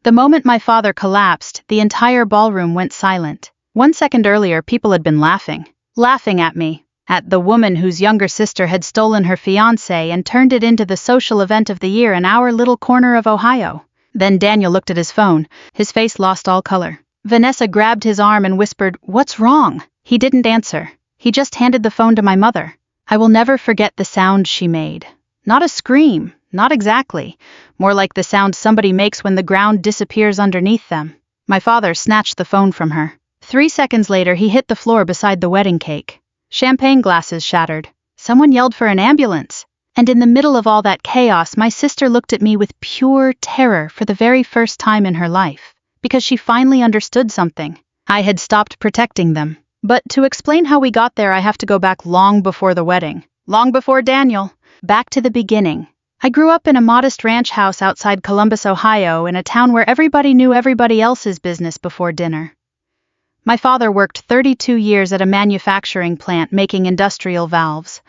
The moment my father collapsed, the entire ballroom went silent. 1 second earlier, people had been laughing at me, at the woman whose younger sister had stolen her fiancé and turned it into the social event of the year in our little corner of Ohio. Then Daniel looked at his phone. His face lost all color. Vanessa grabbed his arm and whispered, "What's wrong?" He didn't answer. He just handed the phone to my mother. I will never forget the sound she made. Not a scream, not exactly. More like the sound somebody makes when the ground disappears underneath them. My father snatched the phone from her. 3 seconds later, he hit the floor beside the wedding cake. Champagne glasses shattered. Someone yelled for an ambulance. And in the middle of all that chaos, my sister looked at me with pure terror for the very first time in her life, because she finally understood something. I had stopped protecting them. But to explain how we got there, I have to go back long before the wedding. Long before Daniel. Back to the beginning. I grew up in a modest ranch house outside Columbus, Ohio, in a town where everybody knew everybody else's business before dinner. My father worked 32 years at a manufacturing plant making industrial valves.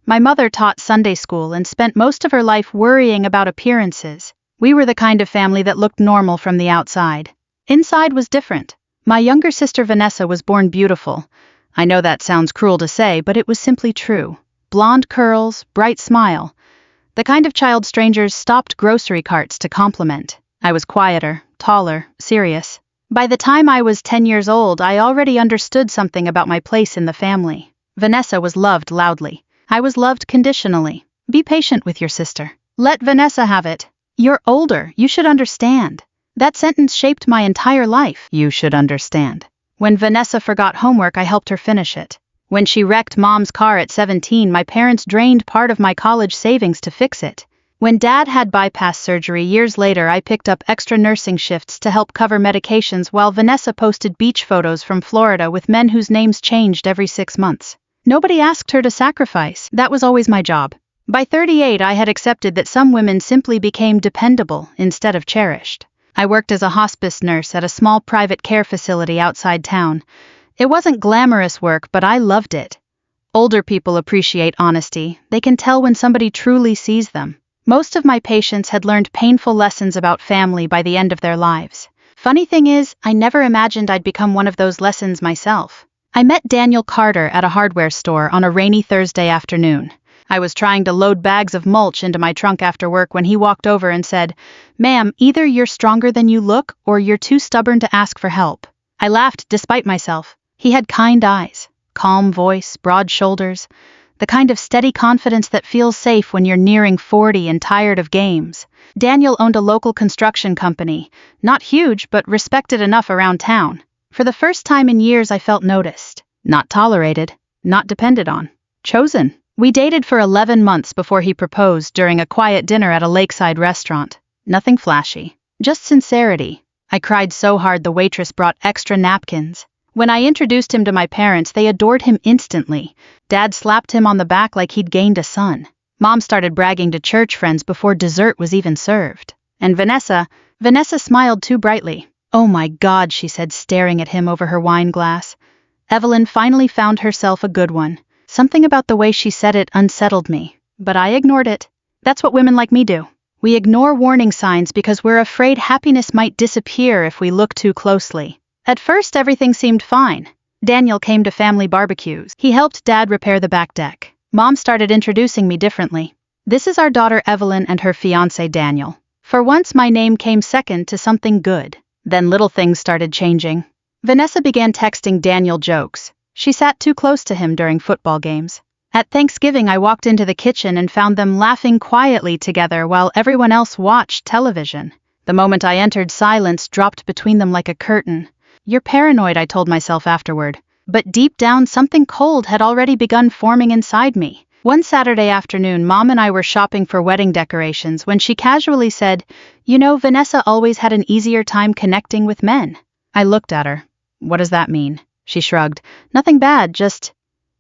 My mother taught Sunday school and spent most of her life worrying about appearances. We were the kind of family that looked normal from the outside. Inside was different. My younger sister Vanessa was born beautiful. I know that sounds cruel to say, but it was simply true. Blonde curls, bright smile. The kind of child strangers stopped grocery carts to compliment. I was quieter, taller, serious. By the time I was 10 years old, I already understood something about my place in the family. Vanessa was loved loudly. I was loved conditionally. Be patient with your sister. Let Vanessa have it. You're older, you should understand. That sentence shaped my entire life. You should understand. When Vanessa forgot homework, I helped her finish it. When she wrecked Mom's car at 17, my parents drained part of my college savings to fix it. When Dad had bypass surgery years later, I picked up extra nursing shifts to help cover medications while Vanessa posted beach photos from Florida with men whose names changed every 6 months. Nobody asked her to sacrifice. That was always my job. By 38, I had accepted that some women simply became dependable instead of cherished. I worked as a hospice nurse at a small private care facility outside town. It wasn't glamorous work, but I loved it. Older people appreciate honesty. They can tell when somebody truly sees them. Most of my patients had learned painful lessons about family by the end of their lives. Funny thing is, I never imagined I'd become one of those lessons myself. I met Daniel Carter at a hardware store on a rainy Thursday afternoon. I was trying to load bags of mulch into my trunk after work when he walked over and said, "Ma'am, either you're stronger than you look or you're too stubborn to ask for help." I laughed despite myself. He had kind eyes, calm voice, broad shoulders, the kind of steady confidence that feels safe when you're nearing 40 and tired of games. Daniel owned a local construction company, not huge but respected enough around town. For the first time in years, I felt noticed, not tolerated, not depended on, chosen. We dated for 11 months before he proposed during a quiet dinner at a lakeside restaurant. Nothing flashy, just sincerity. I cried so hard the waitress brought extra napkins. When I introduced him to my parents, they adored him instantly. Dad slapped him on the back like he'd gained a son. Mom started bragging to church friends before dessert was even served. And Vanessa smiled too brightly. "Oh my God," she said, staring at him over her wine glass. Evelyn finally found herself a good one. Something about the way she said it unsettled me, but I ignored it. That's what women like me do. We ignore warning signs because we're afraid happiness might disappear if we look too closely. At first, everything seemed fine. Daniel came to family barbecues. He helped Dad repair the back deck. Mom started introducing me differently. "This is our daughter Evelyn and her fiancé Daniel." For once, my name came second to something good. Then little things started changing. Vanessa began texting Daniel jokes. She sat too close to him during football games. At Thanksgiving, I walked into the kitchen and found them laughing quietly together while everyone else watched television. The moment I entered, silence dropped between them like a curtain. "You're paranoid," I told myself afterward. But deep down, something cold had already begun forming inside me. One Saturday afternoon, Mom and I were shopping for wedding decorations when she casually said, "You know, Vanessa always had an easier time connecting with men." I looked at her. "What does that mean?" She shrugged. "Nothing bad, just,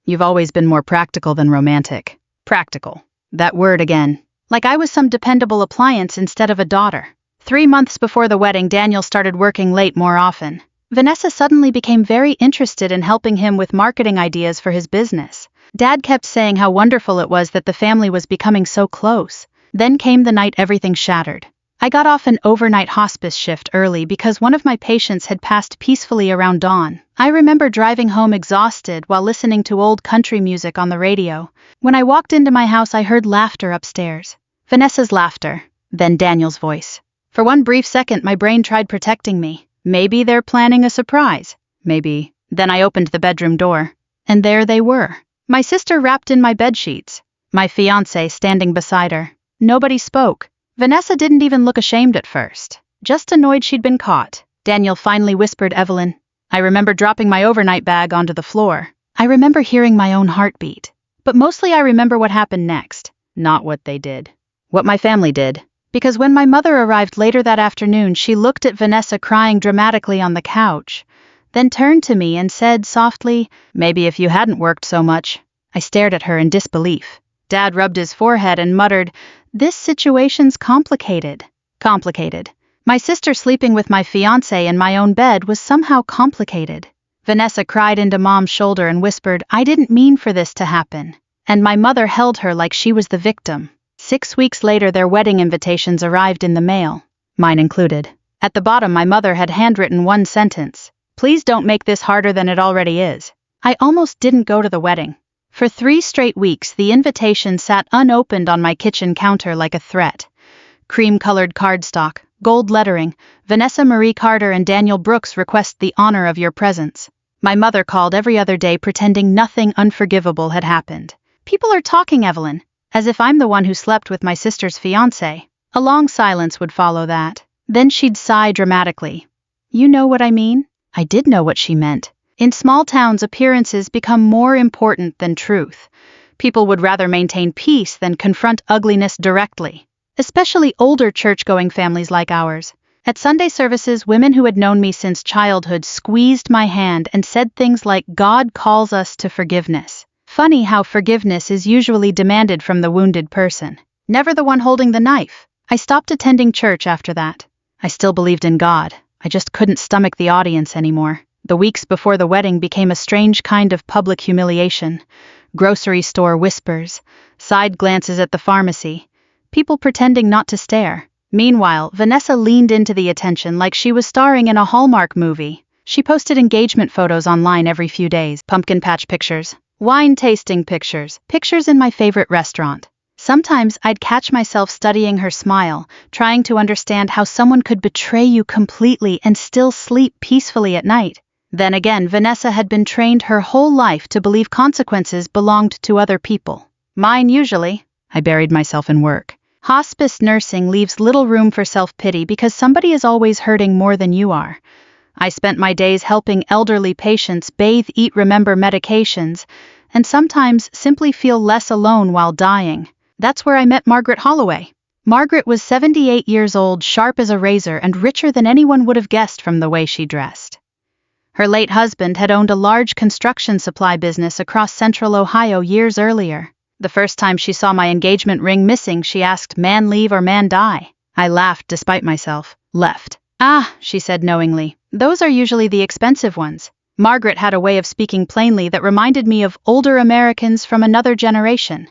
you've always been more practical than romantic." Practical. That word again. Like I was some dependable appliance instead of a daughter. 3 months before the wedding, Daniel started working late more often. Vanessa suddenly became very interested in helping him with marketing ideas for his business. Dad kept saying how wonderful it was that the family was becoming so close. Then came the night everything shattered. I got off an overnight hospice shift early because one of my patients had passed peacefully around dawn. I remember driving home exhausted while listening to old country music on the radio. When I walked into my house, I heard laughter upstairs. Vanessa's laughter, then Daniel's voice. For one brief second, my brain tried protecting me. Maybe they're planning a surprise. Maybe. Then I opened the bedroom door. And there they were. My sister wrapped in my bedsheets. My fiancé standing beside her. Nobody spoke. Vanessa didn't even look ashamed at first. Just annoyed she'd been caught. Daniel finally whispered, "Evelyn." I remember dropping my overnight bag onto the floor. I remember hearing my own heartbeat. But mostly I remember what happened next. Not what they did. What my family did. Because when my mother arrived later that afternoon, she looked at Vanessa crying dramatically on the couch, then turned to me and said softly, "Maybe if you hadn't worked so much." I stared at her in disbelief. Dad rubbed his forehead and muttered, "This situation's complicated." Complicated. My sister sleeping with my fiancé in my own bed was somehow complicated. Vanessa cried into Mom's shoulder and whispered, "I didn't mean for this to happen." And my mother held her like she was the victim. 6 weeks later, their wedding invitations arrived in the mail, mine included. At the bottom, my mother had handwritten one sentence: "Please don't make this harder than it already is." I almost didn't go to the wedding. For 3 straight weeks, the invitation sat unopened on my kitchen counter like a threat. Cream-colored cardstock, gold lettering, "Vanessa Marie Carter and Daniel Brooks request the honor of your presence." My mother called every other day pretending nothing unforgivable had happened. "People are talking, Evelyn," as if I'm the one who slept with my sister's fiancé. A long silence would follow that. Then she'd sigh dramatically. "You know what I mean?" I did know what she meant. In small towns, appearances become more important than truth. People would rather maintain peace than confront ugliness directly. Especially older church-going families like ours. At Sunday services, women who had known me since childhood squeezed my hand and said things like, "God calls us to forgiveness." Funny how forgiveness is usually demanded from the wounded person, never the one holding the knife. I stopped attending church after that. I still believed in God. I just couldn't stomach the audience anymore. The weeks before the wedding became a strange kind of public humiliation. Grocery store whispers, side glances at the pharmacy, people pretending not to stare. Meanwhile, Vanessa leaned into the attention like she was starring in a Hallmark movie. She posted engagement photos online every few days, pumpkin patch pictures, wine tasting pictures, pictures in my favorite restaurant. Sometimes I'd catch myself studying her smile, trying to understand how someone could betray you completely and still sleep peacefully at night. Then again, Vanessa had been trained her whole life to believe consequences belonged to other people. Mine usually. I buried myself in work. Hospice nursing leaves little room for self-pity because somebody is always hurting more than you are. I spent my days helping elderly patients bathe, eat, remember medications, and sometimes simply feel less alone while dying. That's where I met Margaret Holloway. Margaret was 78 years old, sharp as a razor, and richer than anyone would have guessed from the way she dressed. Her late husband had owned a large construction supply business across central Ohio years earlier. The first time she saw my engagement ring missing, she asked, "Man leave or man die?" I laughed despite myself. "Left." "Ah," she said knowingly, "those are usually the expensive ones." Margaret had a way of speaking plainly that reminded me of older Americans from another generation.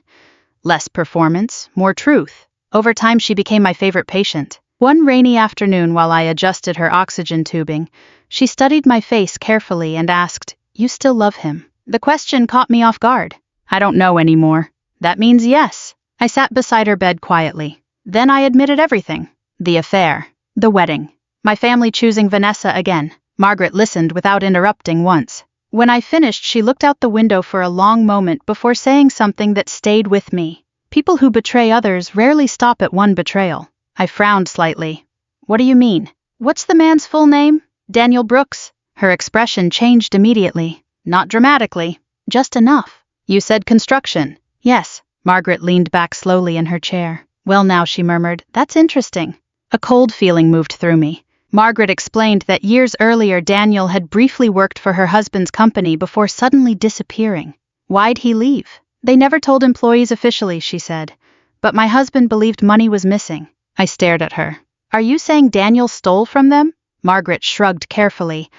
Less performance, more truth. Over time, she became my favorite patient. One rainy afternoon, while I adjusted her oxygen tubing, she studied my face carefully and asked, "You still love him?" The question caught me off guard. "I don't know anymore." "That means yes." I sat beside her bed quietly. Then I admitted everything. The affair. The wedding. My family choosing Vanessa again. Margaret listened without interrupting once. When I finished, she looked out the window for a long moment before saying something that stayed with me. People who betray others rarely stop at one betrayal. I frowned slightly. "What do you mean?" "What's the man's full name?" "Daniel Brooks." Her expression changed immediately. Not dramatically. Just enough. "You said construction." "Yes." Margaret leaned back slowly in her chair. "Well now," she murmured, "that's interesting." A cold feeling moved through me. Margaret explained that years earlier Daniel had briefly worked for her husband's company before suddenly disappearing. Why'd he leave? "They never told employees officially," she said. "But my husband believed money was missing." I stared at her. "Are you saying Daniel stole from them?" Margaret shrugged carefully.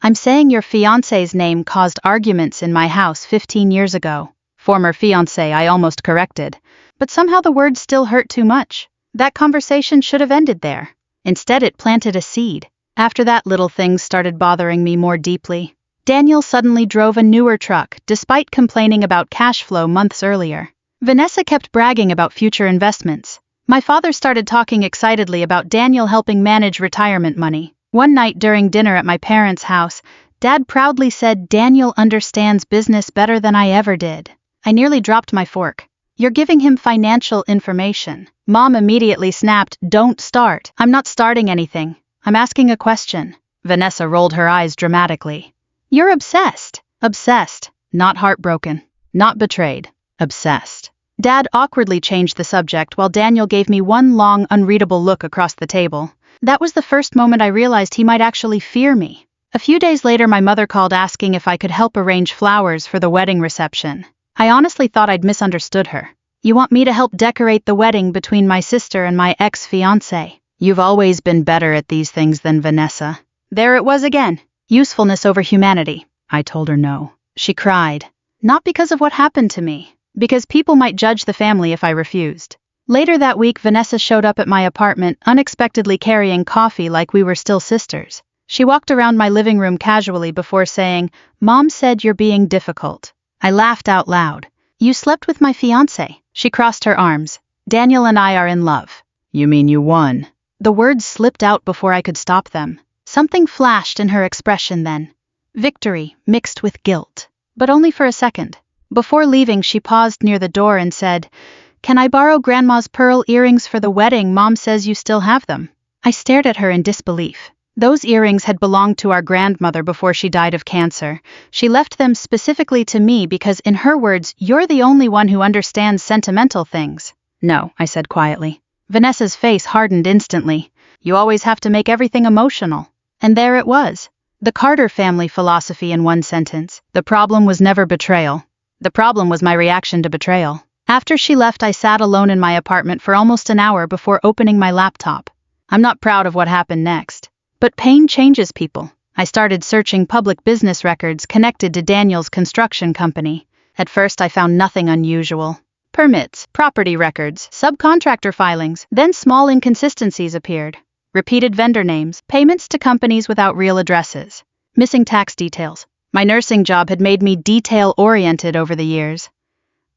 "I'm saying your fiancé's name caused arguments in my house 15 years ago. Former fiancé, I almost corrected. But somehow the words still hurt too much. That conversation should have ended there. Instead, it planted a seed. After that, little things started bothering me more deeply. Daniel suddenly drove a newer truck, despite complaining about cash flow months earlier. Vanessa kept bragging about future investments. My father started talking excitedly about Daniel helping manage retirement money. One night during dinner at my parents' house, Dad proudly said Daniel understands business better than I ever did. I nearly dropped my fork. You're giving him financial information. Mom immediately snapped, "Don't start." I'm not starting anything. I'm asking a question. Vanessa rolled her eyes dramatically. You're obsessed. Obsessed. Not heartbroken. Not betrayed. Obsessed. Dad awkwardly changed the subject while Daniel gave me one long, unreadable look across the table. That was the first moment I realized he might actually fear me. A few days later, my mother called asking if I could help arrange flowers for the wedding reception. I honestly thought I'd misunderstood her. You want me to help decorate the wedding between my sister and my ex-fiancé? You've always been better at these things than Vanessa. There it was again. Usefulness over humanity. I told her no. She cried. Not because of what happened to me. Because people might judge the family if I refused. Later that week, Vanessa showed up at my apartment, unexpectedly carrying coffee like we were still sisters. She walked around my living room casually before saying, "Mom said you're being difficult." I laughed out loud. "You slept with my fiancé." She crossed her arms. "Daniel and I are in love." "You mean you won?" The words slipped out before I could stop them. Something flashed in her expression then. Victory mixed with guilt. But only for a second. Before leaving, she paused near the door and said, "Can I borrow Grandma's pearl earrings for the wedding? Mom says you still have them." I stared at her in disbelief. Those earrings had belonged to our grandmother before she died of cancer. She left them specifically to me because, in her words, "You're the only one who understands sentimental things." "No," I said quietly. Vanessa's face hardened instantly. "You always have to make everything emotional." And there it was. The Carter family philosophy in one sentence. The problem was never betrayal. The problem was my reaction to betrayal. After she left, I sat alone in my apartment for almost an hour before opening my laptop. I'm not proud of what happened next. But pain changes people. I started searching public business records connected to Daniel's construction company. At first, I found nothing unusual. Permits, property records, subcontractor filings, then small inconsistencies appeared. Repeated vendor names, payments to companies without real addresses, missing tax details. My nursing job had made me detail-oriented over the years.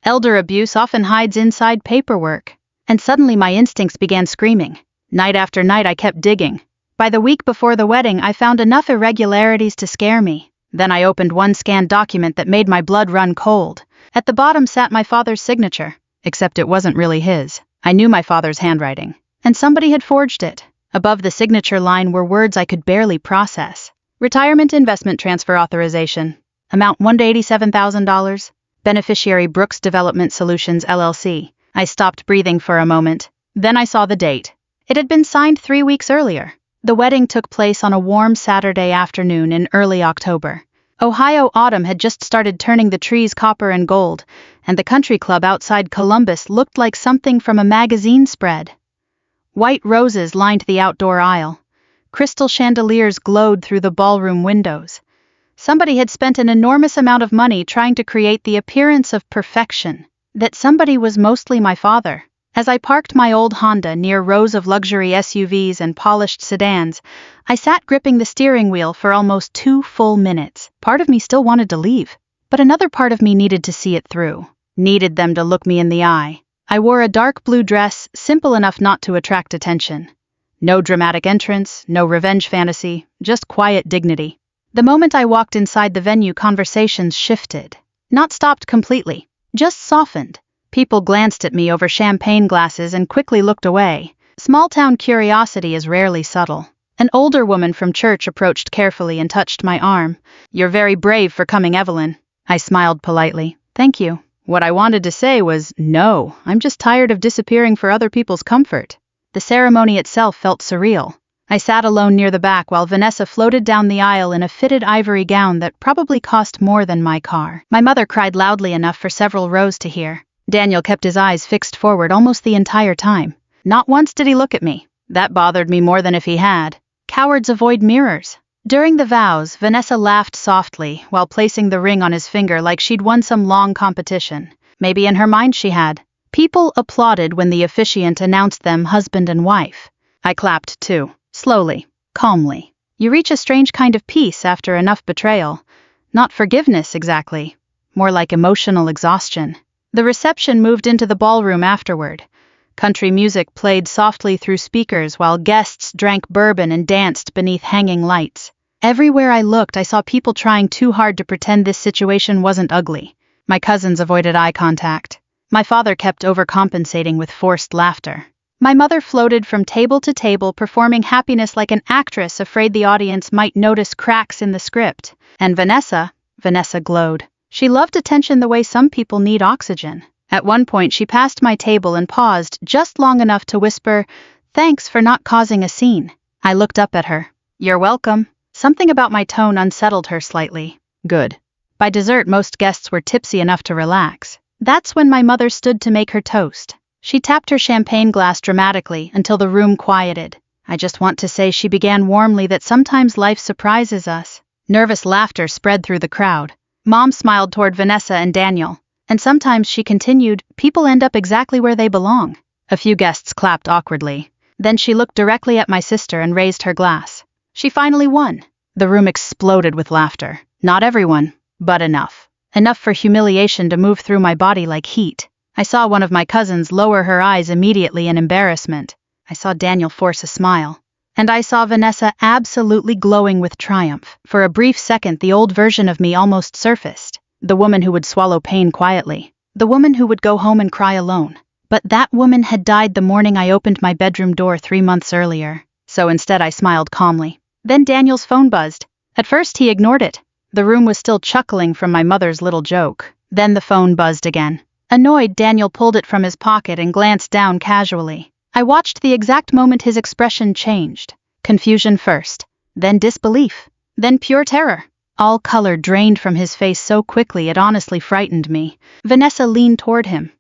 Elder abuse often hides inside paperwork. And suddenly my instincts began screaming. Night after night I kept digging. By the week before the wedding, I found enough irregularities to scare me. Then I opened one scanned document that made my blood run cold. At the bottom sat my father's signature, except it wasn't really his. I knew my father's handwriting, and somebody had forged it. Above the signature line were words I could barely process. Retirement investment transfer authorization. Amount $187,000. Beneficiary Brooks Development Solutions, LLC. I stopped breathing for a moment. Then I saw the date. It had been signed 3 weeks earlier. The wedding took place on a warm Saturday afternoon in early October. Ohio autumn had just started turning the trees copper and gold, and the country club outside Columbus looked like something from a magazine spread. White roses lined the outdoor aisle. Crystal chandeliers glowed through the ballroom windows. Somebody had spent an enormous amount of money trying to create the appearance of perfection. That somebody was mostly my father. As I parked my old Honda near rows of luxury SUVs and polished sedans, I sat gripping the steering wheel for almost 2 full minutes. Part of me still wanted to leave, but another part of me needed to see it through. Needed them to look me in the eye. I wore a dark blue dress, simple enough not to attract attention. No dramatic entrance, no revenge fantasy, just quiet dignity. The moment I walked inside the venue, conversations shifted. Not stopped completely, just softened. People glanced at me over champagne glasses and quickly looked away. Small-town curiosity is rarely subtle. An older woman from church approached carefully and touched my arm. "You're very brave for coming, Evelyn." I smiled politely. "Thank you." What I wanted to say was, "No, I'm just tired of disappearing for other people's comfort." The ceremony itself felt surreal. I sat alone near the back while Vanessa floated down the aisle in a fitted ivory gown that probably cost more than my car. My mother cried loudly enough for several rows to hear. Daniel kept his eyes fixed forward almost the entire time. Not once did he look at me. That bothered me more than if he had. Cowards avoid mirrors. During the vows, Vanessa laughed softly while placing the ring on his finger like she'd won some long competition. Maybe in her mind she had. People applauded when the officiant announced them husband and wife. I clapped too, slowly, calmly. You reach a strange kind of peace after enough betrayal. Not forgiveness exactly, more like emotional exhaustion. The reception moved into the ballroom afterward. Country music played softly through speakers while guests drank bourbon and danced beneath hanging lights. Everywhere I looked, I saw people trying too hard to pretend this situation wasn't ugly. My cousins avoided eye contact. My father kept overcompensating with forced laughter. My mother floated from table to table, performing happiness like an actress afraid the audience might notice cracks in the script. And Vanessa glowed. She loved attention the way some people need oxygen. At one point, she passed my table and paused just long enough to whisper, "Thanks for not causing a scene." I looked up at her. "You're welcome." Something about my tone unsettled her slightly. Good. By dessert, most guests were tipsy enough to relax. That's when my mother stood to make her toast. She tapped her champagne glass dramatically until the room quieted. I just want to say she began warmly that sometimes life surprises us. Nervous laughter spread through the crowd. Mom smiled toward Vanessa and Daniel. And sometimes, she continued, people end up exactly where they belong. A few guests clapped awkwardly. Then she looked directly at my sister and raised her glass. She finally won. The room exploded with laughter. Not everyone, but enough. Enough for humiliation to move through my body like heat. I saw one of my cousins lower her eyes immediately in embarrassment. I saw Daniel force a smile. And I saw Vanessa absolutely glowing with triumph. For a brief second, the old version of me almost surfaced. The woman who would swallow pain quietly. The woman who would go home and cry alone. But that woman had died the morning I opened my bedroom door 3 months earlier. So instead, I smiled calmly. Then Daniel's phone buzzed. At first, he ignored it. The room was still chuckling from my mother's little joke. Then the phone buzzed again. Annoyed, Daniel pulled it from his pocket and glanced down casually. I watched the exact moment his expression changed. Confusion first, then disbelief, then pure terror. All color drained from his face so quickly it honestly frightened me. Vanessa leaned toward him.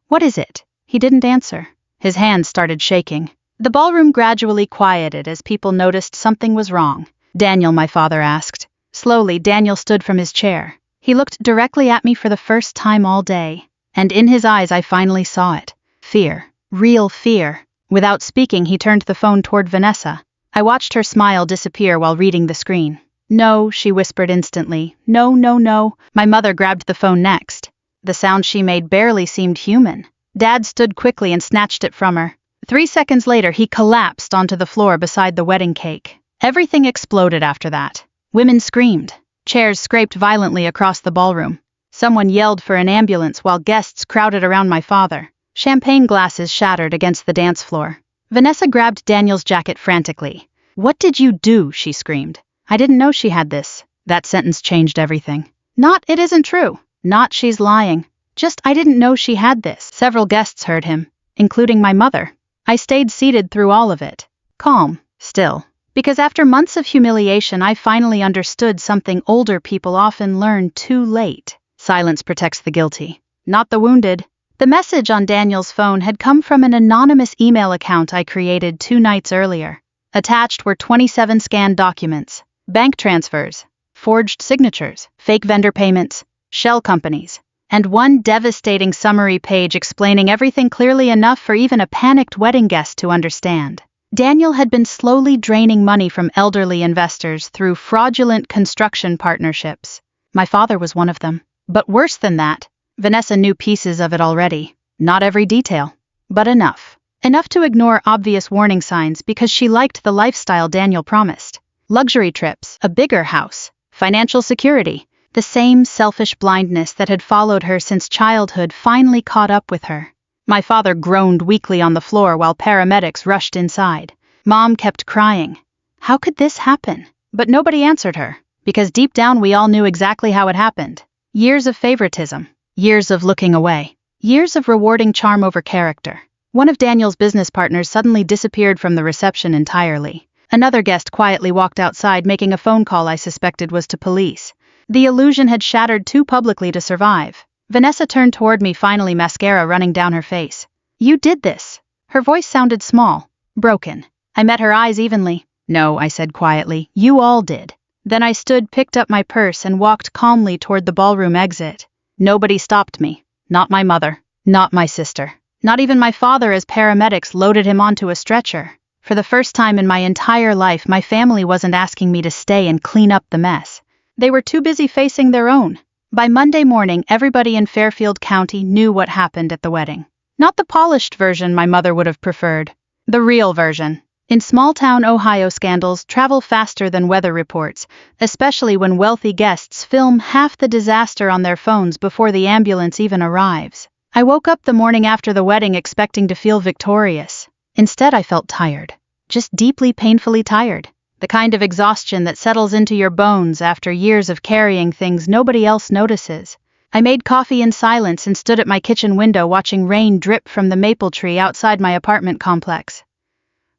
"What is it?" He didn't answer. His hands started shaking. The ballroom gradually quieted as people noticed something was wrong. "Daniel," my father asked. Slowly, Daniel stood from his chair. He looked directly at me for the first time all day. And in his eyes, I finally saw it. Fear. Real fear. Without speaking, he turned the phone toward Vanessa. I watched her smile disappear while reading the screen. "No," she whispered instantly. "No, no, no." My mother grabbed the phone next. The sound she made barely seemed human. Dad stood quickly and snatched it from her. 3 seconds later, he collapsed onto the floor beside the wedding cake. Everything exploded after that. Women screamed. Chairs scraped violently across the ballroom. Someone yelled for an ambulance while guests crowded around my father. Champagne glasses shattered against the dance floor. Vanessa grabbed Daniel's jacket frantically. "What did you do?" she screamed. I didn't know she had this. That sentence changed everything. Not, "It isn't true." Not, "She's lying." Just, "I didn't know she had this." Several guests heard him, including my mother. I stayed seated through all of it. Calm, still. Because after months of humiliation, I finally understood something older people often learn too late. Silence protects the guilty, not the wounded. The message on Daniel's phone had come from an anonymous email account I created 2 nights earlier. Attached were 27 scanned documents, bank transfers, forged signatures, fake vendor payments, shell companies, and one devastating summary page explaining everything clearly enough for even a panicked wedding guest to understand. Daniel had been slowly draining money from elderly investors through fraudulent construction partnerships. My father was one of them. But worse than that, Vanessa knew pieces of it already. Not every detail, but enough. Enough to ignore obvious warning signs because she liked the lifestyle Daniel promised. Luxury trips, a bigger house, financial security. The same selfish blindness that had followed her since childhood finally caught up with her. My father groaned weakly on the floor while paramedics rushed inside. Mom kept crying. How could this happen? But nobody answered her, because deep down we all knew exactly how it happened. Years of favoritism, years of looking away, years of rewarding charm over character. One of Daniel's business partners suddenly disappeared from the reception entirely. Another guest quietly walked outside, making a phone call I suspected was to police. The illusion had shattered too publicly to survive. Vanessa turned toward me, finally, mascara running down her face. "You did this." Her voice sounded small, broken. I met her eyes evenly. "No," I said quietly, "you all did." Then I stood, picked up my purse, and walked calmly toward the ballroom exit. Nobody stopped me. Not my mother. Not my sister. Not even my father, as paramedics loaded him onto a stretcher. For the first time in my entire life, my family wasn't asking me to stay and clean up the mess. They were too busy facing their own. By Monday morning, everybody in Fairfield County knew what happened at the wedding. Not the polished version my mother would have preferred. The real version. In small-town Ohio, scandals travel faster than weather reports, especially when wealthy guests film half the disaster on their phones before the ambulance even arrives. I woke up the morning after the wedding expecting to feel victorious. Instead, I felt tired. Just deeply, painfully tired. The kind of exhaustion that settles into your bones after years of carrying things nobody else notices. I made coffee in silence and stood at my kitchen window watching rain drip from the maple tree outside my apartment complex.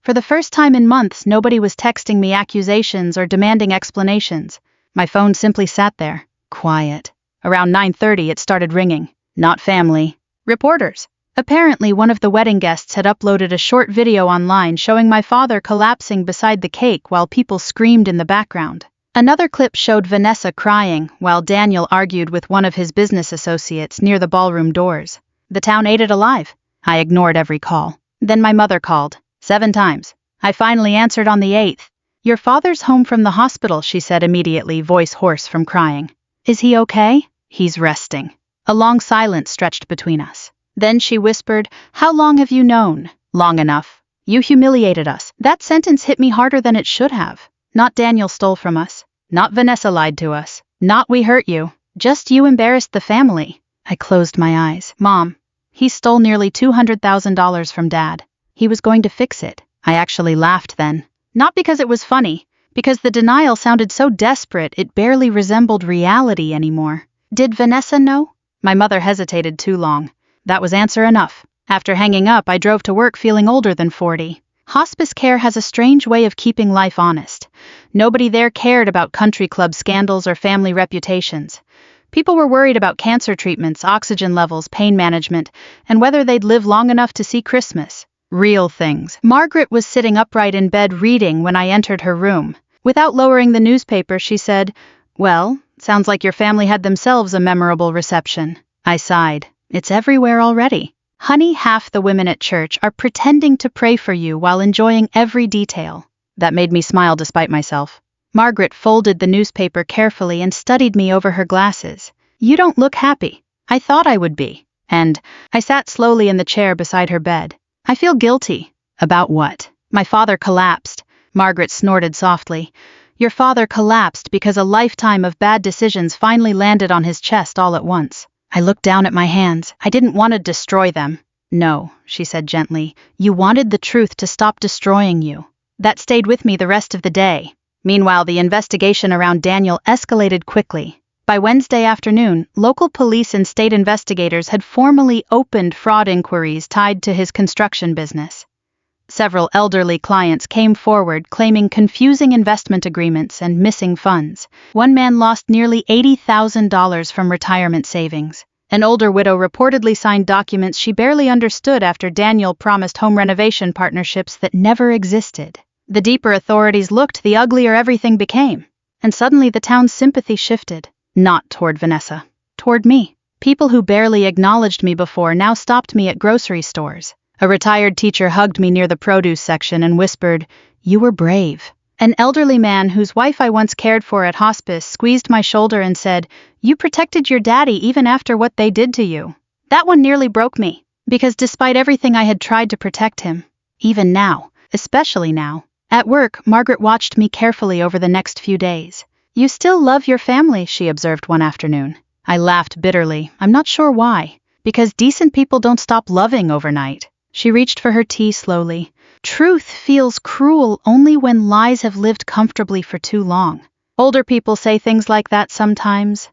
For the first time in months, nobody was texting me accusations or demanding explanations. My phone simply sat there, quiet. Around 9:30, it started ringing. Not family. Reporters. Apparently, one of the wedding guests had uploaded a short video online showing my father collapsing beside the cake while people screamed in the background. Another clip showed Vanessa crying while Daniel argued with one of his business associates near the ballroom doors. The town ate it alive. I ignored every call. Then my mother called. 7 times. I finally answered on the 8th. "Your father's home from the hospital," she said immediately, voice hoarse from crying. "Is he okay?" "He's resting." A long silence stretched between us. Then she whispered, "How long have you known?" "Long enough. You humiliated us." That sentence hit me harder than it should have. Not Daniel stole from us. Not Vanessa lied to us. Not we hurt you. Just you embarrassed the family. I closed my eyes. "Mom, he stole nearly $200,000 from Dad. He was going to fix it." I actually laughed then. Not because it was funny, because the denial sounded so desperate it barely resembled reality anymore. "Did Vanessa know?" My mother hesitated too long. That was answer enough. After hanging up, I drove to work feeling older than 40. Hospice care has a strange way of keeping life honest. Nobody there cared about country club scandals or family reputations. People were worried about cancer treatments, oxygen levels, pain management, and whether they'd live long enough to see Christmas. Real things. Margaret was sitting upright in bed reading when I entered her room. Without lowering the newspaper, she said, "Well, sounds like your family had themselves a memorable reception." I sighed. It's everywhere already. Honey, half the women at church are pretending to pray for you while enjoying every detail. That made me smile despite myself. Margaret folded the newspaper carefully and studied me over her glasses. "You don't look happy." I thought I would be. And I sat slowly in the chair beside her bed. "I feel guilty." "About what?" "My father collapsed." Margaret snorted softly. "Your father collapsed because a lifetime of bad decisions finally landed on his chest all at once." I looked down at my hands. I didn't want to destroy them. "No," she said gently. "You wanted the truth to stop destroying you." That stayed with me the rest of the day. Meanwhile, the investigation around Daniel escalated quickly. By Wednesday afternoon, local police and state investigators had formally opened fraud inquiries tied to his construction business. Several elderly clients came forward claiming confusing investment agreements and missing funds. One man lost nearly $80,000 from retirement savings. An older widow reportedly signed documents she barely understood after Daniel promised home renovation partnerships that never existed. The deeper authorities looked, the uglier everything became. And suddenly the town's sympathy shifted. Not toward Vanessa. Toward me. People who barely acknowledged me before now stopped me at grocery stores. A retired teacher hugged me near the produce section and whispered, "You were brave." An elderly man whose wife I once cared for at hospice squeezed my shoulder and said, "You protected your daddy even after what they did to you." That one nearly broke me, because despite everything I had tried to protect him, even now, especially now, at work, Margaret watched me carefully over the next few days. "You still love your family," she observed one afternoon. I laughed bitterly. I'm not sure why. Because decent people don't stop loving overnight. She reached for her tea slowly. "Truth feels cruel only when lies have lived comfortably for too long." Older people say things like that sometimes.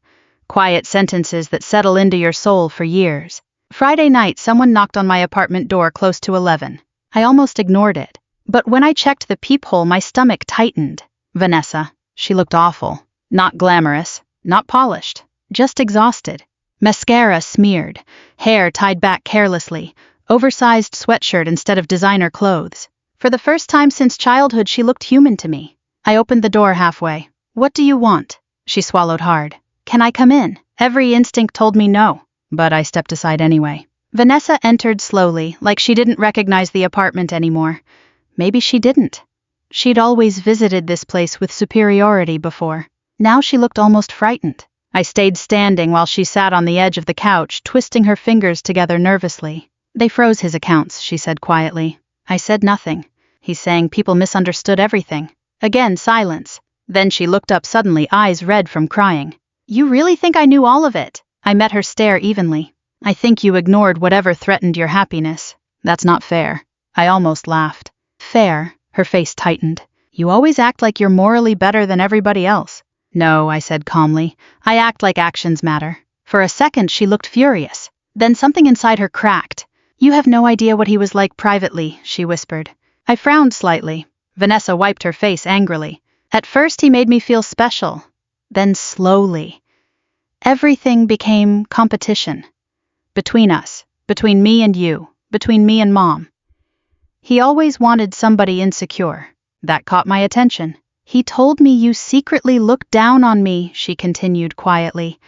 Quiet sentences that settle into your soul for years. Friday night, someone knocked on my apartment door close to 11. I almost ignored it. But when I checked the peephole, my stomach tightened. Vanessa. She looked awful. Not glamorous. Not polished. Just exhausted. Mascara smeared. Hair tied back carelessly. Oversized sweatshirt instead of designer clothes. For the first time since childhood, she looked human to me. I opened the door halfway. "What do you want?" She swallowed hard. "Can I come in?" Every instinct told me no, but I stepped aside anyway. Vanessa entered slowly, like she didn't recognize the apartment anymore. Maybe she didn't. She'd always visited this place with superiority before. Now she looked almost frightened. I stayed standing while she sat on the edge of the couch, twisting her fingers together nervously. They froze his accounts, she said quietly. I said nothing. He's saying people misunderstood everything. Again, silence. Then she looked up suddenly, eyes red from crying. You really think I knew all of it? I met her stare evenly. I think you ignored whatever threatened your happiness. That's not fair. I almost laughed. Fair? Her face tightened. You always act like you're morally better than everybody else. No, I said calmly. I act like actions matter. For a second she looked furious. Then something inside her cracked. You have no idea what he was like privately, she whispered. I frowned slightly. Vanessa wiped her face angrily. At first he made me feel special. Then slowly. Everything became competition. Between us. Between me and you. Between me and Mom. He always wanted somebody insecure. That caught my attention. He told me you secretly looked down on me, she continued quietly.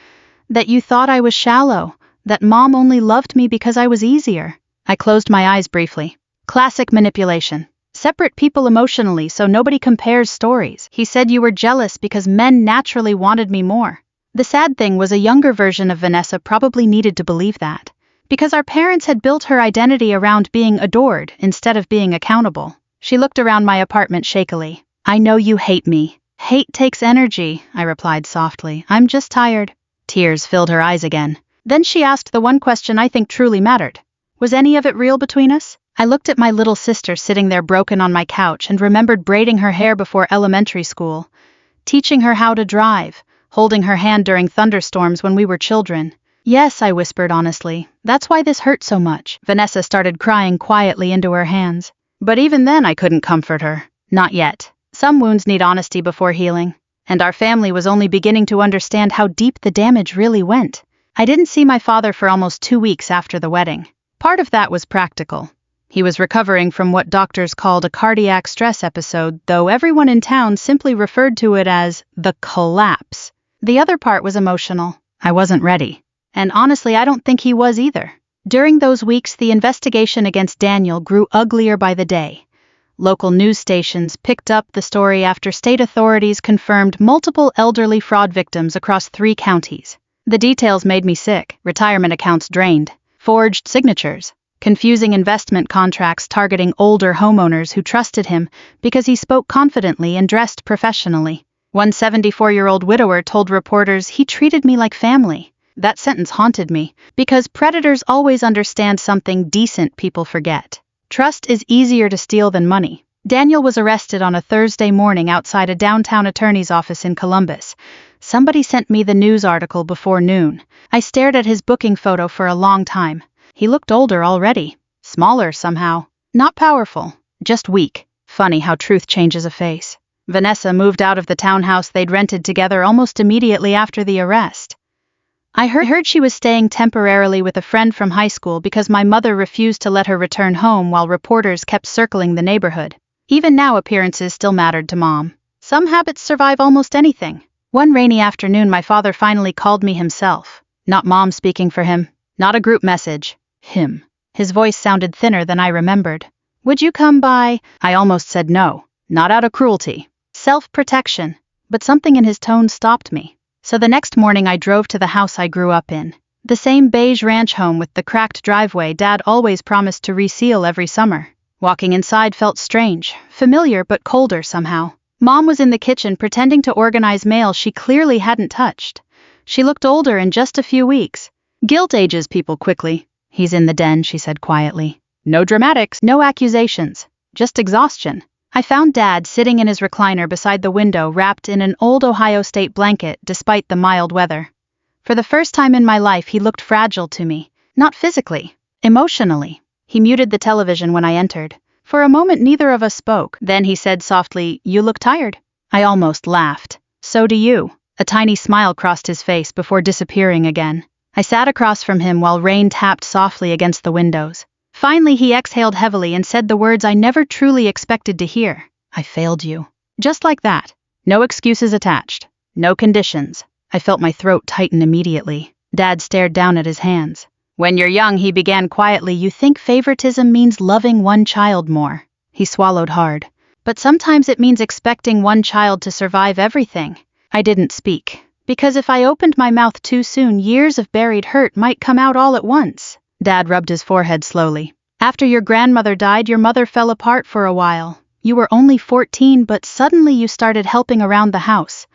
That you thought I was shallow. That Mom only loved me because I was easier. I closed my eyes briefly. Classic manipulation. Separate people emotionally so nobody compares stories. He said you were jealous because men naturally wanted me more. The sad thing was a younger version of Vanessa probably needed to believe that. Because our parents had built her identity around being adored instead of being accountable. She looked around my apartment shakily. I know you hate me. Hate takes energy, I replied softly. I'm just tired. Tears filled her eyes again. Then she asked the one question I think truly mattered. Was any of it real between us? I looked at my little sister sitting there broken on my couch and remembered braiding her hair before elementary school, teaching her how to drive, holding her hand during thunderstorms when we were children. Yes, I whispered honestly. That's why this hurt so much. Vanessa started crying quietly into her hands. But even then I couldn't comfort her. Not yet. Some wounds need honesty before healing. And our family was only beginning to understand how deep the damage really went. I didn't see my father for almost 2 weeks after the wedding. Part of that was practical. He was recovering from what doctors called a cardiac stress episode, though everyone in town simply referred to it as the collapse. The other part was emotional. I wasn't ready. And honestly, I don't think he was either. During those weeks, the investigation against Daniel grew uglier by the day. Local news stations picked up the story after state authorities confirmed multiple elderly fraud victims across 3 counties. The details made me sick. Retirement accounts drained. Forged signatures. Confusing investment contracts targeting older homeowners who trusted him because he spoke confidently and dressed professionally. One 74-year-old widower told reporters he treated me like family. That sentence haunted me, because predators always understand something decent people forget. Trust is easier to steal than money. Daniel was arrested on a Thursday morning outside a downtown attorney's office in Columbus. Somebody sent me the news article before noon. I stared at his booking photo for a long time. He looked older already. Smaller somehow. Not powerful. Just weak. Funny how truth changes a face. Vanessa moved out of the townhouse they'd rented together almost immediately after the arrest. I heard she was staying temporarily with a friend from high school because my mother refused to let her return home while reporters kept circling the neighborhood. Even now, appearances still mattered to Mom. Some habits survive almost anything. One rainy afternoon, my father finally called me himself. Not Mom speaking for him. Not a group message. Him. His voice sounded thinner than I remembered. Would you come by? I almost said no. Not out of cruelty. Self-protection. But something in his tone stopped me. So the next morning I drove to the house I grew up in. The same beige ranch home with the cracked driveway Dad always promised to reseal every summer. Walking inside felt strange, familiar but colder somehow. Mom was in the kitchen pretending to organize mail she clearly hadn't touched. She looked older in just a few weeks. Guilt ages people quickly. He's in the den, she said quietly. No dramatics, no accusations. Just exhaustion. I found Dad sitting in his recliner beside the window wrapped in an old Ohio State blanket despite the mild weather. For the first time in my life he looked fragile to me. Not physically. Emotionally. He muted the television when I entered. For a moment neither of us spoke. Then he said softly, "You look tired." I almost laughed. "So do you." A tiny smile crossed his face before disappearing again. I sat across from him while rain tapped softly against the windows. Finally he exhaled heavily and said the words I never truly expected to hear. "I failed you." Just like that. No excuses attached. No conditions. I felt my throat tighten immediately. Dad stared down at his hands. When you're young, he began quietly, you think favoritism means loving one child more. He swallowed hard. But sometimes it means expecting one child to survive everything. I didn't speak. Because if I opened my mouth too soon, years of buried hurt might come out all at once. Dad rubbed his forehead slowly. After your grandmother died, your mother fell apart for a while. You were only 14, but suddenly you started helping around the house.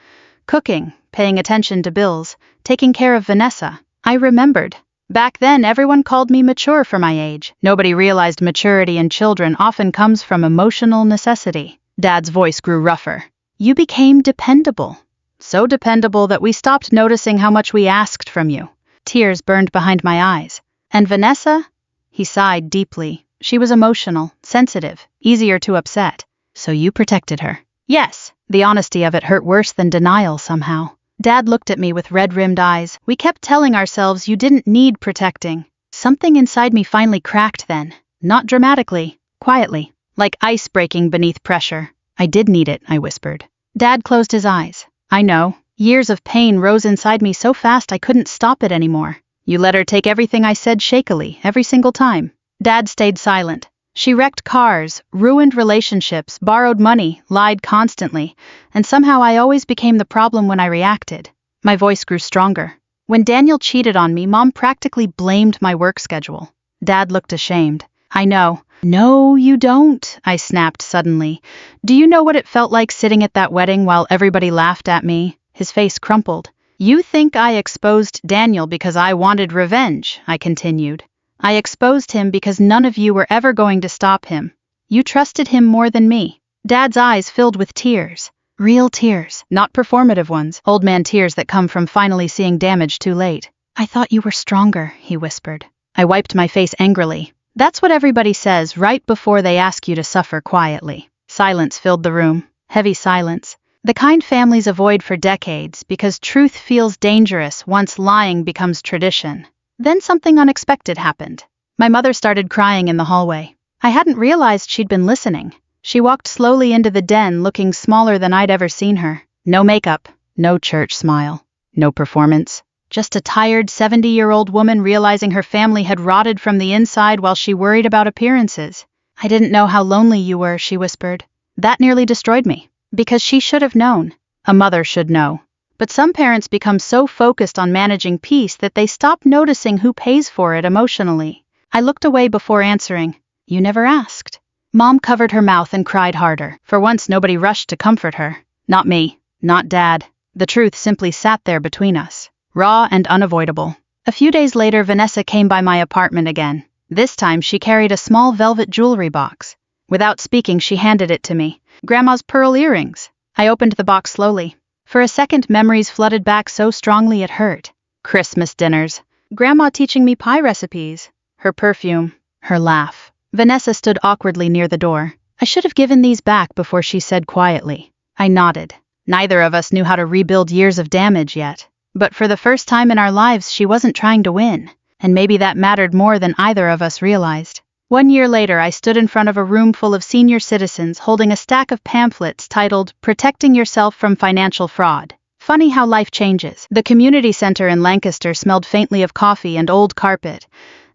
Cooking, paying attention to bills, taking care of Vanessa. I remembered. Back then, everyone called me mature for my age. Nobody realized maturity in children often comes from emotional necessity. Dad's voice grew rougher. You became dependable. So dependable that we stopped noticing how much we asked from you. Tears burned behind my eyes. And Vanessa? He sighed deeply. She was emotional, sensitive, easier to upset. So you protected her. Yes. The honesty of it hurt worse than denial somehow. Dad looked at me with red-rimmed eyes. We kept telling ourselves you didn't need protecting. Something inside me finally cracked then. Not dramatically, quietly, like ice breaking beneath pressure. I did need it, I whispered. Dad closed his eyes. I know. Years of pain rose inside me so fast I couldn't stop it anymore. You let her take everything I said shakily, every single time. Dad stayed silent. She wrecked cars, ruined relationships, borrowed money, lied constantly, and somehow I always became the problem when I reacted. My voice grew stronger. When Daniel cheated on me, Mom practically blamed my work schedule. Dad looked ashamed. I know. No, you don't, I snapped suddenly. Do you know what it felt like sitting at that wedding while everybody laughed at me? His face crumpled. You think I exposed Daniel because I wanted revenge, I continued. I exposed him because none of you were ever going to stop him. You trusted him more than me. Dad's eyes filled with tears. Real tears, not performative ones, old man tears that come from finally seeing damage too late. I thought you were stronger, he whispered. I wiped my face angrily. That's what everybody says right before they ask you to suffer quietly. Silence filled the room, heavy silence. The kind families avoid for decades because truth feels dangerous once lying becomes tradition. Then something unexpected happened. My mother started crying in the hallway. I hadn't realized she'd been listening. She walked slowly into the den, looking smaller than I'd ever seen her. No makeup, no church smile, no performance. Just a tired 70-year-old woman realizing her family had rotted from the inside while she worried about appearances. I didn't know how lonely you were, she whispered. That nearly destroyed me. Because she should have known. A mother should know. But some parents become so focused on managing peace that they stop noticing who pays for it emotionally. I looked away before answering. You never asked. Mom covered her mouth and cried harder. For once, nobody rushed to comfort her. Not me. Not Dad. The truth simply sat there between us. Raw and unavoidable. A few days later, Vanessa came by my apartment again. This time, she carried a small velvet jewelry box. Without speaking, she handed it to me. Grandma's pearl earrings. I opened the box slowly. For a second, memories flooded back so strongly it hurt. Christmas dinners. Grandma teaching me pie recipes. Her perfume. Her laugh. Vanessa stood awkwardly near the door. I should have given these back before she said quietly. I nodded. Neither of us knew how to rebuild years of damage yet. But for the first time in our lives, she wasn't trying to win. And maybe that mattered more than either of us realized. 1 year later, I stood in front of a room full of senior citizens holding a stack of pamphlets titled, Protecting Yourself from Financial Fraud. Funny how life changes. The community center in Lancaster smelled faintly of coffee and old carpet,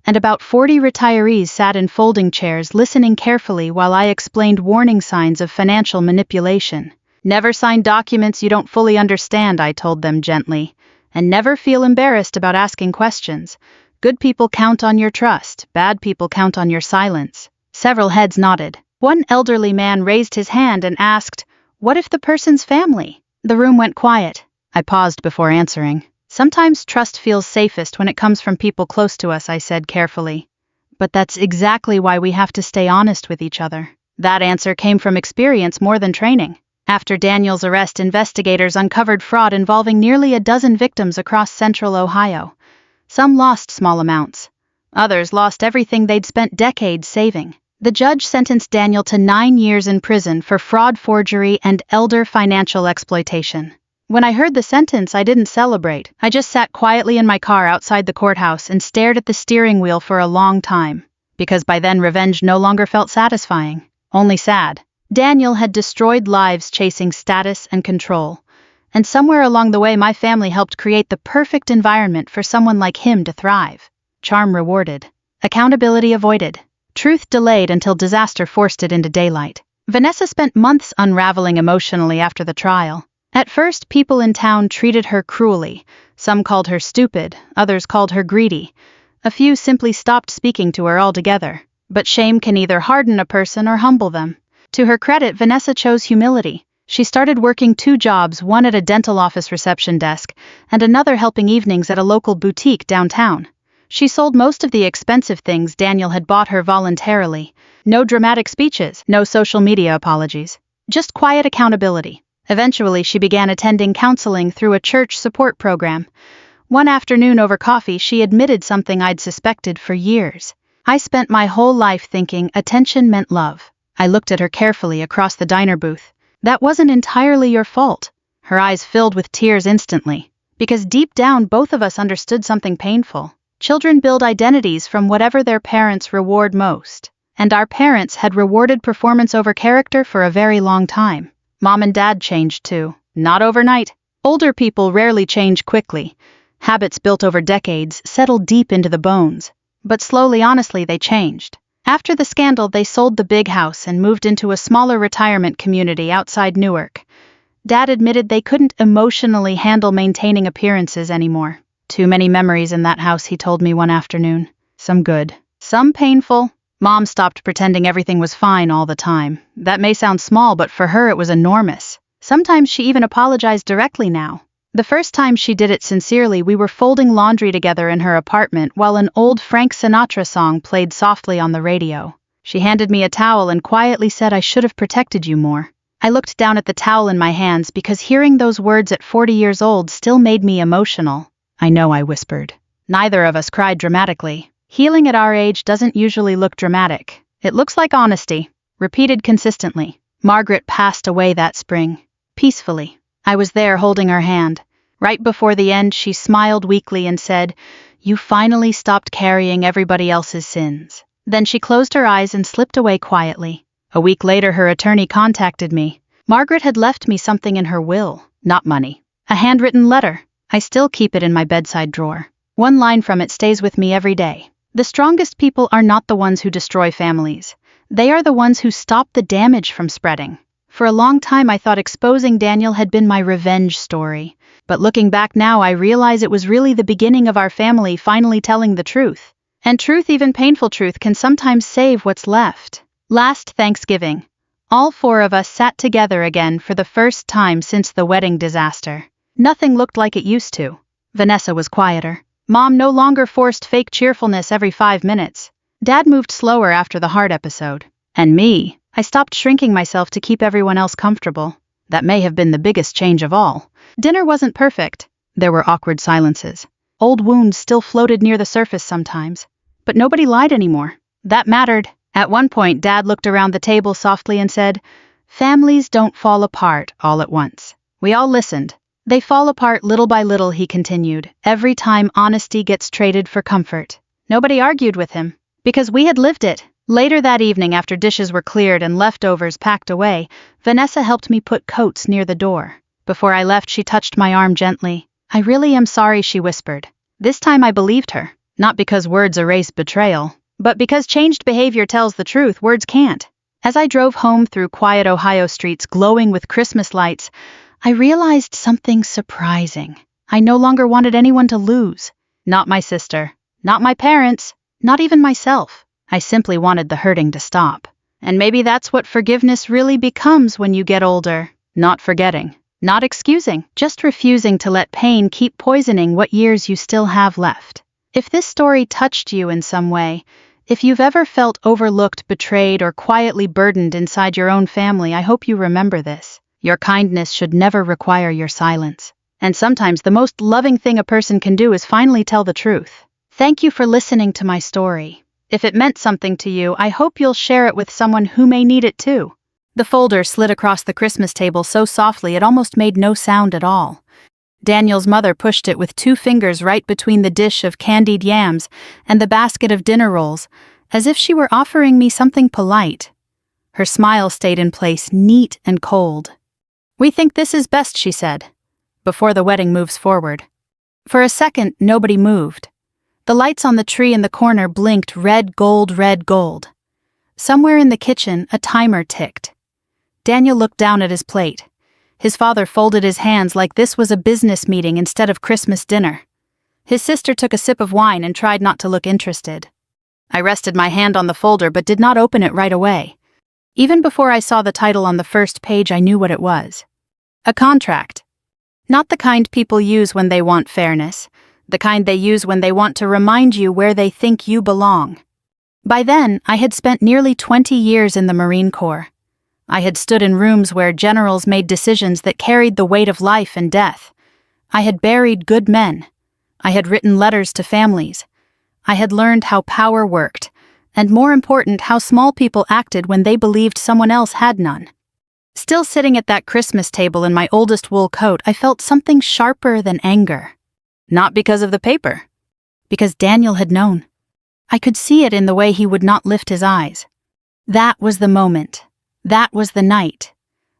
and about 40 retirees sat in folding chairs listening carefully while I explained warning signs of financial manipulation. Never sign documents you don't fully understand, I told them gently, and never feel embarrassed about asking questions. Good people count on your trust, bad people count on your silence. Several heads nodded. One elderly man raised his hand and asked, What if the person's family? The room went quiet. I paused before answering. Sometimes trust feels safest when it comes from people close to us, I said carefully. But that's exactly why we have to stay honest with each other. That answer came from experience more than training. After Daniel's arrest, investigators uncovered fraud involving nearly a dozen victims across central Ohio. Some lost small amounts. Others lost everything they'd spent decades saving. The judge sentenced Daniel to 9 years in prison for fraud, forgery, and elder financial exploitation. When I heard the sentence, I didn't celebrate. I just sat quietly in my car outside the courthouse and stared at the steering wheel for a long time. Because by then revenge no longer felt satisfying, only sad. Daniel had destroyed lives chasing status and control. And somewhere along the way, my family helped create the perfect environment for someone like him to thrive. charm rewarded, accountability avoided, truth delayed until disaster forced it into daylight. Vanessa spent months unraveling emotionally after the trial. At first, people in town treated her cruelly. Some called her stupid, others called her greedy. A few simply stopped speaking to her altogether. But shame can either harden a person or humble them. To her credit, Vanessa chose humility. She started working 2 jobs, one at a dental office reception desk, and another helping evenings at a local boutique downtown. She sold most of the expensive things Daniel had bought her voluntarily. No dramatic speeches, no social media apologies. Just quiet accountability. Eventually, she began attending counseling through a church support program. One afternoon over coffee, she admitted something I'd suspected for years. I spent my whole life thinking attention meant love. I looked at her carefully across the diner booth. That wasn't entirely your fault. Her eyes filled with tears instantly. Because deep down, both of us understood something painful. Children build identities from whatever their parents reward most. And our parents had rewarded performance over character for a very long time. Mom and Dad changed too. Not overnight. Older people rarely change quickly. Habits built over decades settled deep into the bones. But slowly, honestly, they changed. After the scandal, they sold the big house and moved into a smaller retirement community outside Newark. Dad admitted they couldn't emotionally handle maintaining appearances anymore. Too many memories in that house, he told me one afternoon. Some good, some painful. Mom stopped pretending everything was fine all the time. That may sound small, but for her it was enormous. Sometimes she even apologized directly now. The first time she did it sincerely, we were folding laundry together in her apartment while an old Frank Sinatra song played softly on the radio. She handed me a towel and quietly said I should have protected you more. I looked down at the towel in my hands because hearing those words at 40 years old still made me emotional. I know, I whispered. Neither of us cried dramatically. Healing at our age doesn't usually look dramatic. It looks like honesty, repeated consistently. Margaret passed away that spring, peacefully. I was there holding her hand. Right before the end, she smiled weakly and said, "You finally stopped carrying everybody else's sins." Then she closed her eyes and slipped away quietly. A week later, her attorney contacted me. Margaret had left me something in her will, not money. A handwritten letter. I still keep it in my bedside drawer. One line from it stays with me every day. The strongest people are not the ones who destroy families. They are the ones who stop the damage from spreading. For a long time, I thought exposing Daniel had been my revenge story. But looking back now, I realize it was really the beginning of our family finally telling the truth. And truth, even painful truth, can sometimes save what's left. Last Thanksgiving, all 4 of us sat together again for the first time since the wedding disaster. Nothing looked like it used to. Vanessa was quieter. Mom no longer forced fake cheerfulness every 5 minutes. Dad moved slower after the heart episode. And me, I stopped shrinking myself to keep everyone else comfortable. That may have been the biggest change of all. Dinner wasn't perfect. There were awkward silences. Old wounds still floated near the surface sometimes. But nobody lied anymore. That mattered. At one point, Dad looked around the table softly and said, "Families don't fall apart all at once." We all listened. "They fall apart little by little," he continued, "every time honesty gets traded for comfort." Nobody argued with him, because we had lived it. Later that evening, after dishes were cleared and leftovers packed away, Vanessa helped me put coats near the door. Before I left, she touched my arm gently. "I really am sorry," she whispered. This time I believed her, not because words erase betrayal, but because changed behavior tells the truth words can't. As I drove home through quiet Ohio streets glowing with Christmas lights, I realized something surprising. I no longer wanted anyone to lose. Not my sister, not my parents, not even myself. I simply wanted the hurting to stop. And maybe that's what forgiveness really becomes when you get older. Not forgetting, not excusing, just refusing to let pain keep poisoning what years you still have left. If this story touched you in some way, if you've ever felt overlooked, betrayed, or quietly burdened inside your own family, I hope you remember this. Your kindness should never require your silence. And sometimes the most loving thing a person can do is finally tell the truth. Thank you for listening to my story. If it meant something to you, I hope you'll share it with someone who may need it too. The folder slid across the Christmas table so softly it almost made no sound at all. Daniel's mother pushed it with 2 fingers right between the dish of candied yams and the basket of dinner rolls, as if she were offering me something polite. Her smile stayed in place, neat and cold. "We think this is best," she said, "before the wedding moves forward." For a second, nobody moved. The lights on the tree in the corner blinked red gold, red gold. Somewhere in the kitchen, a timer ticked. Daniel looked down at his plate. His father folded his hands like this was a business meeting instead of Christmas dinner. His sister took a sip of wine and tried not to look interested. I rested my hand on the folder but did not open it right away. Even before I saw the title on the first page, I knew what it was. A contract. Not the kind people use when they want fairness, the kind they use when they want to remind you where they think you belong. By then, I had spent nearly 20 years in the Marine Corps. I had stood in rooms where generals made decisions that carried the weight of life and death. I had buried good men. I had written letters to families. I had learned how power worked, and more important, how small people acted when they believed someone else had none. Still sitting at that Christmas table in my oldest wool coat, I felt something sharper than anger. Not because of the paper. Because Daniel had known. I could see it in the way he would not lift his eyes. That was the moment. That was the night.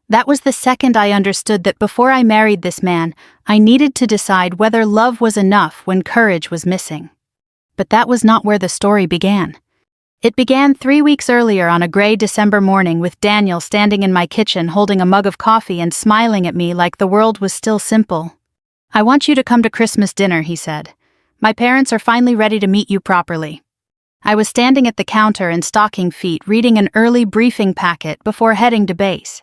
That was the second I understood that before I married this man, I needed to decide whether love was enough when courage was missing. But that was not where the story began. It began 3 weeks earlier on a gray December morning with Daniel standing in my kitchen holding a mug of coffee and smiling at me like the world was still simple. "I want you to come to Christmas dinner," he said. "My parents are finally ready to meet you properly." I was standing at the counter in stocking feet reading an early briefing packet before heading to base.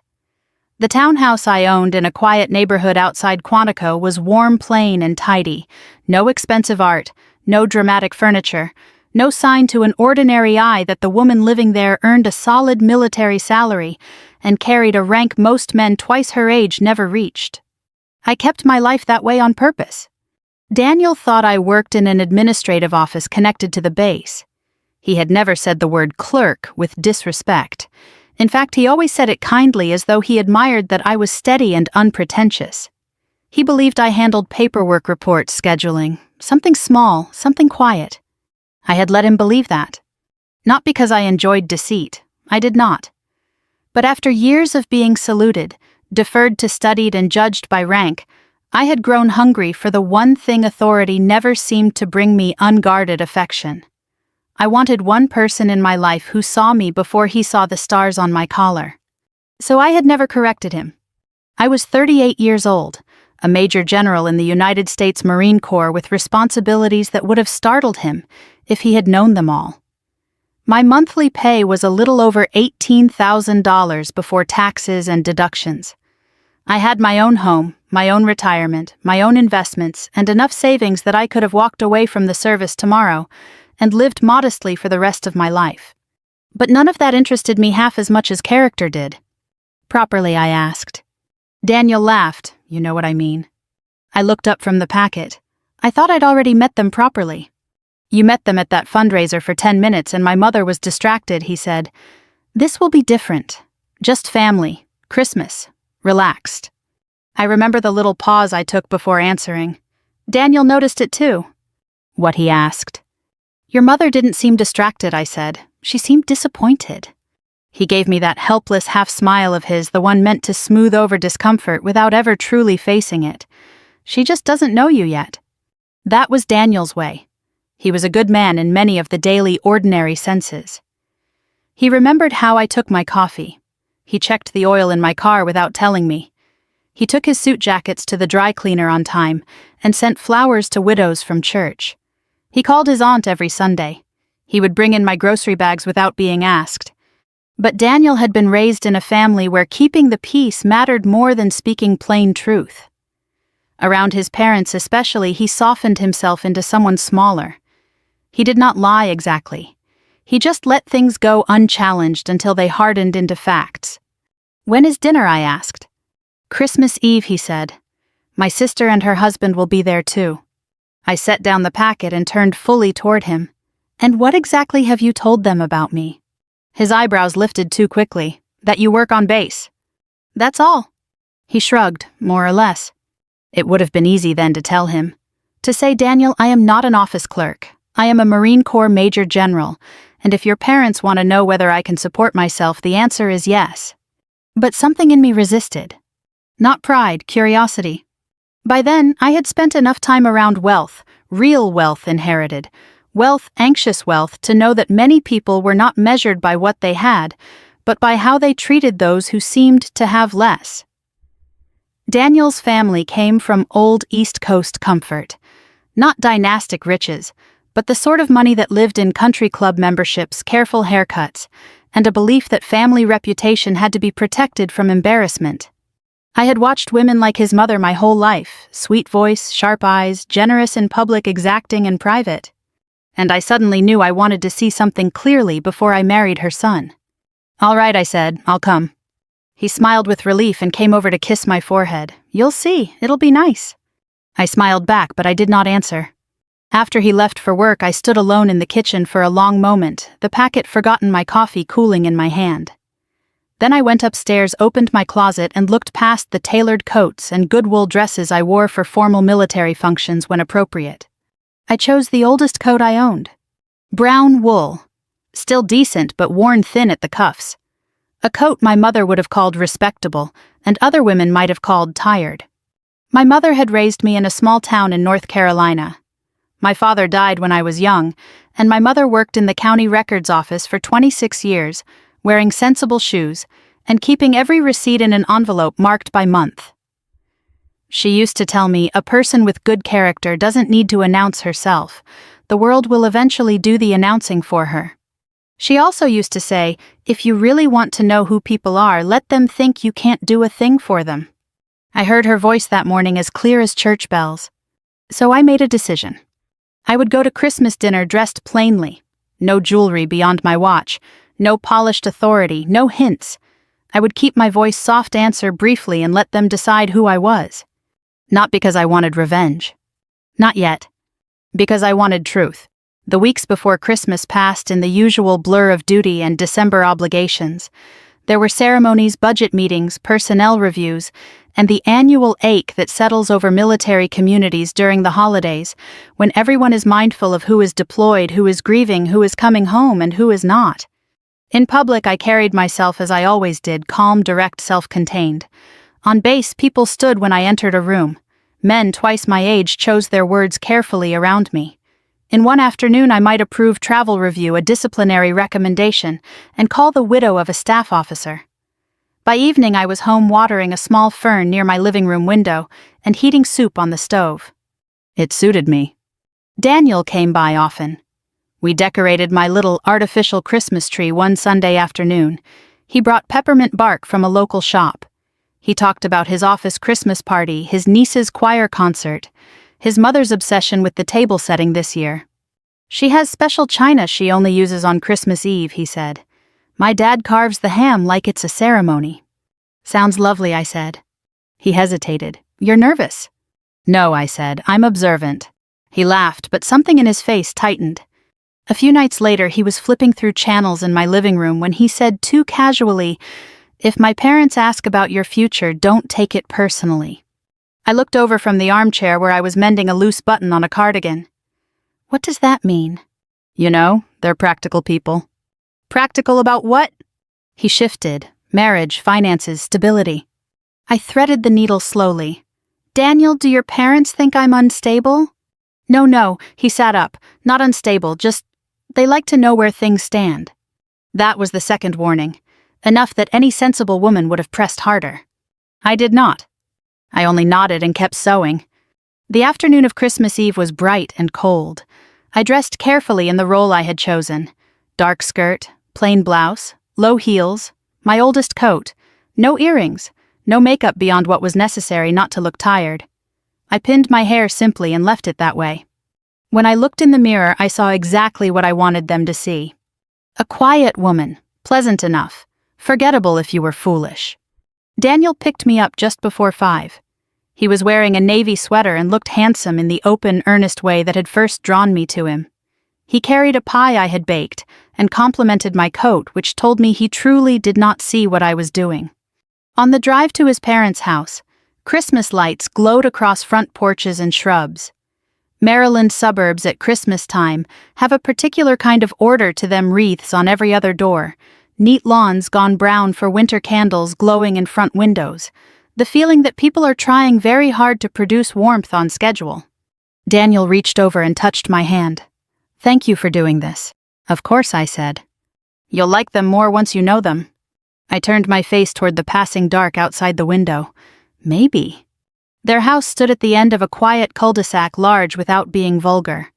The townhouse I owned in a quiet neighborhood outside Quantico was warm, plain, and tidy. No expensive art, no dramatic furniture, no sign to an ordinary eye that the woman living there earned a solid military salary and carried a rank most men twice her age never reached. I kept my life that way on purpose. Daniel thought I worked in an administrative office connected to the base. He had never said the word clerk with disrespect. In fact, he always said it kindly as though he admired that I was steady and unpretentious. He believed I handled paperwork reports, scheduling, something small, something quiet. I had let him believe that. Not because I enjoyed deceit, I did not. But after years of being saluted, deferred to, studied, and judged by rank, I had grown hungry for the one thing authority never seemed to bring me: unguarded affection. I wanted one person in my life who saw me before he saw the stars on my collar. So I had never corrected him. I was 38 years old, a major general in the United States Marine Corps with responsibilities that would have startled him if he had known them all. My monthly pay was a little over $18,000 before taxes and deductions. I had my own home, my own retirement, my own investments, and enough savings that I could have walked away from the service tomorrow and lived modestly for the rest of my life. But none of that interested me half as much as character did. "Properly?" I asked. Daniel laughed. "You know what I mean." I looked up from the packet. "I thought I'd already met them properly." "You met them at that fundraiser for 10 minutes and my mother was distracted," he said. "This will be different. Just family, Christmas, relaxed." I remember the little pause I took before answering. Daniel noticed it too. "What?" he asked. "Your mother didn't seem distracted," I said. "She seemed disappointed." He gave me that helpless half-smile of his, the one meant to smooth over discomfort without ever truly facing it. "She just doesn't know you yet." That was Daniel's way. He was a good man in many of the daily ordinary senses. He remembered how I took my coffee. He checked the oil in my car without telling me. He took his suit jackets to the dry cleaner on time and sent flowers to widows from church. He called his aunt every Sunday. He would bring in my grocery bags without being asked. But Daniel had been raised in a family where keeping the peace mattered more than speaking plain truth. Around his parents especially, he softened himself into someone smaller. He did not lie exactly. He just let things go unchallenged until they hardened into facts. "When is dinner?" I asked. "Christmas Eve," he said. "My sister and her husband will be there too." I set down the packet and turned fully toward him. "And what exactly have you told them about me?" His eyebrows lifted too quickly. "That you work on base." "That's all." He shrugged, more or less. It would have been easy then to tell him. To say, "Daniel, I am not an office clerk. I am a Marine Corps Major General, and if your parents want to know whether I can support myself, the answer is yes." But something in me resisted. Not pride, curiosity. By then, I had spent enough time around wealth, real wealth inherited, wealth, anxious wealth, to know that many people were not measured by what they had, but by how they treated those who seemed to have less. Daniel's family came from old East Coast comfort. Not dynastic riches, but the sort of money that lived in country club memberships, careful haircuts, and a belief that family reputation had to be protected from embarrassment. I had watched women like his mother my whole life, sweet voice, sharp eyes, generous in public, exacting in private. And I suddenly knew I wanted to see something clearly before I married her son. "All right," I said, "I'll come." He smiled with relief and came over to kiss my forehead. "You'll see, it'll be nice." I smiled back, but I did not answer. After he left for work, I stood alone in the kitchen for a long moment, the packet forgotten my coffee cooling in my hand. Then I went upstairs, opened my closet, and looked past the tailored coats and good wool dresses I wore for formal military functions when appropriate. I chose the oldest coat I owned. Brown wool. Still decent, but worn thin at the cuffs. A coat my mother would have called respectable, and other women might have called tired. My mother had raised me in a small town in North Carolina. My father died when I was young, and my mother worked in the county records office for 26 years, wearing sensible shoes, and keeping every receipt in an envelope marked by month. She used to tell me, a person with good character doesn't need to announce herself. The world will eventually do the announcing for her. She also used to say, if you really want to know who people are, let them think you can't do a thing for them. I heard her voice that morning as clear as church bells. So I made a decision. I would go to Christmas dinner dressed plainly. No jewelry beyond my watch, no polished authority, no hints. I would keep my voice soft, answer briefly, and let them decide who I was. Not because I wanted revenge. Not yet. Because I wanted truth. The weeks before Christmas passed in the usual blur of duty and December obligations. There were ceremonies, budget meetings, personnel reviews, and the annual ache that settles over military communities during the holidays, when everyone is mindful of who is deployed, who is grieving, who is coming home, and who is not. In public, I carried myself as I always did, calm, direct, self-contained. On base, people stood when I entered a room. Men twice my age chose their words carefully around me. In one afternoon, I might approve travel review, a disciplinary recommendation, and call the widow of a staff officer. By evening, I was home watering a small fern near my living room window and heating soup on the stove. It suited me. Daniel came by often. We decorated my little artificial Christmas tree one Sunday afternoon. He brought peppermint bark from a local shop. He talked about his office Christmas party, his niece's choir concert, his mother's obsession with the table setting this year. She has special china she only uses on Christmas Eve, he said. My dad carves the ham like it's a ceremony. Sounds lovely, I said. He hesitated. You're nervous? No, I said. I'm observant. He laughed, but something in his face tightened. A few nights later, he was flipping through channels in my living room when he said too casually, if my parents ask about your future, don't take it personally. I looked over from the armchair where I was mending a loose button on a cardigan. What does that mean? You know, they're practical people. Practical about what? He shifted. Marriage, finances, stability. I threaded the needle slowly. Daniel, do your parents think I'm unstable? No, he sat up. Not unstable, just they like to know where things stand. That was the second warning. Enough that any sensible woman would have pressed harder. I did not. I only nodded and kept sewing. The afternoon of Christmas Eve was bright and cold. I dressed carefully in the role I had chosen. Dark skirt, plain blouse, low heels, my oldest coat, no earrings, no makeup beyond what was necessary not to look tired. I pinned my hair simply and left it that way. When I looked in the mirror, I saw exactly what I wanted them to see. A quiet woman, pleasant enough, forgettable if you were foolish. Daniel picked me up just before 5. He was wearing a navy sweater and looked handsome in the open, earnest way that had first drawn me to him. He carried a pie I had baked and complimented my coat, which told me he truly did not see what I was doing. On the drive to his parents' house, Christmas lights glowed across front porches and shrubs. Maryland suburbs at Christmas time have a particular kind of order to them, wreaths on every other door, neat lawns gone brown for winter candles glowing in front windows, the feeling that people are trying very hard to produce warmth on schedule. Daniel reached over and touched my hand. "Thank you for doing this." "Of course," I said. "You'll like them more once you know them." I turned my face toward the passing dark outside the window. Maybe. Their house stood at the end of a quiet cul-de-sac, large without being vulgar.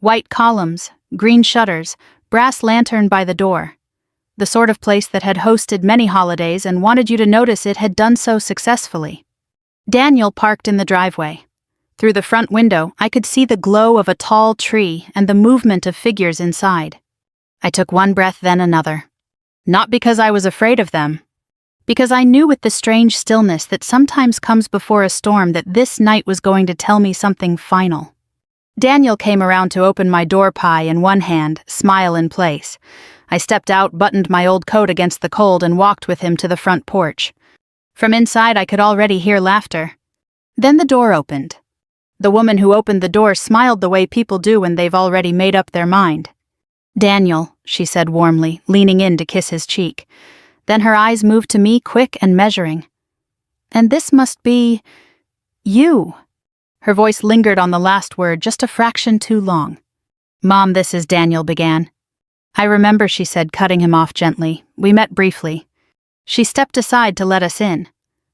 White columns, green shutters, brass lantern by the door. The sort of place that had hosted many holidays and wanted you to notice it had done so successfully. Daniel parked in the driveway. Through the front window, I could see the glow of a tall tree and the movement of figures inside. I took one breath, then another. Not because I was afraid of them, because I knew with the strange stillness that sometimes comes before a storm that this night was going to tell me something final. Daniel came around to open my door pie in one hand, smile in place. I stepped out, buttoned my old coat against the cold, and walked with him to the front porch. From inside I could already hear laughter. Then the door opened. The woman who opened the door smiled the way people do when they've already made up their mind. "Daniel," she said warmly, leaning in to kiss his cheek. Then her eyes moved to me, quick and measuring. "And this must be... you." Her voice lingered on the last word just a fraction too long. "Mom, this is Daniel," began. "I remember," she said, cutting him off gently. "We met briefly." She stepped aside to let us in.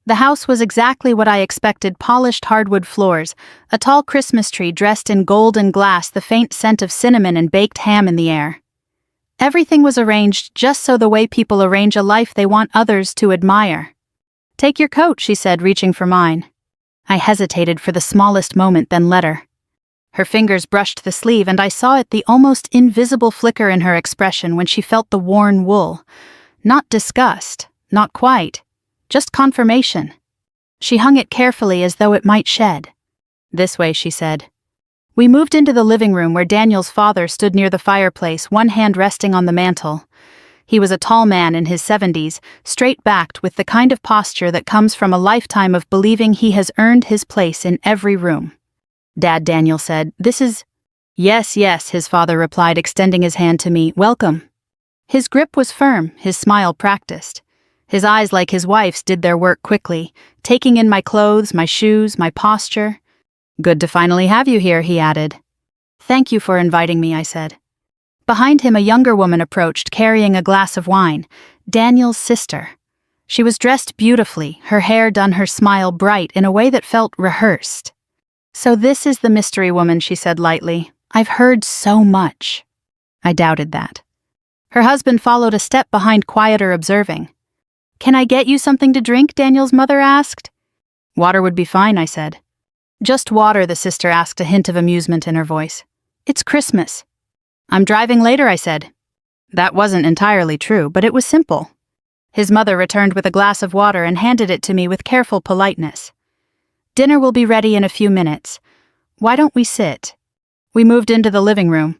The house was exactly what I expected: polished hardwood floors, a tall Christmas tree dressed in gold and glass, the faint scent of cinnamon and baked ham in the air. Everything was arranged just so the way people arrange a life they want others to admire. "Take your coat," she said, reaching for mine. I hesitated for the smallest moment, then let her. Her fingers brushed the sleeve, and I saw it, the almost invisible flicker in her expression when she felt the worn wool. Not disgust, not quite. Just confirmation. She hung it carefully as though it might shed. "This way," she said. We moved into the living room where Daniel's father stood near the fireplace, one hand resting on the mantel. He was a tall man in his 70s, straight-backed, with the kind of posture that comes from a lifetime of believing he has earned his place in every room. "Dad," Daniel said, "this is..." "Yes, yes," his father replied, extending his hand to me. "Welcome." His grip was firm, his smile practiced. His eyes, like his wife's, did their work quickly, taking in my clothes, my shoes, my posture. "Good to finally have you here," he added. "Thank you for inviting me," I said. Behind him, a younger woman approached, carrying a glass of wine, Daniel's sister. She was dressed beautifully, her hair done, her smile bright in a way that felt rehearsed. "So this is the mystery woman," she said lightly. "I've heard so much." I doubted that. Her husband followed a step behind, quieter, observing. "Can I get you something to drink?" Daniel's mother asked. "Water would be fine," I said. "Just water," the sister asked, a hint of amusement in her voice. "It's Christmas." "I'm driving later," I said. That wasn't entirely true, but it was simple. His mother returned with a glass of water and handed it to me with careful politeness. "Dinner will be ready in a few minutes. Why don't we sit?" We moved into the living room.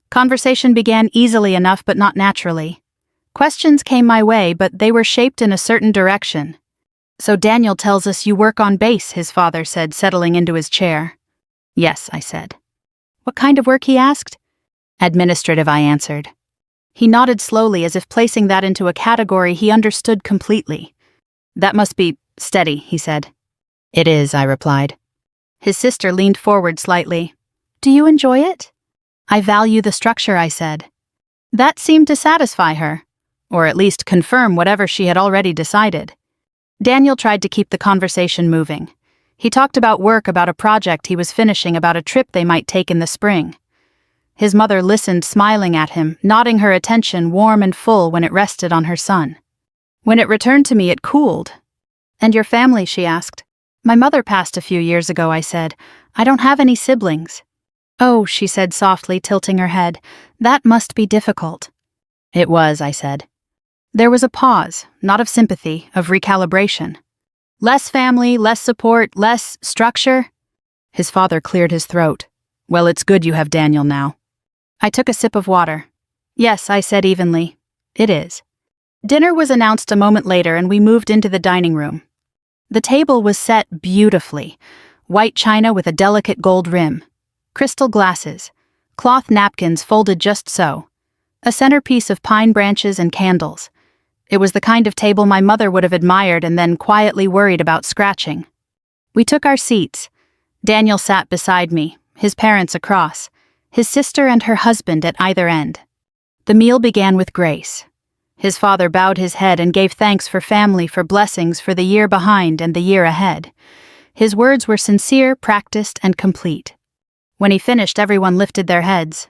Conversation began easily enough, but not naturally. Questions came my way, but they were shaped in a certain direction. "So Daniel tells us you work on base," his father said, settling into his chair. "Yes," I said. "What kind of work?" he asked. "Administrative," I answered. He nodded slowly, as if placing that into a category he understood completely. "That must be steady," he said. "It is," I replied. His sister leaned forward slightly. "Do you enjoy it?" "I value the structure," I said. That seemed to satisfy her, or at least confirm whatever she had already decided. Daniel tried to keep the conversation moving. He talked about work, about a project he was finishing, about a trip they might take in the spring. His mother listened, smiling at him, nodding her attention warm and full when it rested on her son. When it returned to me, it cooled. "And your family?" she asked. "My mother passed a few years ago," I said. "I don't have any siblings." "Oh," she said softly, tilting her head. "That must be difficult." "It was," I said. There was a pause, not of sympathy, of recalibration. Less family, less support, less structure. His father cleared his throat. "Well, it's good you have Daniel now." I took a sip of water. "Yes," I said evenly. "It is." Dinner was announced a moment later, and we moved into the dining room. The table was set beautifully. White china with a delicate gold rim. Crystal glasses. Cloth napkins folded just so. A centerpiece of pine branches and candles. It was the kind of table my mother would have admired and then quietly worried about scratching. We took our seats. Daniel sat beside me, his parents across, his sister and her husband at either end. The meal began with grace. His father bowed his head and gave thanks for family, for blessings for the year behind and the year ahead. His words were sincere, practiced, and complete. When he finished, everyone lifted their heads.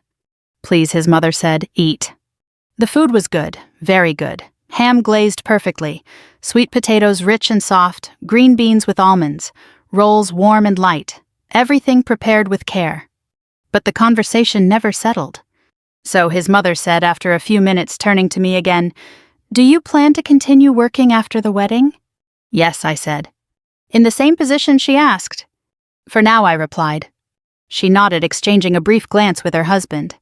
"Please," his mother said, "eat." The food was good, very good. Ham glazed perfectly, sweet potatoes rich and soft, green beans with almonds, rolls warm and light, everything prepared with care. But the conversation never settled. So his mother said after a few minutes, turning to me again, "Do you plan to continue working after the wedding?" "Yes," I said. "In the same position?" she asked. "For now," I replied. She nodded, exchanging a brief glance with her husband.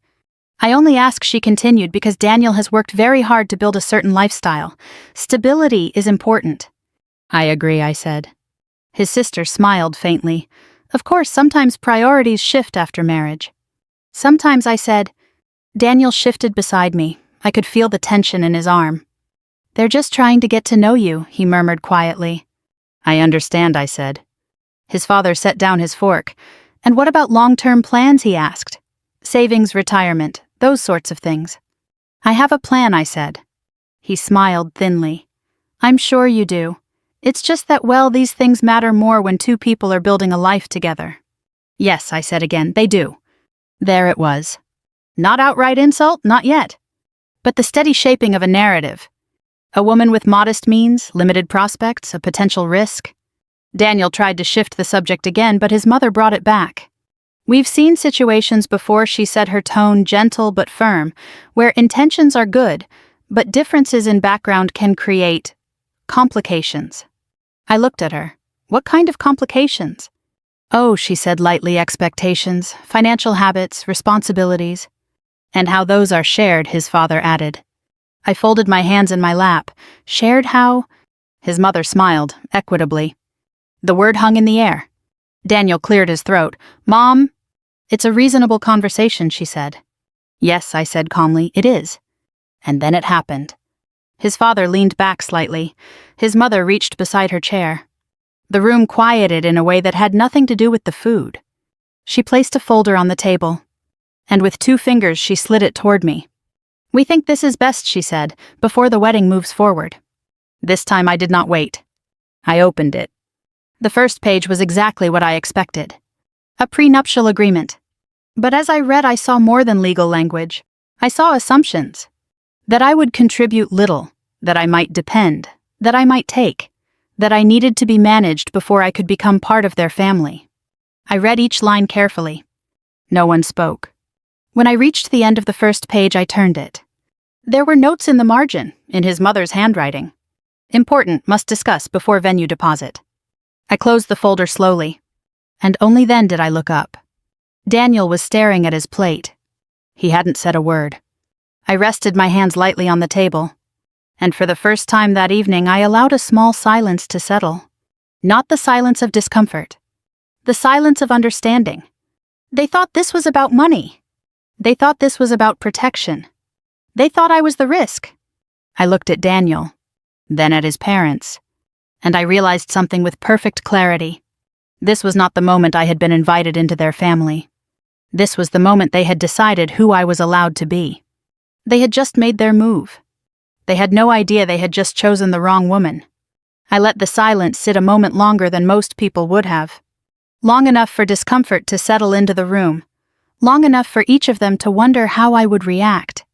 "I only ask," she continued, "because Daniel has worked very hard to build a certain lifestyle. Stability is important." "I agree," I said. His sister smiled faintly. "Of course, sometimes priorities shift after marriage." "Sometimes," I said. Daniel shifted beside me. I could feel the tension in his arm. "They're just trying to get to know you," he murmured quietly. "I understand," I said. His father set down his fork. "And what about long-term plans?" he asked. "Savings, retirement, those sorts of things." "I have a plan," I said. He smiled thinly. "I'm sure you do. It's just that, well, these things matter more when two people are building a life together." "Yes," I said again, "they do." There it was. Not outright insult, not yet. But the steady shaping of a narrative. A woman with modest means, limited prospects, a potential risk. Daniel tried to shift the subject again, but his mother brought it back. "We've seen situations before," she said, her tone gentle but firm, "where intentions are good, but differences in background can create complications." I looked at her. "What kind of complications?" "Oh," she said lightly, "expectations, financial habits, responsibilities." "And how those are shared," his father added. I folded my hands in my lap. "Shared how?" His mother smiled, equitably. The word hung in the air. Daniel cleared his throat. "Mom?" "It's a reasonable conversation," she said. "Yes," I said calmly, "it is." And then it happened. His father leaned back slightly. His mother reached beside her chair. The room quieted in a way that had nothing to do with the food. She placed a folder on the table, and with 2 fingers she slid it toward me. "We think this is best," she said, "before the wedding moves forward." This time I did not wait. I opened it. The first page was exactly what I expected. A prenuptial agreement. But as I read, I saw more than legal language. I saw assumptions. That I would contribute little, that I might depend, that I might take, that I needed to be managed before I could become part of their family. I read each line carefully. No one spoke. When I reached the end of the first page, I turned it. There were notes in the margin, in his mother's handwriting. "Important, must discuss before venue deposit." I closed the folder slowly, and only then did I look up. Daniel was staring at his plate. He hadn't said a word. I rested my hands lightly on the table, and for the first time that evening I allowed a small silence to settle. Not the silence of discomfort. The silence of understanding. They thought this was about money. They thought this was about protection. They thought I was the risk. I looked at Daniel, then at his parents, and I realized something with perfect clarity. This was not the moment I had been invited into their family. This was the moment they had decided who I was allowed to be. They had just made their move. They had no idea they had just chosen the wrong woman. I let the silence sit a moment longer than most people would have. Long enough for discomfort to settle into the room. Long enough for each of them to wonder how I would react.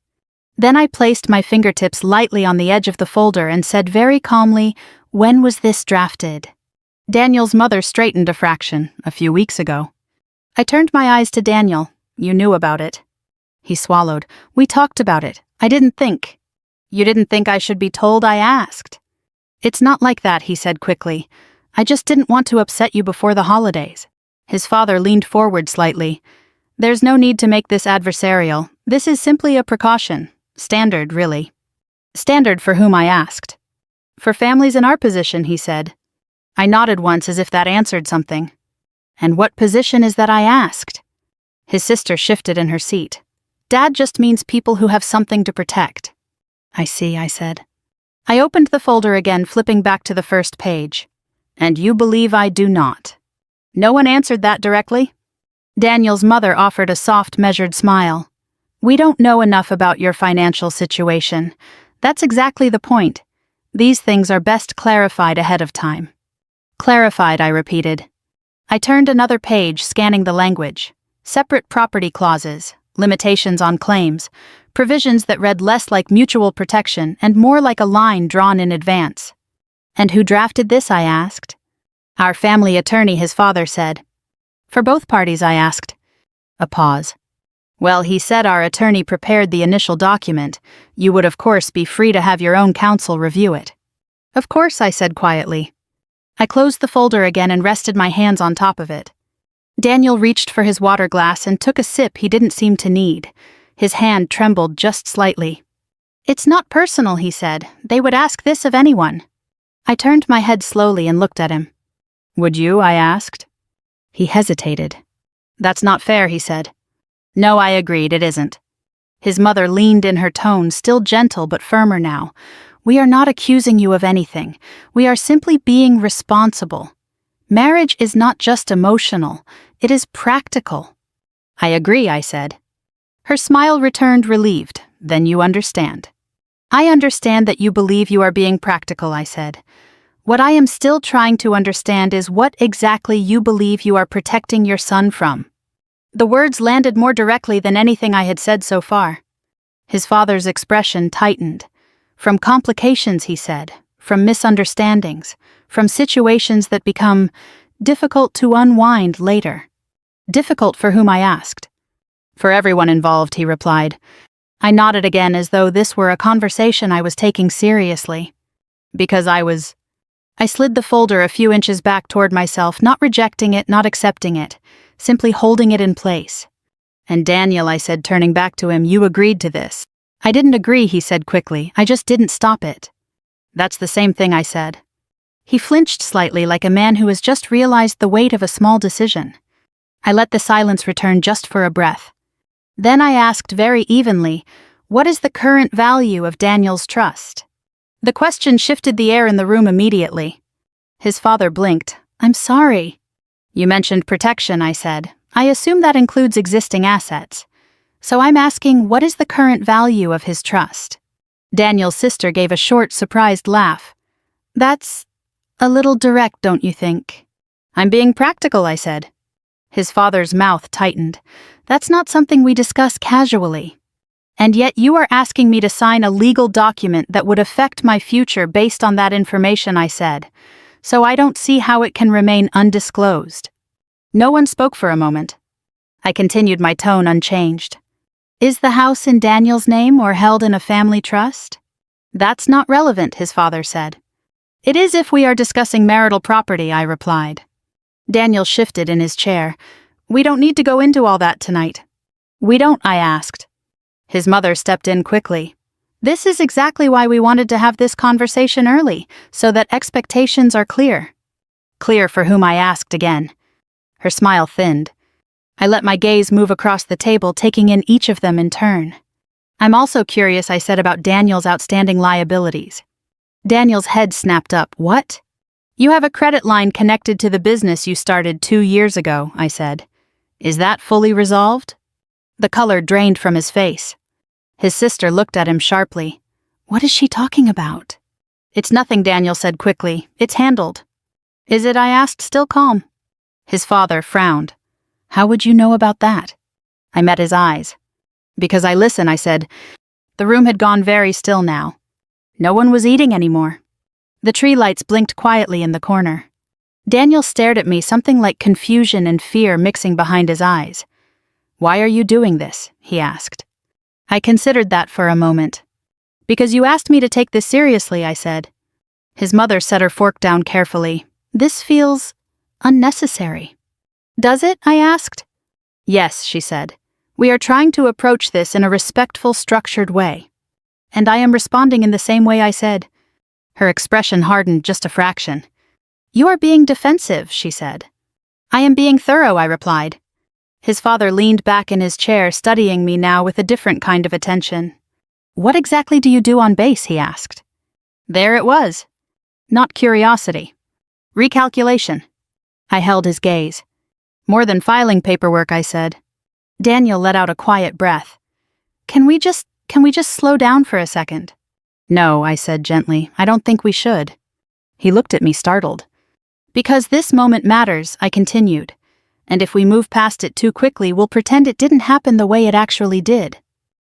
Then I placed my fingertips lightly on the edge of the folder and said very calmly, "When was this drafted?" Daniel's mother straightened a fraction, "A few weeks ago." I turned my eyes to Daniel. "You knew about it." He swallowed. "We talked about it. I didn't think." "You didn't think I should be told I asked?" "It's not like that," he said quickly. "I just didn't want to upset you before the holidays." His father leaned forward slightly. "There's no need to make this adversarial. This is simply a precaution. Standard, really." "Standard for whom?" I asked. "For families in our position," he said. I nodded once as if that answered something. "And what position is that?" I asked. His sister shifted in her seat. "Dad just means people who have something to protect." "I see," I said. I opened the folder again, flipping back to the first page. "And you believe I do not?" No one answered that directly. Daniel's mother offered a soft, measured smile. We don't know enough about your financial situation. That's exactly the point. These things are best clarified ahead of time. Clarified, I repeated. I turned another page, scanning the language. Separate property clauses, limitations on claims, provisions that read less like mutual protection and more like a line drawn in advance. And who drafted this, I asked. Our family attorney, his father said. For both parties, I asked. A pause. Well, he said our attorney prepared the initial document. You would of course be free to have your own counsel review it. Of course, I said quietly. I closed the folder again and rested my hands on top of it. Daniel reached for his water glass and took a sip he didn't seem to need. His hand trembled just slightly. It's not personal, he said. They would ask this of anyone. I turned my head slowly and looked at him. Would you? I asked. He hesitated. That's not fair, he said. No, I agreed, it isn't. His mother leaned in her tone, still gentle but firmer now. We are not accusing you of anything. We are simply being responsible. Marriage is not just emotional, it is practical. I agree, I said. Her smile returned relieved. Then you understand. I understand that you believe you are being practical, I said. What I am still trying to understand is what exactly you believe you are protecting your son from. The words landed more directly than anything I had said so far. His father's expression tightened. From complications, he said, from misunderstandings, from situations that become difficult to unwind later. Difficult for whom, I asked. For everyone involved, he replied. I nodded again as though this were a conversation I was taking seriously. Because I slid the folder a few inches back toward myself, not rejecting it, not accepting it, simply holding it in place. And Daniel, I said, turning back to him, you agreed to this. I didn't agree, he said quickly. I just didn't stop it. That's the same thing, I said. He flinched slightly like a man who has just realized the weight of a small decision. I let the silence return just for a breath. Then I asked very evenly, what is the current value of Daniel's trust? The question shifted the air in the room immediately. His father blinked. I'm sorry. You mentioned protection, I said. I assume that includes existing assets. So I'm asking, what is the current value of his trust? Daniel's sister gave a short, surprised laugh. That's a little direct, don't you think? I'm being practical, I said. His father's mouth tightened. That's not something we discuss casually. And yet you are asking me to sign a legal document that would affect my future based on that information, I said. So I don't see how it can remain undisclosed. No one spoke for a moment. I continued, my tone unchanged. Is the house in Daniel's name or held in a family trust? That's not relevant, his father said. It is if we are discussing marital property, I replied. Daniel shifted in his chair. We don't need to go into all that tonight. We don't, I asked. His mother stepped in quickly. This is exactly why we wanted to have this conversation early, so that expectations are clear. Clear for whom, I asked again. Her smile thinned. I let my gaze move across the table, taking in each of them in turn. I'm also curious, I said, about Daniel's outstanding liabilities. Daniel's head snapped up. What? You have a credit line connected to the business you started 2 years ago, I said. Is that fully resolved? The color drained from his face. His sister looked at him sharply. What is she talking about? It's nothing, Daniel said quickly. It's handled. Is it? I asked, still calm. His father frowned. How would you know about that? I met his eyes. Because I listen, I said. The room had gone very still now. No one was eating anymore. The tree lights blinked quietly in the corner. Daniel stared at me, something like confusion and fear mixing behind his eyes. Why are you doing this? He asked. I considered that for a moment. Because you asked me to take this seriously, I said. His mother set her fork down carefully. This feels unnecessary. Does it? I asked. Yes, she said. We are trying to approach this in a respectful, structured way. And I am responding in the same way, I said. Her expression hardened just a fraction. You are being defensive, she said. I am being thorough, I replied. His father leaned back in his chair, studying me now with a different kind of attention. What exactly do you do on base? He asked. There it was. Not curiosity. Recalculation. I held his gaze. More than filing paperwork, I said. Daniel let out a quiet breath. Can we just slow down for a second? No, I said gently. I don't think we should. He looked at me startled. Because this moment matters, I continued. And if we move past it too quickly, we'll pretend it didn't happen the way it actually did.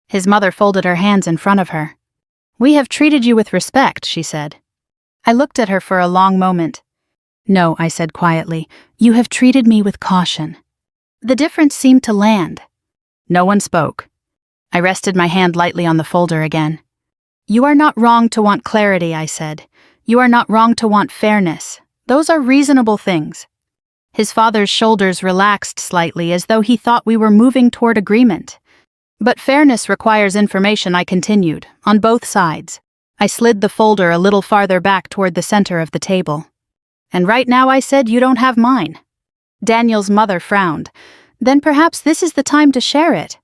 His mother folded her hands in front of her. We have treated you with respect, she said. I looked at her for a long moment. No, I said quietly, you have treated me with caution. The difference seemed to land. No one spoke. I rested my hand lightly on the folder again. You are not wrong to want clarity, I said. You are not wrong to want fairness. Those are reasonable things. His father's shoulders relaxed slightly as though he thought we were moving toward agreement. But fairness requires information, I continued, on both sides. I slid the folder a little farther back toward the center of the table. And right now, I said, you don't have mine. Daniel's mother frowned. Then perhaps this is the time to share it.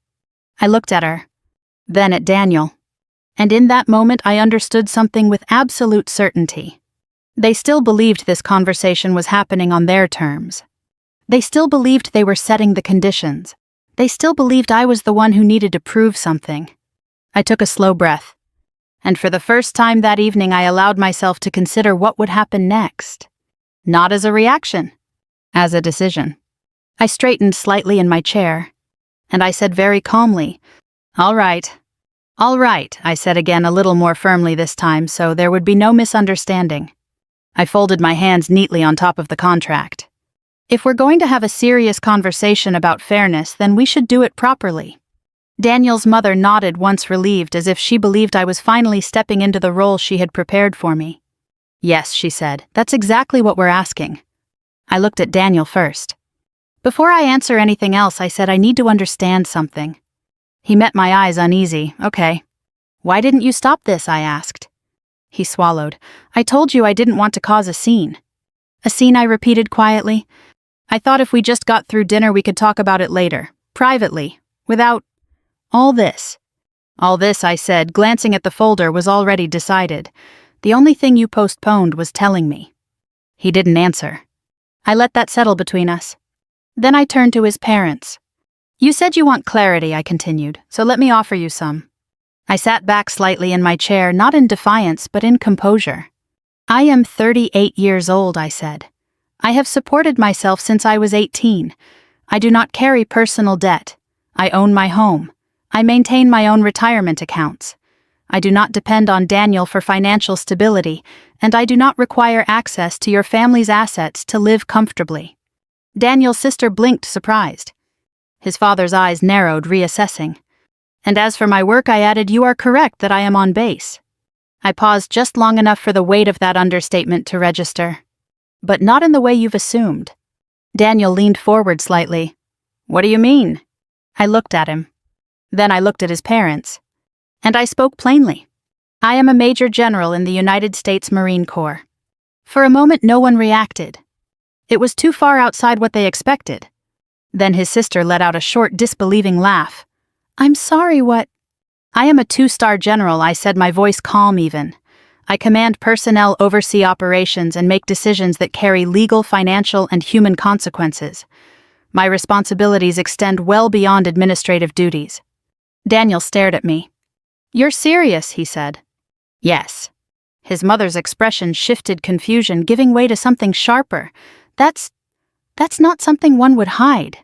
I looked at her. Then at Daniel. And in that moment I understood something with absolute certainty. They still believed this conversation was happening on their terms. They still believed they were setting the conditions. They still believed I was the one who needed to prove something. I took a slow breath. And for the first time that evening I allowed myself to consider what would happen next. Not as a reaction, as a decision. I straightened slightly in my chair, and I said very calmly, All right, I said again a little more firmly this time so there would be no misunderstanding. I folded my hands neatly on top of the contract. If we're going to have a serious conversation about fairness, then we should do it properly. Daniel's mother nodded once relieved as if she believed I was finally stepping into the role she had prepared for me. Yes, she said, that's exactly what we're asking. I looked at Daniel first. Before I answer anything else, I said I need to understand something. He met my eyes uneasy. Okay. Why didn't you stop this? I asked. He swallowed. I told you I didn't want to cause a scene. A scene, I repeated quietly. I thought if we just got through dinner we could talk about it later, privately, without all this. All this, I said, glancing at the folder, was already decided. The only thing you postponed was telling me. He didn't answer. I let that settle between us. Then I turned to his parents. You said you want clarity, I continued, so let me offer you some. I sat back slightly in my chair, not in defiance, but in composure. I am 38 years old, I said. I have supported myself since I was 18. I do not carry personal debt. I own my home. I maintain my own retirement accounts. I do not depend on Daniel for financial stability, and I do not require access to your family's assets to live comfortably. Daniel's sister blinked, surprised. His father's eyes narrowed, reassessing. And as for my work, I added, you are correct that I am on base. I paused just long enough for the weight of that understatement to register. But not in the way you've assumed. Daniel leaned forward slightly. What do you mean? I looked at him. Then I looked at his parents. And I spoke plainly. I am a Major General in the United States Marine Corps. For a moment no one reacted. It was too far outside what they expected. Then his sister let out a short, disbelieving laugh. I'm sorry, what? I am a 2-star general, I said, my voice calm even. I command personnel, oversee operations, and make decisions that carry legal, financial, and human consequences. My responsibilities extend well beyond administrative duties. Daniel stared at me. You're serious, he said. Yes. His mother's expression shifted, confusion, giving way to something sharper. That's not something one would hide.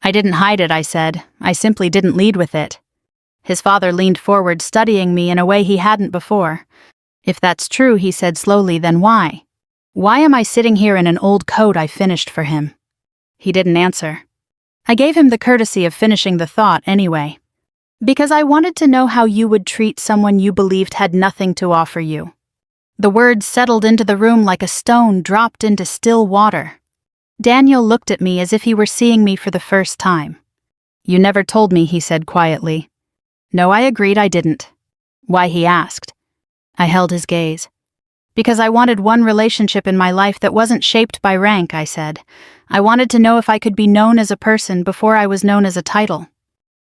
I didn't hide it, I said. I simply didn't lead with it. His father leaned forward, studying me in a way he hadn't before. If that's true, he said slowly, then why? Why am I sitting here in an old coat I finished for him? He didn't answer. I gave him the courtesy of finishing the thought anyway. Because I wanted to know how you would treat someone you believed had nothing to offer you. The words settled into the room like a stone dropped into still water. Daniel looked at me as if he were seeing me for the first time. You never told me, he said quietly. No, I agreed I didn't. Why, he asked. I held his gaze. Because I wanted one relationship in my life that wasn't shaped by rank, I said. I wanted to know if I could be known as a person before I was known as a title.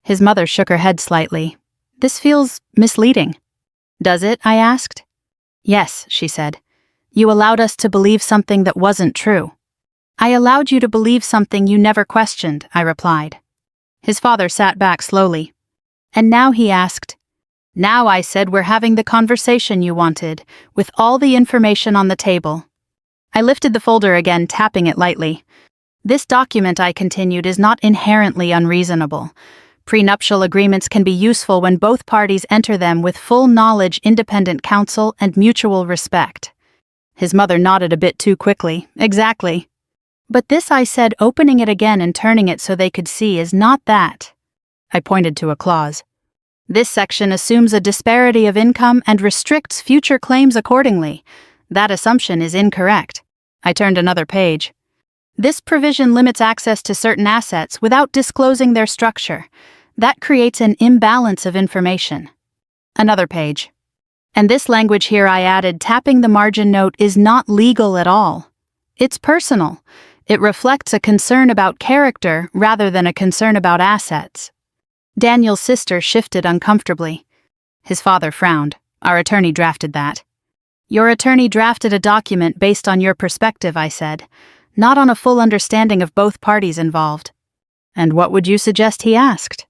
His mother shook her head slightly. This feels misleading. Does it? I asked. Yes, she said. You allowed us to believe something that wasn't true. I allowed you to believe something you never questioned, I replied. His father sat back slowly. And now, he asked. Now, I said, we're having the conversation you wanted, with all the information on the table. I lifted the folder again, tapping it lightly. This document, I continued, is not inherently unreasonable. Prenuptial agreements can be useful when both parties enter them with full knowledge, independent counsel, and mutual respect. His mother nodded a bit too quickly. Exactly. But this, I said, opening it again and turning it so they could see, is not that. I pointed to a clause. This section assumes a disparity of income and restricts future claims accordingly. That assumption is incorrect. I turned another page. This provision limits access to certain assets without disclosing their structure. That creates an imbalance of information. Another page. And this language here, I added, tapping the margin note, is not legal at all. It's personal. It reflects a concern about character rather than a concern about assets. Daniel's sister shifted uncomfortably. His father frowned. Our attorney drafted that. Your attorney drafted a document based on your perspective, I said, not on a full understanding of both parties involved. And what would you suggest, he asked.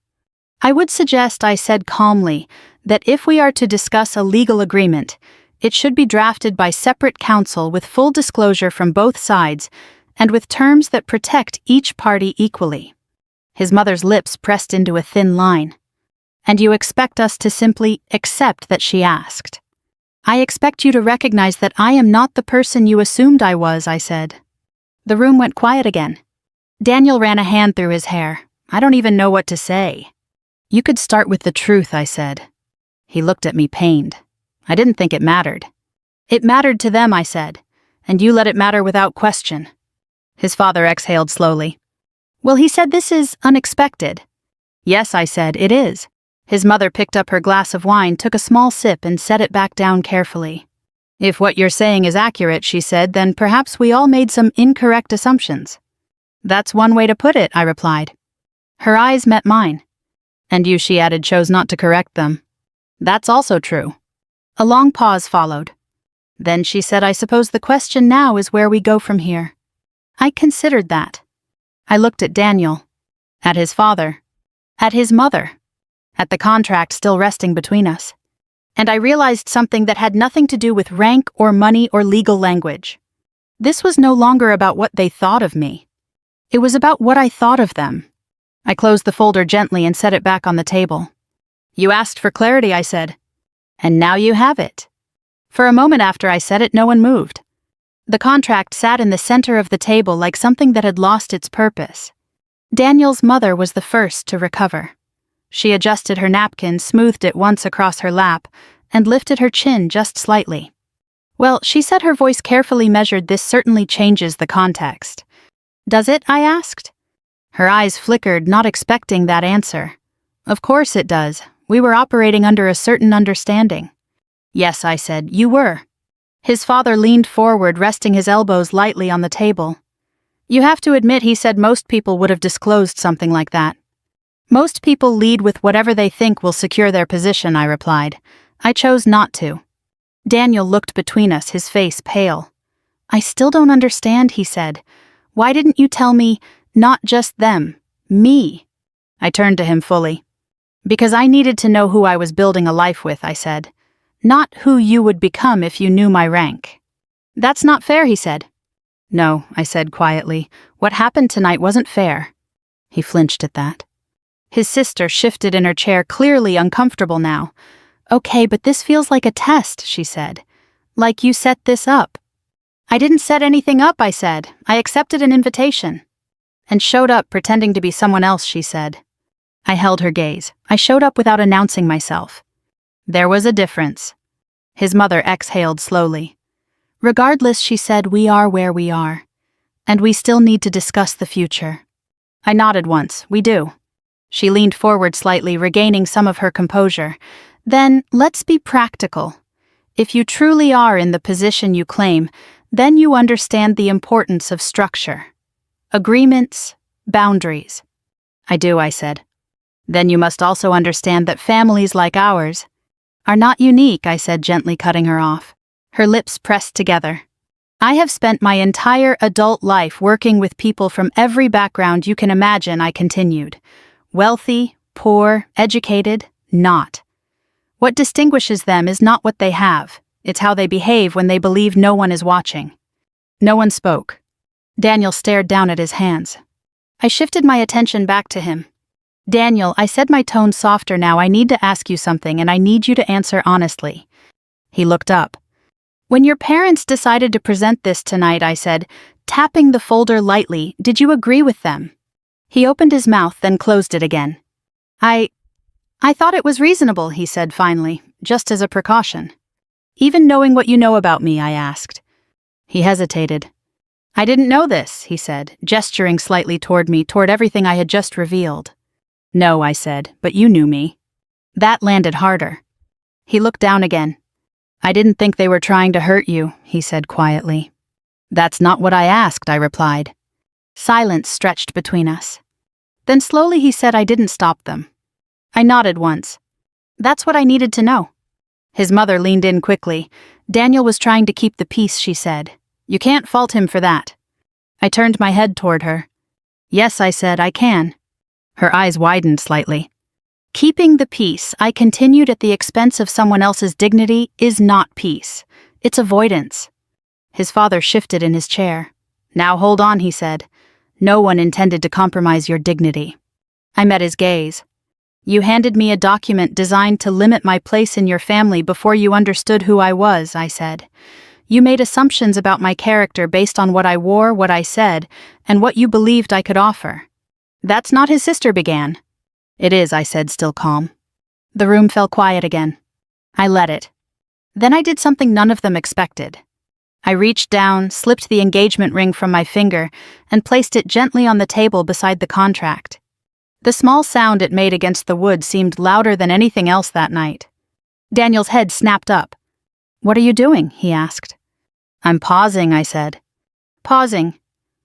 I would suggest, I said calmly, that if we are to discuss a legal agreement, it should be drafted by separate counsel with full disclosure from both sides and with terms that protect each party equally. His mother's lips pressed into a thin line. And you expect us to simply accept that, she asked. I expect you to recognize that I am not the person you assumed I was, I said. The room went quiet again. Daniel ran a hand through his hair. I don't even know what to say. You could start with the truth, I said. He looked at me, pained. I didn't think it mattered. It mattered to them, I said, and you let it matter without question. His father exhaled slowly. Well, he said, this is unexpected. Yes, I said, it is. His mother picked up her glass of wine, took a small sip, and set it back down carefully. If what you're saying is accurate, she said, then perhaps we all made some incorrect assumptions. That's one way to put it, I replied. Her eyes met mine. And you, she added, chose not to correct them. That's also true. A long pause followed. Then she said, I suppose the question now is where we go from here. I considered that. I looked at Daniel, at his father, at his mother, at the contract still resting between us. And I realized something that had nothing to do with rank or money or legal language. This was no longer about what they thought of me. It was about what I thought of them. I closed the folder gently and set it back on the table. You asked for clarity, I said. And now you have it. For a moment after I said it, no one moved. The contract sat in the center of the table like something that had lost its purpose. Daniel's mother was the first to recover. She adjusted her napkin, smoothed it once across her lap, and lifted her chin just slightly. Well, she said, her voice carefully measured, this certainly changes the context. Does it? I asked. Her eyes flickered, not expecting that answer. Of course it does. We were operating under a certain understanding. Yes, I said, you were. His father leaned forward, resting his elbows lightly on the table. You have to admit, he said, most people would have disclosed something like that. Most people lead with whatever they think will secure their position, I replied. I chose not to. Daniel looked between us, his face pale. I still don't understand, he said. Why didn't you tell me, not just them, me? I turned to him fully. Because I needed to know who I was building a life with, I said. Not who you would become if you knew my rank. That's not fair, he said. No, I said quietly. What happened tonight wasn't fair. He flinched at that. His sister shifted in her chair, clearly uncomfortable now. Okay, but this feels like a test, she said. Like you set this up. I didn't set anything up, I said. I accepted an invitation. And showed up pretending to be someone else, she said. I held her gaze. I showed up without announcing myself. There was a difference. His mother exhaled slowly. Regardless, she said, we are where we are. And we still need to discuss the future. I nodded once. We do. She leaned forward slightly, regaining some of her composure. Then, let's be practical. If you truly are in the position you claim, then you understand the importance of structure. Agreements, boundaries. I do, I said. Then you must also understand that families like ours are not unique, I said, gently cutting her off. Her lips pressed together. I have spent my entire adult life working with people from every background you can imagine, I continued. Wealthy, poor, educated, not. What distinguishes them is not what they have, it's how they behave when they believe no one is watching. No one spoke. Daniel stared down at his hands. I shifted my attention back to him. Daniel, I said, my tone softer now, I need to ask you something and I need you to answer honestly. He looked up. When your parents decided to present this tonight, I said, tapping the folder lightly, did you agree with them? He opened his mouth, then closed it again. I thought it was reasonable, he said finally, just as a precaution. Even knowing what you know about me, I asked. He hesitated. I didn't know this, he said, gesturing slightly toward me, toward everything I had just revealed. No, I said, but you knew me. That landed harder. He looked down again. I didn't think they were trying to hurt you, he said quietly. That's not what I asked, I replied. Silence stretched between us. Then slowly he said, I didn't stop them. I nodded once. That's what I needed to know. His mother leaned in quickly. Daniel was trying to keep the peace, she said. You can't fault him for that. I turned my head toward her. Yes, I said, I can. Her eyes widened slightly. Keeping the peace, I continued, at the expense of someone else's dignity, is not peace. It's avoidance. His father shifted in his chair. Now hold on, he said. No one intended to compromise your dignity. I met his gaze. You handed me a document designed to limit my place in your family before you understood who I was, I said. You made assumptions about my character based on what I wore, what I said, and what you believed I could offer. That's not, his sister began. It is, I said, still calm. The room fell quiet again. I let it. Then I did something none of them expected. I reached down, slipped the engagement ring from my finger, and placed it gently on the table beside the contract. The small sound it made against the wood seemed louder than anything else that night. Daniel's head snapped up. What are you doing? He asked. I'm pausing, I said. Pausing.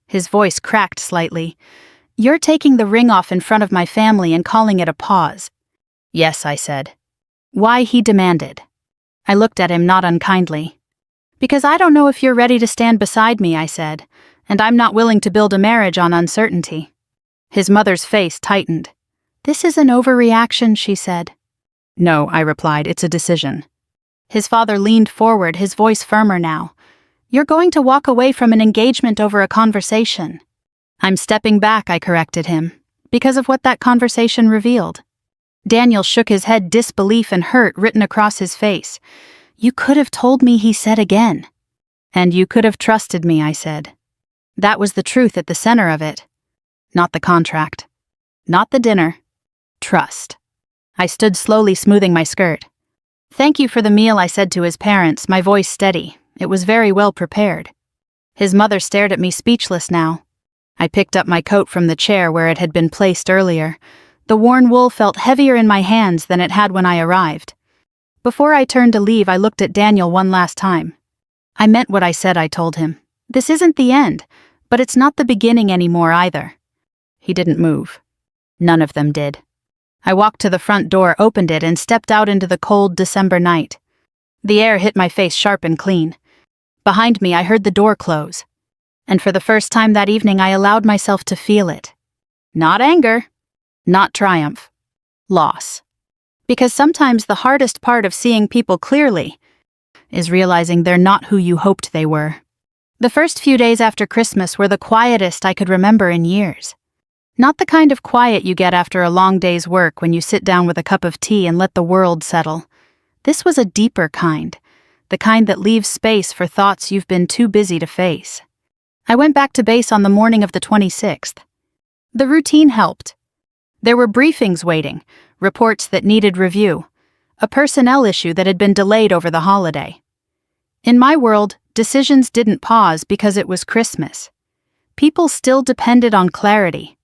His voice cracked slightly. You're taking the ring off in front of my family and calling it a pause. Yes, I said. Why? He demanded. I looked at him, not unkindly. Because I don't know if you're ready to stand beside me, I said, and I'm not willing to build a marriage on uncertainty. His mother's face tightened. This is an overreaction, she said. No, I replied, it's a decision. His father leaned forward, his voice firmer now. You're going to walk away from an engagement over a conversation. I'm stepping back, I corrected him, because of what that conversation revealed. Daniel shook his head, disbelief and hurt written across his face. You could have told me, he said again. And you could have trusted me, I said. That was the truth at the center of it. Not the contract. Not the dinner. Trust. I stood slowly, smoothing my skirt. Thank you for the meal, I said to his parents, my voice steady. It was very well prepared. His mother stared at me, speechless now. I picked up my coat from the chair where it had been placed earlier. The worn wool felt heavier in my hands than it had when I arrived. Before I turned to leave, I looked at Daniel one last time. I meant what I said, I told him. This isn't the end, but it's not the beginning anymore either. He didn't move. None of them did. I walked to the front door, opened it, and stepped out into the cold December night. The air hit my face sharp and clean. Behind me, I heard the door close. And for the first time that evening, I allowed myself to feel it. Not anger. Not triumph. Loss. Because sometimes the hardest part of seeing people clearly is realizing they're not who you hoped they were. The first few days after Christmas were the quietest I could remember in years. Not the kind of quiet you get after a long day's work when you sit down with a cup of tea and let the world settle. This was a deeper kind, the kind that leaves space for thoughts you've been too busy to face. I went back to base on the morning of the 26th. The routine helped. There were briefings waiting, reports that needed review, a personnel issue that had been delayed over the holiday. In my world, decisions didn't pause because it was Christmas. People still depended on clarity,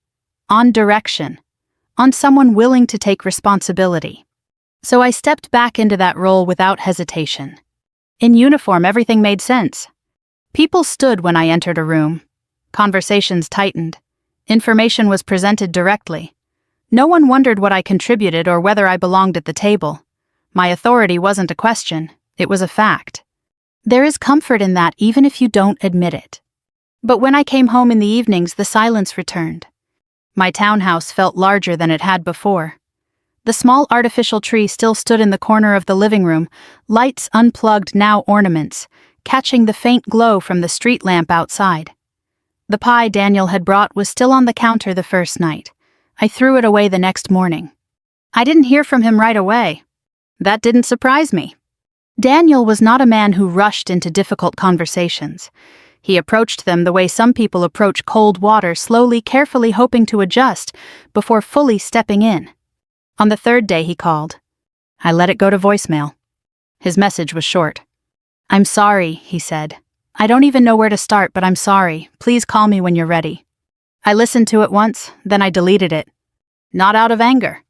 on direction, on someone willing to take responsibility. So I stepped back into that role without hesitation. In uniform, everything made sense. People stood when I entered a room. Conversations tightened. Information was presented directly. No one wondered what I contributed or whether I belonged at the table. My authority wasn't a question, it was a fact. There is comfort in that even if you don't admit it. But when I came home in the evenings, the silence returned. My townhouse felt larger than it had before. The small artificial tree still stood in the corner of the living room, lights unplugged, now ornaments, catching the faint glow from the street lamp outside. The pie Daniel had brought was still on the counter the first night. I threw it away the next morning. I didn't hear from him right away. That didn't surprise me. Daniel was not a man who rushed into difficult conversations. He approached them the way some people approach cold water, slowly, carefully, hoping to adjust before fully stepping in. On the third day he called. I let it go to voicemail. His message was short. "I'm sorry," he said. "I don't even know where to start, but I'm sorry. Please call me when you're ready." I listened to it once, then I deleted it. Not out of anger.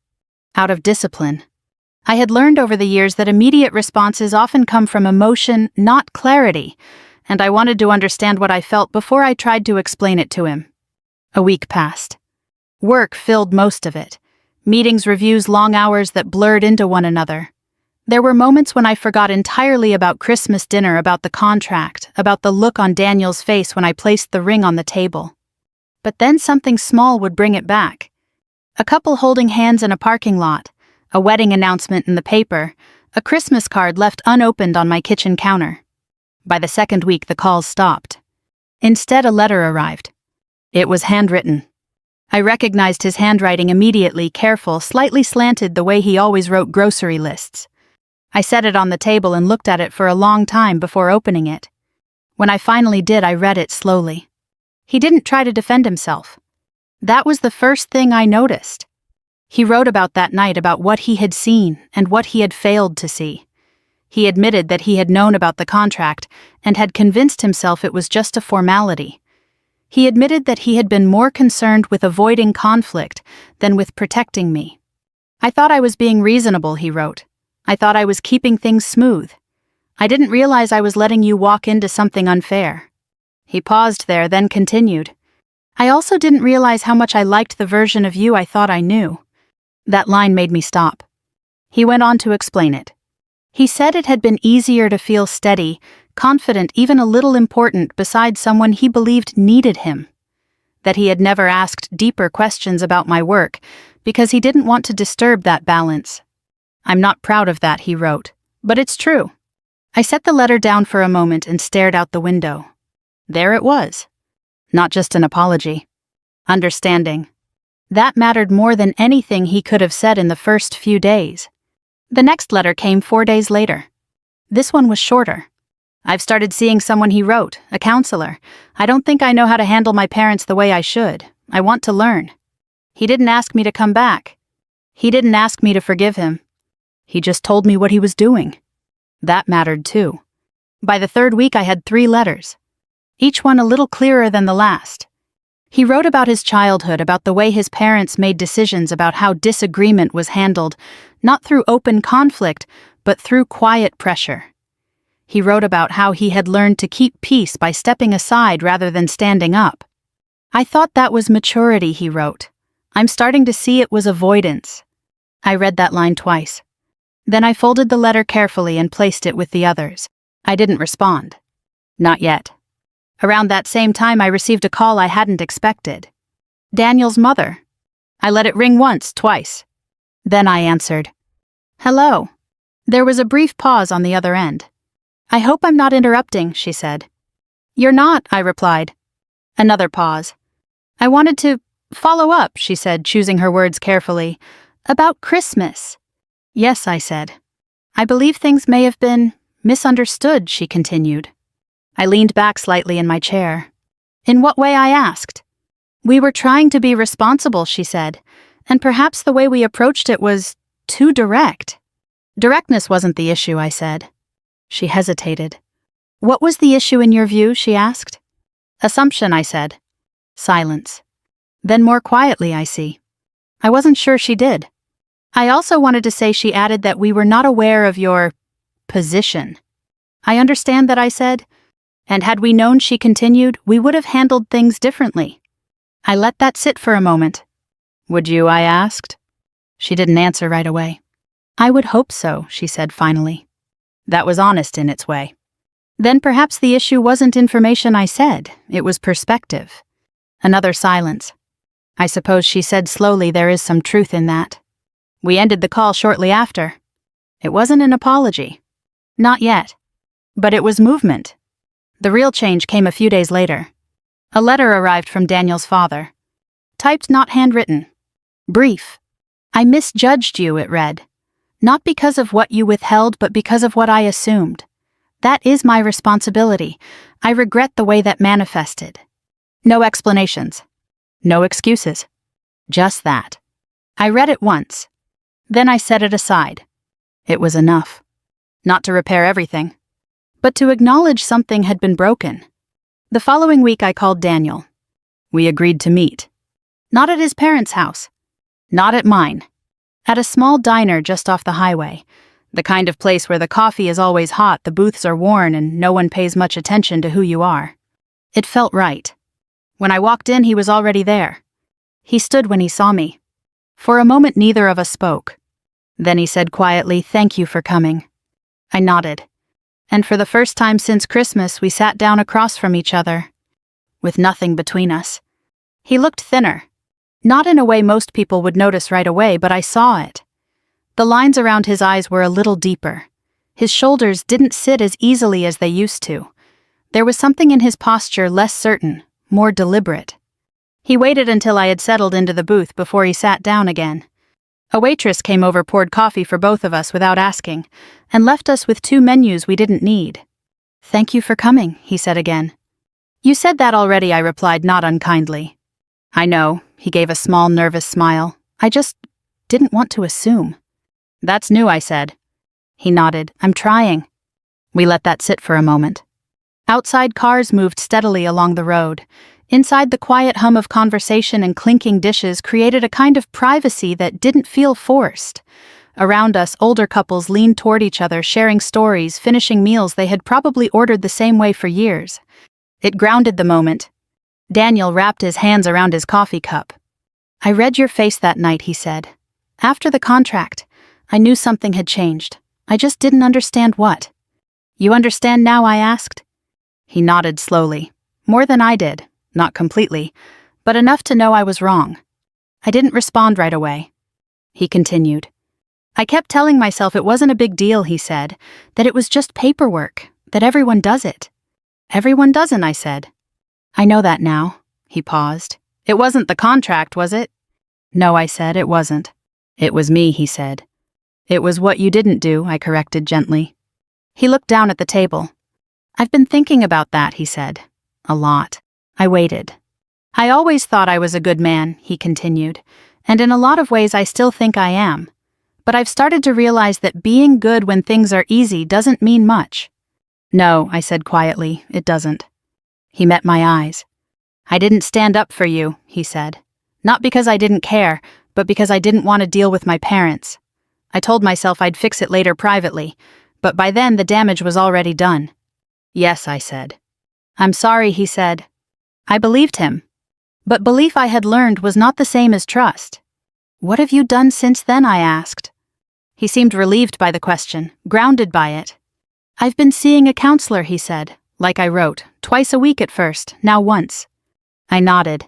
Out of discipline. I had learned over the years that immediate responses often come from emotion, not clarity, and I wanted to understand what I felt before I tried to explain it to him. A week passed. Work filled most of it. Meetings, reviews, long hours that blurred into one another. There were moments when I forgot entirely about Christmas dinner, about the contract, about the look on Daniel's face when I placed the ring on the table. But then something small would bring it back. A couple holding hands in a parking lot, a wedding announcement in the paper, a Christmas card left unopened on my kitchen counter. By the second week, the calls stopped. Instead, a letter arrived. It was handwritten. I recognized his handwriting immediately, careful, slightly slanted the way he always wrote grocery lists. I set it on the table and looked at it for a long time before opening it. When I finally did, I read it slowly. He didn't try to defend himself. That was the first thing I noticed. He wrote about that night, about what he had seen and what he had failed to see. He admitted that he had known about the contract and had convinced himself it was just a formality. He admitted that he had been more concerned with avoiding conflict than with protecting me. "I thought I was being reasonable," he wrote. "I thought I was keeping things smooth. I didn't realize I was letting you walk into something unfair." He paused there, then continued. "I also didn't realize how much I liked the version of you I thought I knew." That line made me stop. He went on to explain it. He said it had been easier to feel steady, confident, even a little important beside someone he believed needed him. That he had never asked deeper questions about my work because he didn't want to disturb that balance. "I'm not proud of that," he wrote, "but it's true." I set the letter down for a moment and stared out the window. There it was. Not just an apology. Understanding. That mattered more than anything he could have said in the first few days. The next letter came 4 days later. This one was shorter. "I've started seeing someone," he wrote, "a counselor. I don't think I know how to handle my parents the way I should. I want to learn." He didn't ask me to come back. He didn't ask me to forgive him. He just told me what he was doing. That mattered too. By the third week, I had 3 letters. Each one a little clearer than the last. He wrote about his childhood, about the way his parents made decisions, about how disagreement was handled, not through open conflict, but through quiet pressure. He wrote about how he had learned to keep peace by stepping aside rather than standing up. "I thought that was maturity," he wrote. "I'm starting to see it was avoidance." I read that line twice. Then I folded the letter carefully and placed it with the others. I didn't respond. Not yet. Around that same time, I received a call I hadn't expected. Daniel's mother. I let it ring once, twice. Then I answered. "Hello." There was a brief pause on the other end. "I hope I'm not interrupting," she said. "You're not," I replied. Another pause. "I wanted to follow up," she said, choosing her words carefully. "About Christmas." "Yes," I said. "I believe things may have been misunderstood," she continued. I leaned back slightly in my chair. "In what way?" I asked. "We were trying to be responsible," she said, "and perhaps the way we approached it was too direct." "Directness wasn't the issue," I said. She hesitated. "What was the issue in your view?" she asked. "Assumption," I said. Silence. Then more quietly, "I see." I wasn't sure she did. "I also wanted to say," she added, "that we were not aware of your position." "I understand that," I said. "And had we known," she continued, "we would have handled things differently." I let that sit for a moment. "Would you?" I asked. She didn't answer right away. "I would hope so," she said finally. That was honest in its way. Then perhaps the issue wasn't information I said, it was perspective. Another silence. I suppose she said slowly, there is some truth in that. We ended the call shortly after. It wasn't an apology. Not yet. But it was movement. The real change came a few days later. A letter arrived from Daniel's father. Typed, not handwritten. Brief. I misjudged you, it read. Not because of what you withheld, but because of what I assumed. That is my responsibility. I regret the way that manifested. No explanations. No excuses. Just that. I read it once. Then I set it aside. It was enough. Not to repair everything, but to acknowledge something had been broken. The following week I called Daniel. We agreed to meet. Not at his parents' house. Not at mine. At a small diner just off the highway. The kind of place where the coffee is always hot, the booths are worn, and no one pays much attention to who you are. It felt right. When I walked in, he was already there. He stood when he saw me. For a moment, neither of us spoke. Then he said quietly, "Thank you for coming." I nodded. And for the first time since Christmas, we sat down across from each other, with nothing between us. He looked thinner. Not in a way most people would notice right away, but I saw it. The lines around his eyes were a little deeper. His shoulders didn't sit as easily as they used to. There was something in his posture less certain, more deliberate. He waited until I had settled into the booth before he sat down again. A waitress came over, poured coffee for both of us without asking, and left us with 2 menus we didn't need. "Thank you for coming," he said again. "You said that already," I replied, not unkindly. "I know," he gave a small, nervous smile. "I just didn't want to assume." "That's new," I said. He nodded. "I'm trying." We let that sit for a moment. Outside, cars moved steadily along the road. Inside, the quiet hum of conversation and clinking dishes created a kind of privacy that didn't feel forced. Around us, older couples leaned toward each other, sharing stories, finishing meals they had probably ordered the same way for years. It grounded the moment. Daniel wrapped his hands around his coffee cup. "I read your face that night," he said. "After the contract, I knew something had changed. I just didn't understand what." "You understand now?" I asked. He nodded slowly. More than I did. Not completely, but enough to know I was wrong. I didn't respond right away. He continued. "I kept telling myself it wasn't a big deal," he said, "that it was just paperwork, that everyone does it." "Everyone doesn't," I said. "I know that now." He paused. "It wasn't the contract, was it?" "No," I said, "it wasn't." "It was me," he said. "It was what you didn't do," I corrected gently. He looked down at the table. "I've been thinking about that," he said. "A lot." I waited. "I always thought I was a good man," he continued, "and in a lot of ways I still think I am. But I've started to realize that being good when things are easy doesn't mean much." "No," I said quietly, "it doesn't." He met my eyes. "I didn't stand up for you," he said. "Not because I didn't care, but because I didn't want to deal with my parents. I told myself I'd fix it later privately, but by then the damage was already done." "Yes," I said. "I'm sorry," he said. I believed him. But belief, I had learned, was not the same as trust. "What have you done since then?" I asked. He seemed relieved by the question, grounded by it. "I've been seeing a counselor," he said, like I wrote, twice a week at first, now once. I nodded.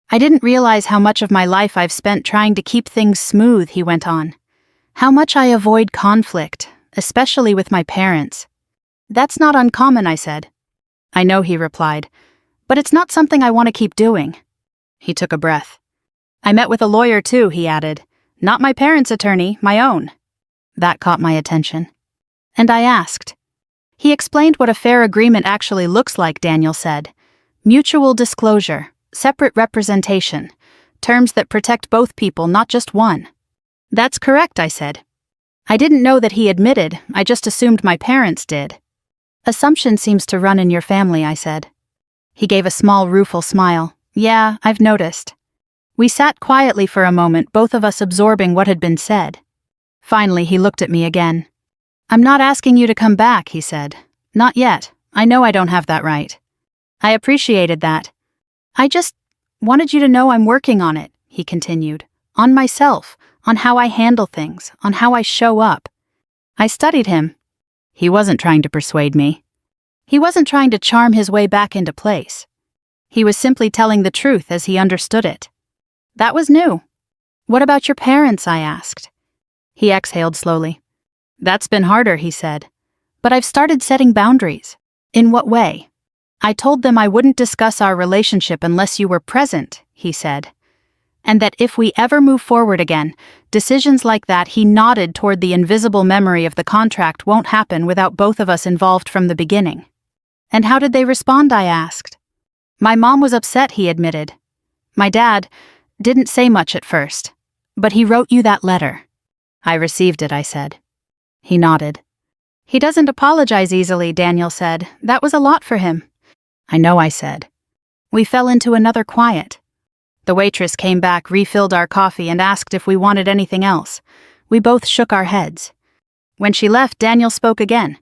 "I didn't realize how much of my life I've spent trying to keep things smooth," he went on. "How much I avoid conflict, especially with my parents." "That's not uncommon," I said. "I know," he replied. "But it's not something I want to keep doing." He took a breath. "I met with a lawyer too," he added. "Not my parents' attorney, my own." That caught my attention. And I asked. He explained what a fair agreement actually looks like, Daniel said. Mutual disclosure, separate representation, terms that protect both people, not just one. "That's correct," I said. I didn't know that he admitted, I just assumed my parents did. "Assumption seems to run in your family," I said. He gave a small, rueful smile. "Yeah, I've noticed." We sat quietly for a moment, both of us absorbing what had been said. Finally, he looked at me again. "I'm not asking you to come back," he said. "Not yet. I know I don't have that right." I appreciated that. "I just wanted you to know I'm working on it," he continued. "On myself, on how I handle things, on how I show up." I studied him. He wasn't trying to persuade me. He wasn't trying to charm his way back into place. He was simply telling the truth as he understood it. That was new. "What about your parents?" I asked. He exhaled slowly. "That's been harder," he said. "But I've started setting boundaries." "In what way?" "I told them I wouldn't discuss our relationship unless you were present," he said. "And that if we ever move forward again, decisions like that," he nodded toward the invisible memory of the contract, "won't happen without both of us involved from the beginning." "And how did they respond?" I asked. "My mom was upset," he admitted. "My dad didn't say much at first, but he wrote you that letter." "I received it," I said. He nodded. "He doesn't apologize easily," Daniel said. "That was a lot for him." "I know," I said. We fell into another quiet. The waitress came back, refilled our coffee, and asked if we wanted anything else. We both shook our heads. When she left, Daniel spoke again.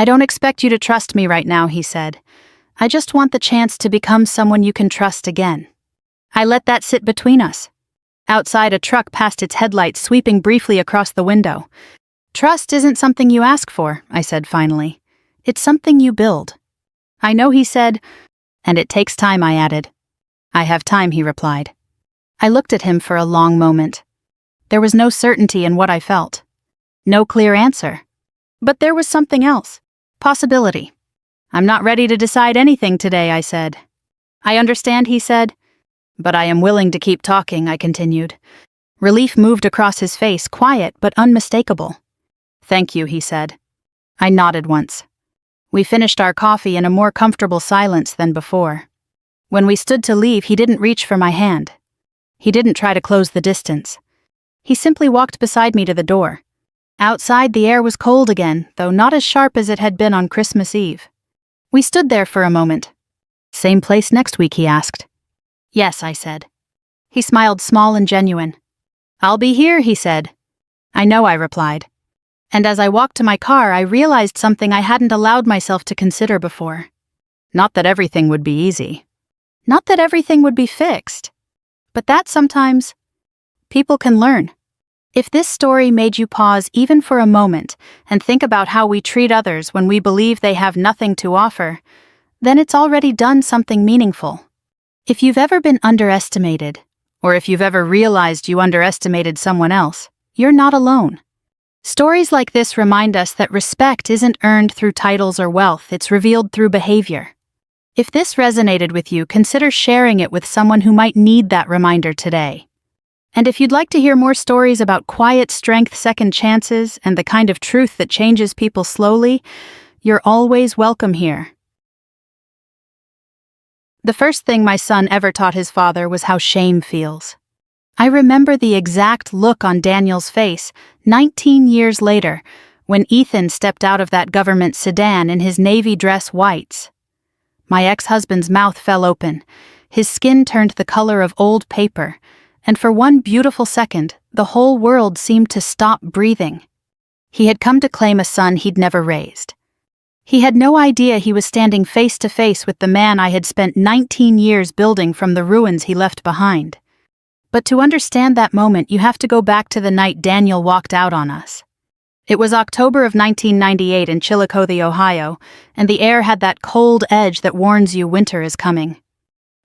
"I don't expect you to trust me right now," he said. "I just want the chance to become someone you can trust again." I let that sit between us. Outside, a truck passed its headlights, sweeping briefly across the window. "Trust isn't something you ask for," I said finally. "It's something you build." "I know," he said. "And it takes time," I added. "I have time," he replied. I looked at him for a long moment. There was no certainty in what I felt. No clear answer. But there was something else. Possibility. "I'm not ready to decide anything today," I said. "I understand," he said. "But I am willing to keep talking," I continued. Relief moved across his face, quiet but unmistakable. "Thank you," he said. I nodded once. We finished our coffee in a more comfortable silence than before. When we stood to leave, he didn't reach for my hand. He didn't try to close the distance. He simply walked beside me to the door. Outside, the air was cold again, though not as sharp as it had been on Christmas Eve. We stood there for a moment. "Same place next week?" he asked. "Yes," I said. He smiled, small and genuine. "I'll be here," he said. "I know," I replied. And as I walked to my car, I realized something I hadn't allowed myself to consider before. Not that everything would be easy. Not that everything would be fixed. But that sometimes people can learn. If this story made you pause even for a moment and think about how we treat others when we believe they have nothing to offer, then it's already done something meaningful. If you've ever been underestimated, or if you've ever realized you underestimated someone else, you're not alone. Stories like this remind us that respect isn't earned through titles or wealth, it's revealed through behavior. If this resonated with you, consider sharing it with someone who might need that reminder today. And if you'd like to hear more stories about quiet strength, second chances, and the kind of truth that changes people slowly, you're always welcome here. The first thing my son ever taught his father was how shame feels. I remember the exact look on Daniel's face 19 years later when Ethan stepped out of that government sedan in his navy dress whites. My ex-husband's mouth fell open, his skin turned the color of old paper, and for one beautiful second, the whole world seemed to stop breathing. He had come to claim a son he'd never raised. He had no idea he was standing face to face with the man I had spent 19 years building from the ruins he left behind. But to understand that moment, you have to go back to the night Daniel walked out on us. It was October of 1998 in Chillicothe, Ohio, and the air had that cold edge that warns you winter is coming.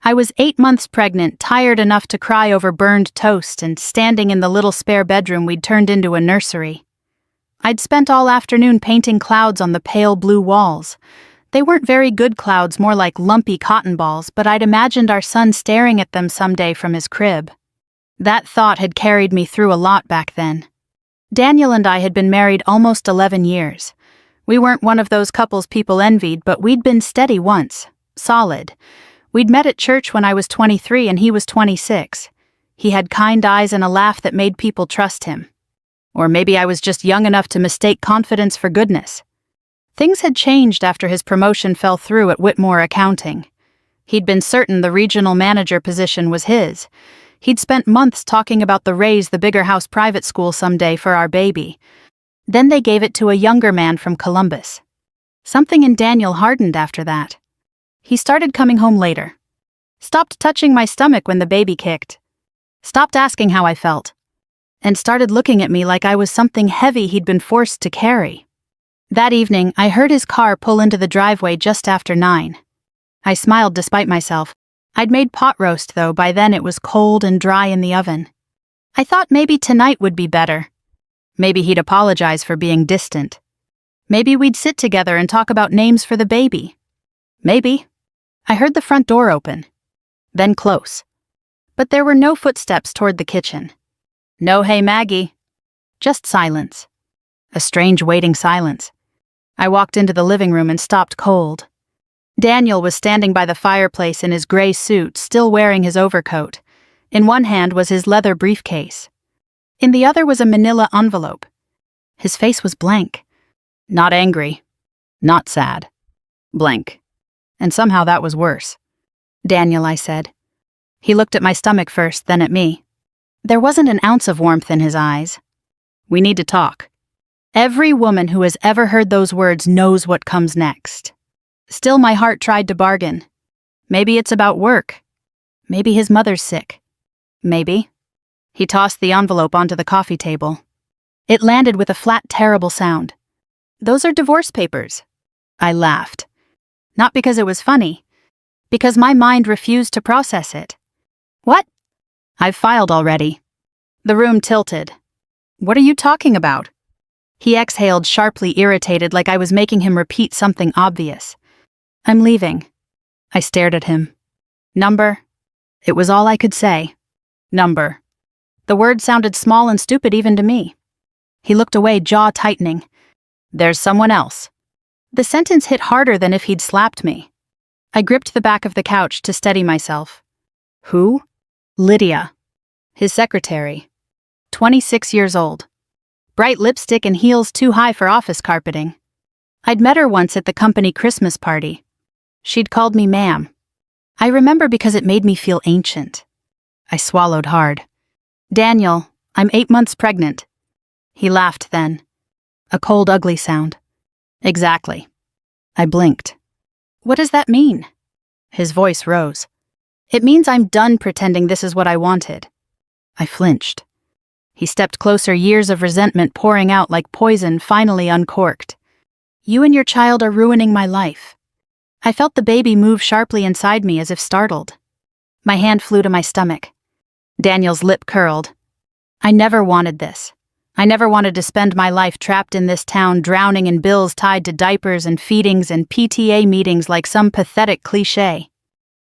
I was 8 months pregnant, tired enough to cry over burned toast, and standing in the little spare bedroom we'd turned into a nursery. I'd spent all afternoon painting clouds on the pale blue walls. They weren't very good clouds, more like lumpy cotton balls, but I'd imagined our son staring at them someday from his crib. That thought had carried me through a lot back then. Daniel and I had been married almost 11 years. We weren't one of those couples people envied, but we'd been steady once, solid. We'd met at church when I was 23 and he was 26. He had kind eyes and a laugh that made people trust him. Or maybe I was just young enough to mistake confidence for goodness. Things had changed after his promotion fell through at Whitmore Accounting. He'd been certain the regional manager position was his. He'd spent months talking about the raise the bigger house private school someday for our baby. Then they gave it to a younger man from Columbus. Something in Daniel hardened after that. He started coming home later. Stopped touching my stomach when the baby kicked. Stopped asking how I felt. And started looking at me like I was something heavy he'd been forced to carry. That evening, I heard his car pull into the driveway just after 9. I smiled despite myself. I'd made pot roast, though by then it was cold and dry in the oven. I thought maybe tonight would be better. Maybe he'd apologize for being distant. Maybe we'd sit together and talk about names for the baby. Maybe. I heard the front door open. Then close. But there were no footsteps toward the kitchen. No "Hey Maggie." Just silence. A strange waiting silence. I walked into the living room and stopped cold. Daniel was standing by the fireplace in his gray suit, still wearing his overcoat. In one hand was his leather briefcase. In the other was a manila envelope. His face was blank. Not angry. Not sad. Blank. And somehow that was worse. "Daniel," I said. He looked at my stomach first, then at me. There wasn't an ounce of warmth in his eyes. "We need to talk." Every woman who has ever heard those words knows what comes next. Still, my heart tried to bargain. Maybe it's about work. Maybe his mother's sick. Maybe. He tossed the envelope onto the coffee table. It landed with a flat, terrible sound. "Those are divorce papers." I laughed. Not because it was funny. Because my mind refused to process it. "What?" "I've filed already." The room tilted. "What are you talking about?" He exhaled, sharply irritated, like I was making him repeat something obvious. "I'm leaving." I stared at him. "Number?" It was all I could say. "Number." The word sounded small and stupid even to me. He looked away, jaw tightening. "There's someone else." The sentence hit harder than if he'd slapped me. I gripped the back of the couch to steady myself. "Who?" "Lydia." His secretary. 26 years old. Bright lipstick and heels too high for office carpeting. I'd met her once at the company Christmas party. She'd called me ma'am. I remember because it made me feel ancient. I swallowed hard. "Daniel, I'm 8 months pregnant." He laughed then. A cold, ugly sound. "Exactly." I blinked. "What does that mean?" His voice rose. "It means I'm done pretending this is what I wanted." I flinched. He stepped closer, years of resentment pouring out like poison finally uncorked. "You and your child are ruining my life." I felt the baby move sharply inside me as if startled. My hand flew to my stomach. Daniel's lip curled. "I never wanted this. I never wanted to spend my life trapped in this town, drowning in bills tied to diapers and feedings and PTA meetings like some pathetic cliché."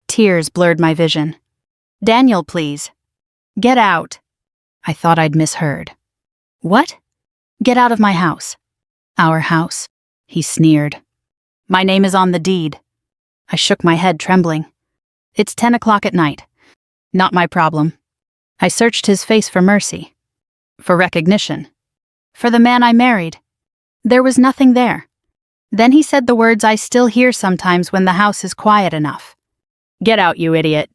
Tears blurred my vision. "Daniel, please. Get out." I thought I'd misheard. "What?" "Get out of my house." "Our house?" He sneered. "My name is on the deed." I shook my head, trembling. "It's 10 o'clock at night. Not my problem." I searched his face for mercy. For recognition. For the man I married. There was nothing there. Then he said the words I still hear sometimes when the house is quiet enough. "Get out, you idiot."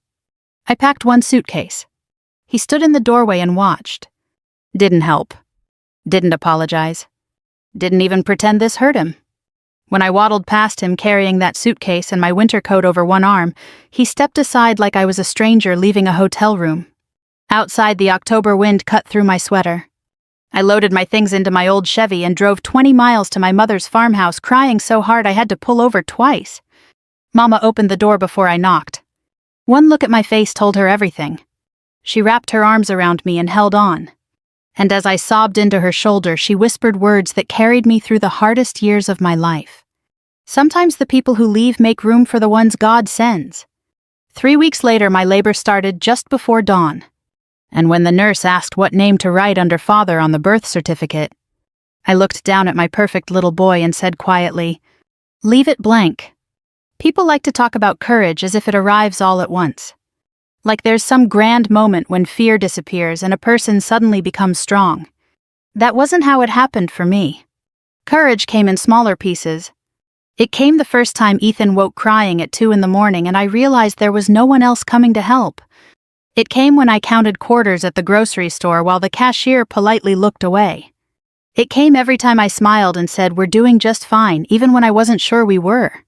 I packed one suitcase. He stood in the doorway and watched. Didn't help. Didn't apologize. Didn't even pretend this hurt him. When I waddled past him carrying that suitcase and my winter coat over one arm, he stepped aside like I was a stranger leaving a hotel room. Outside, the October wind cut through my sweater. I loaded my things into my old Chevy and drove 20 miles to my mother's farmhouse, crying so hard I had to pull over twice. Mama opened the door before I knocked. One look at my face told her everything. She wrapped her arms around me and held on. And as I sobbed into her shoulder, she whispered words that carried me through the hardest years of my life. Sometimes the people who leave make room for the ones God sends. 3 weeks later, my labor started just before dawn. And when the nurse asked what name to write under father on the birth certificate, I looked down at my perfect little boy and said quietly, "Leave it blank." People like to talk about courage as if it arrives all at once. Like there's some grand moment when fear disappears and a person suddenly becomes strong. That wasn't how it happened for me. Courage came in smaller pieces. It came the first time Ethan woke crying at 2 in the morning and I realized there was no one else coming to help. It came when I counted quarters at the grocery store while the cashier politely looked away. It came every time I smiled and said, "We're doing just fine," even when I wasn't sure we were.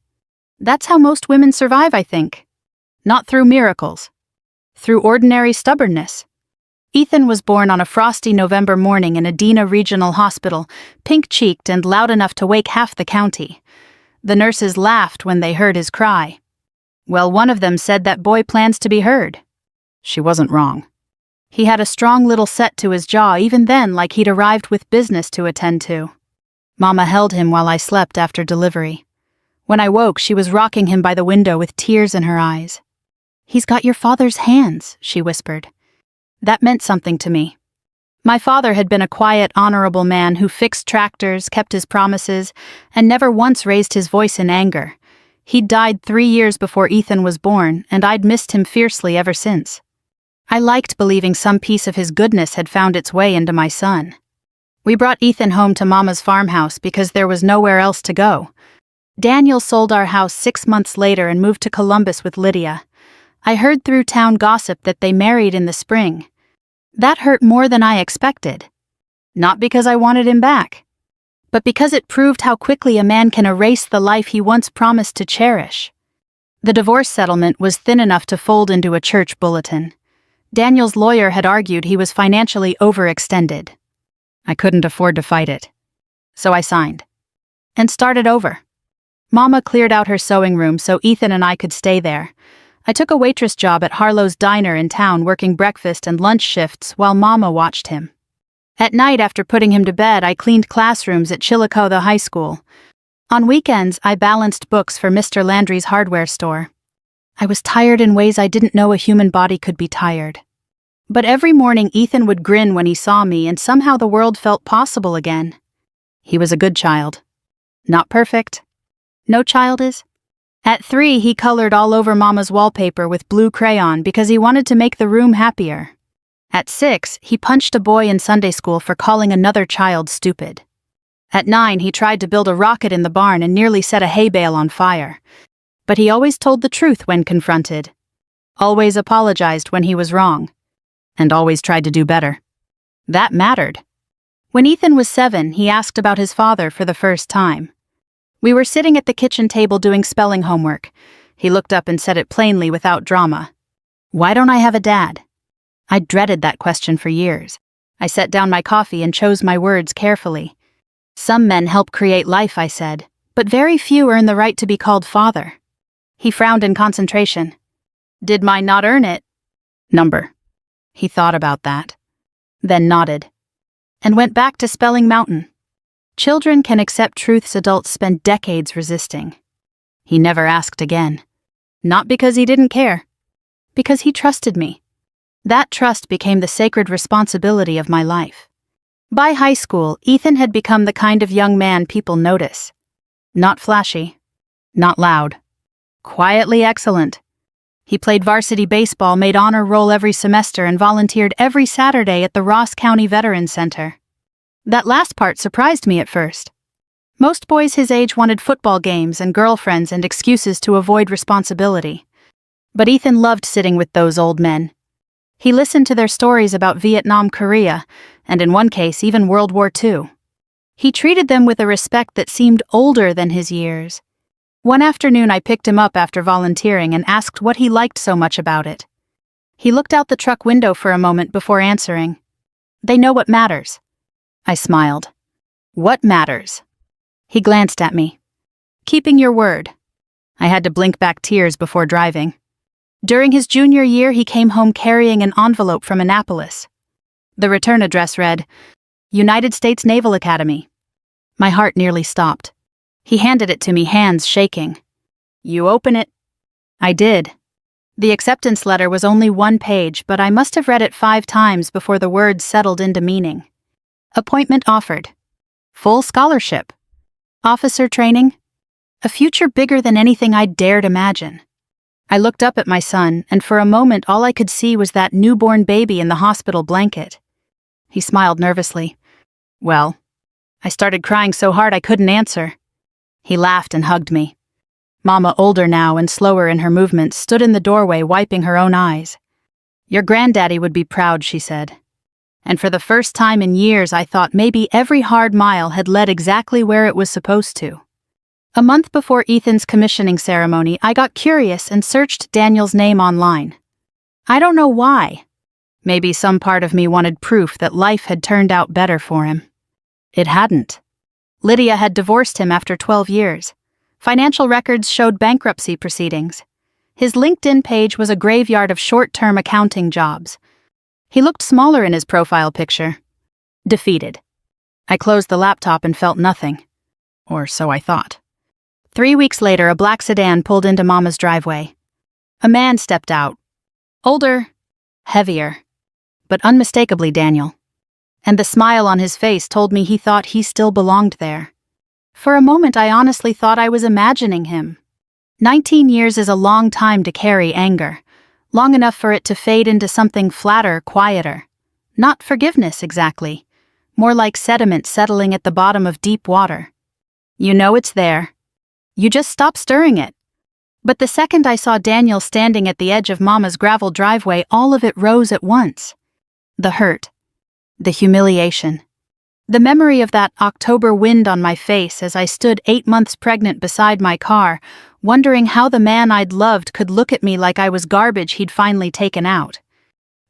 That's how most women survive, I think. Not through miracles. Through ordinary stubbornness. Ethan was born on a frosty November morning in Adena Regional Hospital, pink-cheeked and loud enough to wake half the county. The nurses laughed when they heard his cry. Well, one of them said that boy plans to be heard. She wasn't wrong. He had a strong little set to his jaw even then, like he'd arrived with business to attend to. Mama held him while I slept after delivery. When I woke, she was rocking him by the window with tears in her eyes. "He's got your father's hands," she whispered. That meant something to me. My father had been a quiet, honorable man who fixed tractors, kept his promises, and never once raised his voice in anger. He'd died 3 years before Ethan was born, and I'd missed him fiercely ever since. I liked believing some piece of his goodness had found its way into my son. We brought Ethan home to Mama's farmhouse because there was nowhere else to go. Daniel sold our house 6 months later and moved to Columbus with Lydia. I heard through town gossip that they married in the spring. That hurt more than I expected. Not because I wanted him back, but because it proved how quickly a man can erase the life he once promised to cherish. The divorce settlement was thin enough to fold into a church bulletin. Daniel's lawyer had argued he was financially overextended. I couldn't afford to fight it. So I signed. And started over. Mama cleared out her sewing room so Ethan and I could stay there. I took a waitress job at Harlow's Diner in town, working breakfast and lunch shifts while Mama watched him. At night, after putting him to bed, I cleaned classrooms at Chillicothe High School. On weekends, I balanced books for Mr. Landry's hardware store. I was tired in ways I didn't know a human body could be tired. But every morning Ethan would grin when he saw me, and somehow the world felt possible again. He was a good child. Not perfect. No child is. At 3, he colored all over Mama's wallpaper with blue crayon because he wanted to make the room happier. At 6, he punched a boy in Sunday school for calling another child stupid. At 9, he tried to build a rocket in the barn and nearly set a hay bale on fire. But he always told the truth when confronted. Always apologized when he was wrong. And always tried to do better. That mattered. When Ethan was 7, he asked about his father for the first time. We were sitting at the kitchen table doing spelling homework. He looked up and said it plainly without drama. "Why don't I have a dad?" I dreaded that question for years. I set down my coffee and chose my words carefully. "Some men help create life," I said, "but very few earn the right to be called father." He frowned in concentration. "Did mine not earn it?" "Number." He thought about that, then nodded, and went back to spelling mountain. Children can accept truths adults spend decades resisting. He never asked again. Not because he didn't care. Because he trusted me. That trust became the sacred responsibility of my life. By high school, Ethan had become the kind of young man people notice. Not flashy. Not loud. Quietly excellent. He played varsity baseball, made honor roll every semester, and volunteered every Saturday at the Ross County Veterans Center. That last part surprised me at first. Most boys his age wanted football games and girlfriends and excuses to avoid responsibility. But Ethan loved sitting with those old men. He listened to their stories about Vietnam, Korea, and in one case even World War II. He treated them with a respect that seemed older than his years. One afternoon I picked him up after volunteering and asked what he liked so much about it. He looked out the truck window for a moment before answering. "They know what matters." I smiled. "What matters?" He glanced at me. "Keeping your word." I had to blink back tears before driving. During his junior year, he came home carrying an envelope from Annapolis. The return address read, United States Naval Academy. My heart nearly stopped. He handed it to me, hands shaking. "You open it." I did. The acceptance letter was only 1 page, but I must have read it 5 times before the words settled into meaning. Appointment offered. Full scholarship. Officer training. A future bigger than anything I'd dared imagine. I looked up at my son, and for a moment all I could see was that newborn baby in the hospital blanket. He smiled nervously. "Well," I started crying so hard I couldn't answer. He laughed and hugged me. Mama, older now and slower in her movements, stood in the doorway wiping her own eyes. "Your granddaddy would be proud," she said. And for the first time in years I thought maybe every hard mile had led exactly where it was supposed to. A month before Ethan's commissioning ceremony, I got curious and searched Daniel's name online. I don't know why. Maybe some part of me wanted proof that life had turned out better for him. It hadn't. Lydia had divorced him after 12 years. Financial records showed bankruptcy proceedings. His LinkedIn page was a graveyard of short-term accounting jobs. He looked smaller in his profile picture. Defeated. I closed the laptop and felt nothing. Or so I thought. 3 weeks later, a black sedan pulled into Mama's driveway. A man stepped out. Older, heavier, but unmistakably Daniel. And the smile on his face told me he thought he still belonged there. For a moment, I honestly thought I was imagining him. 19 years is a long time to carry anger, long enough for it to fade into something flatter, quieter. Not forgiveness, exactly. More like sediment settling at the bottom of deep water. You know it's there. You just stop stirring it. But the second I saw Daniel standing at the edge of Mama's gravel driveway, all of it rose at once. The hurt. The humiliation. The memory of that October wind on my face as I stood 8 months pregnant beside my car, wondering how the man I'd loved could look at me like I was garbage he'd finally taken out.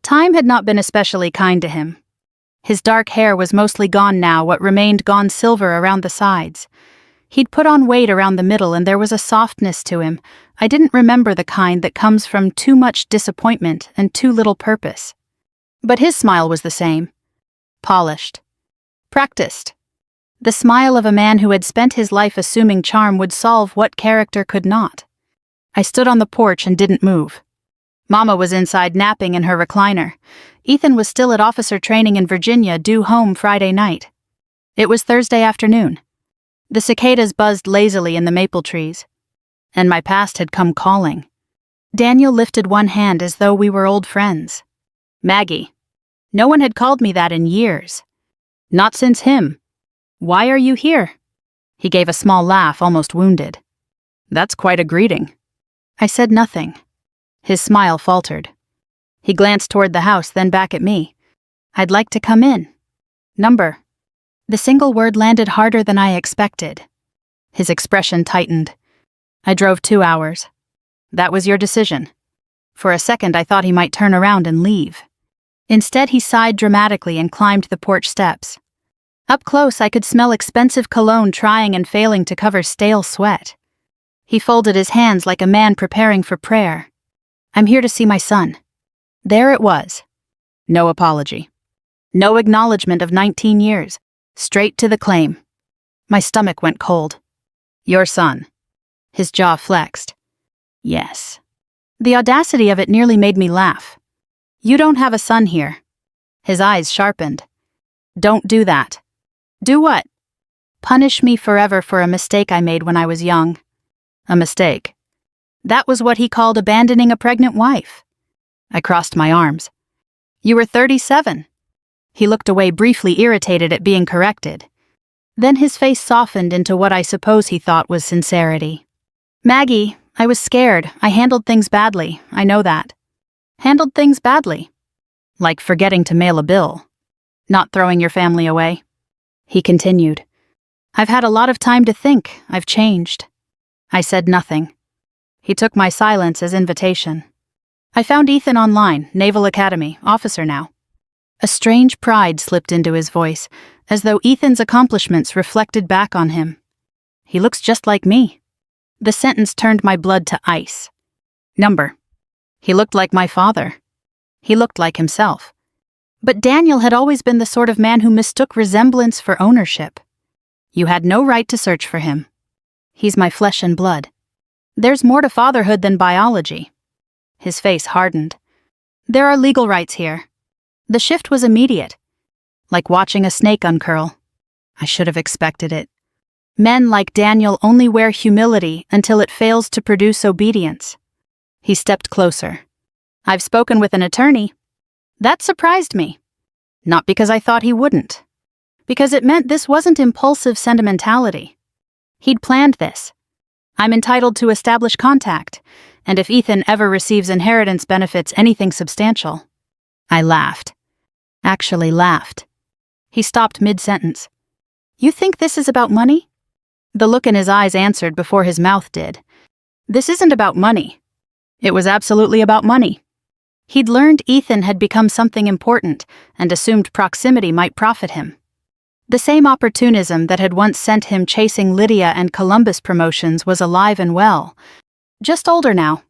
Time had not been especially kind to him. His dark hair was mostly gone now, what remained gone silver around the sides. He'd put on weight around the middle and there was a softness to him. I didn't remember the kind that comes from too much disappointment and too little purpose. But his smile was the same. Polished. Practiced. The smile of a man who had spent his life assuming charm would solve what character could not. I stood on the porch and didn't move. Mama was inside napping in her recliner. Ethan was still at officer training in Virginia, due home Friday night. It was Thursday afternoon. The cicadas buzzed lazily in the maple trees. And my past had come calling. Daniel lifted one hand as though we were old friends. Maggie. No one had called me that in years. Not since him. Why are you here? He gave a small laugh, almost wounded. That's quite a greeting. I said nothing. His smile faltered. He glanced toward the house, then back at me. I'd like to come in. Number. The single word landed harder than I expected. His expression tightened. I drove 2 hours. That was your decision. For a second, I thought he might turn around and leave. Instead, he sighed dramatically and climbed the porch steps. Up close, I could smell expensive cologne trying and failing to cover stale sweat. He folded his hands like a man preparing for prayer. I'm here to see my son. There it was. No apology. No acknowledgement of 19 years. Straight to the claim. My stomach went cold. Your son. His jaw flexed. Yes. The audacity of it nearly made me laugh. You don't have a son here. His eyes sharpened. Don't do that. Do what? Punish me forever for a mistake I made when I was young. A mistake. That was what he called abandoning a pregnant wife. I crossed my arms. You were 37. He looked away, briefly irritated at being corrected. Then his face softened into what I suppose he thought was sincerity. Maggie, I was scared. I handled things badly. I know that. Handled things badly. Like forgetting to mail a bill. Not throwing your family away. He continued. I've had a lot of time to think. I've changed. I said nothing. He took my silence as invitation. I found Ethan online, Naval Academy, officer now. A strange pride slipped into his voice, as though Ethan's accomplishments reflected back on him. He looks just like me. The sentence turned my blood to ice. Number. He looked like my father. He looked like himself. But Daniel had always been the sort of man who mistook resemblance for ownership. You had no right to search for him. He's my flesh and blood. There's more to fatherhood than biology. His face hardened. There are legal rights here. The shift was immediate. Like watching a snake uncurl. I should have expected it. Men like Daniel only wear humility until it fails to produce obedience. He stepped closer. I've spoken with an attorney. That surprised me. Not because I thought he wouldn't. Because it meant this wasn't impulsive sentimentality. He'd planned this. I'm entitled to establish contact, and if Ethan ever receives inheritance benefits, anything substantial. I laughed. Actually laughed. He stopped mid-sentence. You think this is about money? The look in his eyes answered before his mouth did. This isn't about money. It was absolutely about money. He'd learned Ethan had become something important and assumed proximity might profit him. The same opportunism that had once sent him chasing Lydia and Columbus promotions was alive and well, just older now,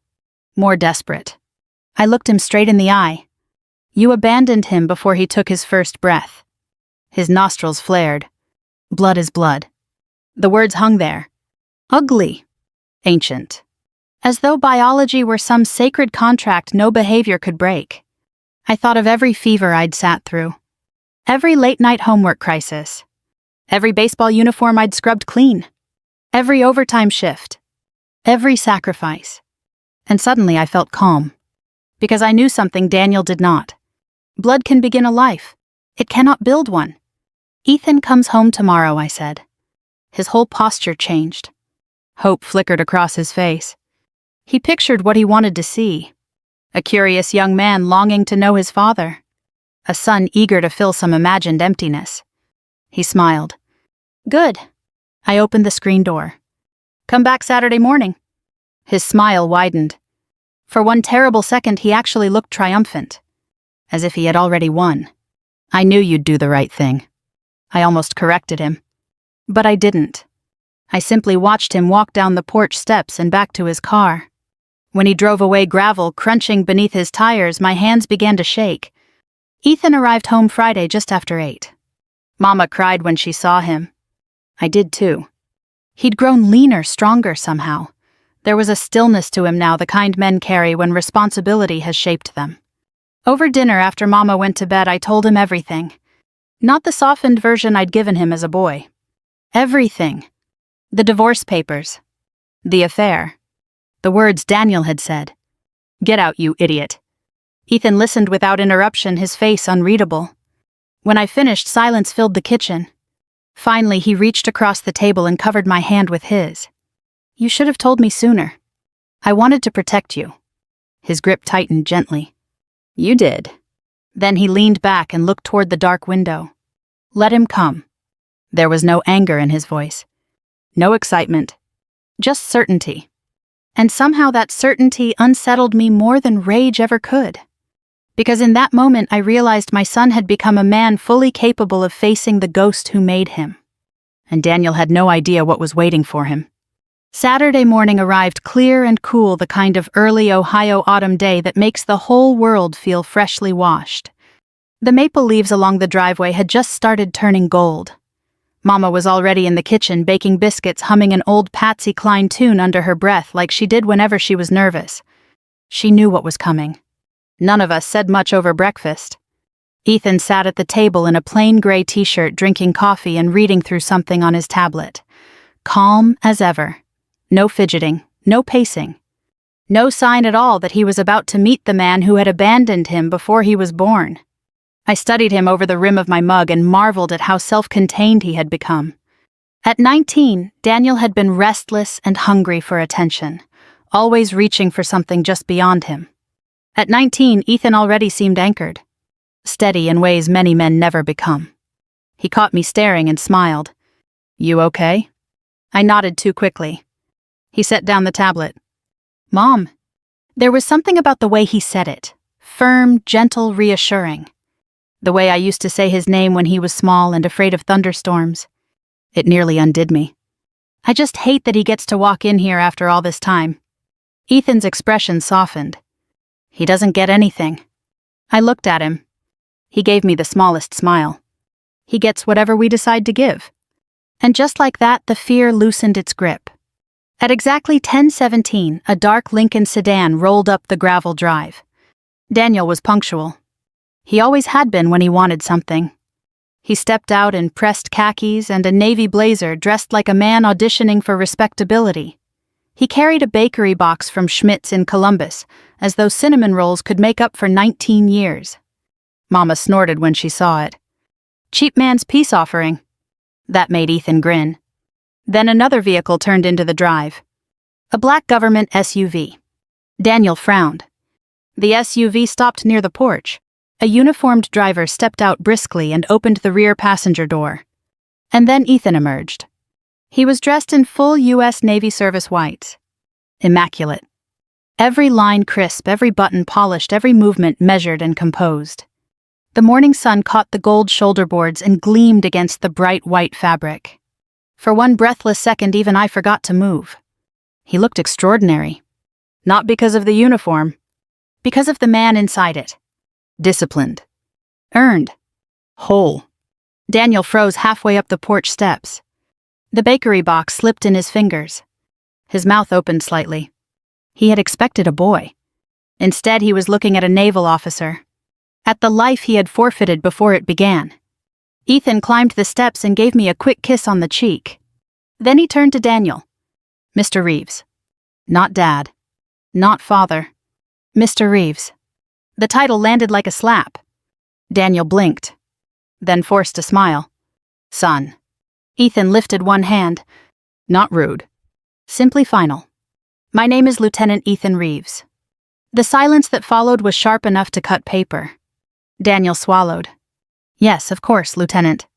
more desperate. I looked him straight in the eye. You abandoned him before he took his first breath. His nostrils flared. Blood is blood. The words hung there. Ugly. Ancient. As though biology were some sacred contract no behavior could break. I thought of every fever I'd sat through. Every late-night homework crisis. Every baseball uniform I'd scrubbed clean. Every overtime shift. Every sacrifice. And suddenly I felt calm. Because I knew something Daniel did not. Blood can begin a life. It cannot build one. Ethan comes home tomorrow, I said. His whole posture changed. Hope flickered across his face. He pictured what he wanted to see. A curious young man longing to know his father. A son eager to fill some imagined emptiness. He smiled. Good. I opened the screen door. Come back Saturday morning. His smile widened. For one terrible second he actually looked triumphant. As if he had already won. I knew you'd do the right thing. I almost corrected him. But I didn't. I simply watched him walk down the porch steps and back to his car. When he drove away, gravel crunching beneath his tires, my hands began to shake. Ethan arrived home Friday just after 8. Mama cried when she saw him. I did too. He'd grown leaner, stronger somehow. There was a stillness to him now, the kind men carry when responsibility has shaped them. Over dinner after Mama went to bed, I told him everything. Not the softened version I'd given him as a boy. Everything. The divorce papers. The affair. The words Daniel had said. Get out, you idiot. Ethan listened without interruption, his face unreadable. When I finished, silence filled the kitchen. Finally, he reached across the table and covered my hand with his. You should have told me sooner. I wanted to protect you. His grip tightened gently. You did. Then he leaned back and looked toward the dark window. Let him come. There was no anger in his voice. No excitement. Just certainty. And somehow that certainty unsettled me more than rage ever could. Because in that moment I realized my son had become a man fully capable of facing the ghost who made him. And Daniel had no idea what was waiting for him. Saturday morning arrived clear and cool, the kind of early Ohio autumn day that makes the whole world feel freshly washed. The maple leaves along the driveway had just started turning gold. Mama was already in the kitchen baking biscuits, humming an old Patsy Cline tune under her breath like she did whenever she was nervous. She knew what was coming. None of us said much over breakfast. Ethan sat at the table in a plain gray t-shirt, drinking coffee and reading through something on his tablet. Calm as ever. No fidgeting, no pacing. No sign at all that he was about to meet the man who had abandoned him before he was born. I studied him over the rim of my mug and marveled at how self-contained he had become. At 19, Daniel had been restless and hungry for attention, always reaching for something just beyond him. At 19, Ethan already seemed anchored, steady in ways many men never become. He caught me staring and smiled. You okay? I nodded too quickly. He set down the tablet. Mom. There was something about the way he said it. Firm, gentle, reassuring. The way I used to say his name when he was small and afraid of thunderstorms. It nearly undid me. I just hate that he gets to walk in here after all this time. Ethan's expression softened. He doesn't get anything. I looked at him. He gave me the smallest smile. He gets whatever we decide to give. And just like that, the fear loosened its grip. At exactly 10:17, a dark Lincoln sedan rolled up the gravel drive. Daniel was punctual. He always had been when he wanted something. He stepped out in pressed khakis and a navy blazer, dressed like a man auditioning for respectability. He carried a bakery box from Schmidt's in Columbus, as though cinnamon rolls could make up for 19 years. Mama snorted when she saw it. Cheap man's peace offering. That made Ethan grin. Then another vehicle turned into the drive. A black government SUV. Daniel frowned. The SUV stopped near the porch. A uniformed driver stepped out briskly and opened the rear passenger door. And then Ethan emerged. He was dressed in full U.S. Navy service whites. Immaculate. Every line crisp, every button polished, every movement measured and composed. The morning sun caught the gold shoulder boards and gleamed against the bright white fabric. For one breathless second, even I forgot to move. He looked extraordinary. Not because of the uniform, because of the man inside it. Disciplined. Earned. Whole. Daniel froze halfway up the porch steps. The bakery box slipped in his fingers. His mouth opened slightly. He had expected a boy. Instead, he was looking at a naval officer. At the life he had forfeited before it began. Ethan climbed the steps and gave me a quick kiss on the cheek. Then he turned to Daniel. Mr. Reeves. Not Dad. Not Father. Mr. Reeves. The title landed like a slap. Daniel blinked, then forced a smile. Son. Ethan lifted one hand. Not rude. Simply final. My name is Lieutenant Ethan Reeves. The silence that followed was sharp enough to cut paper. Daniel swallowed. Yes, of course, Lieutenant.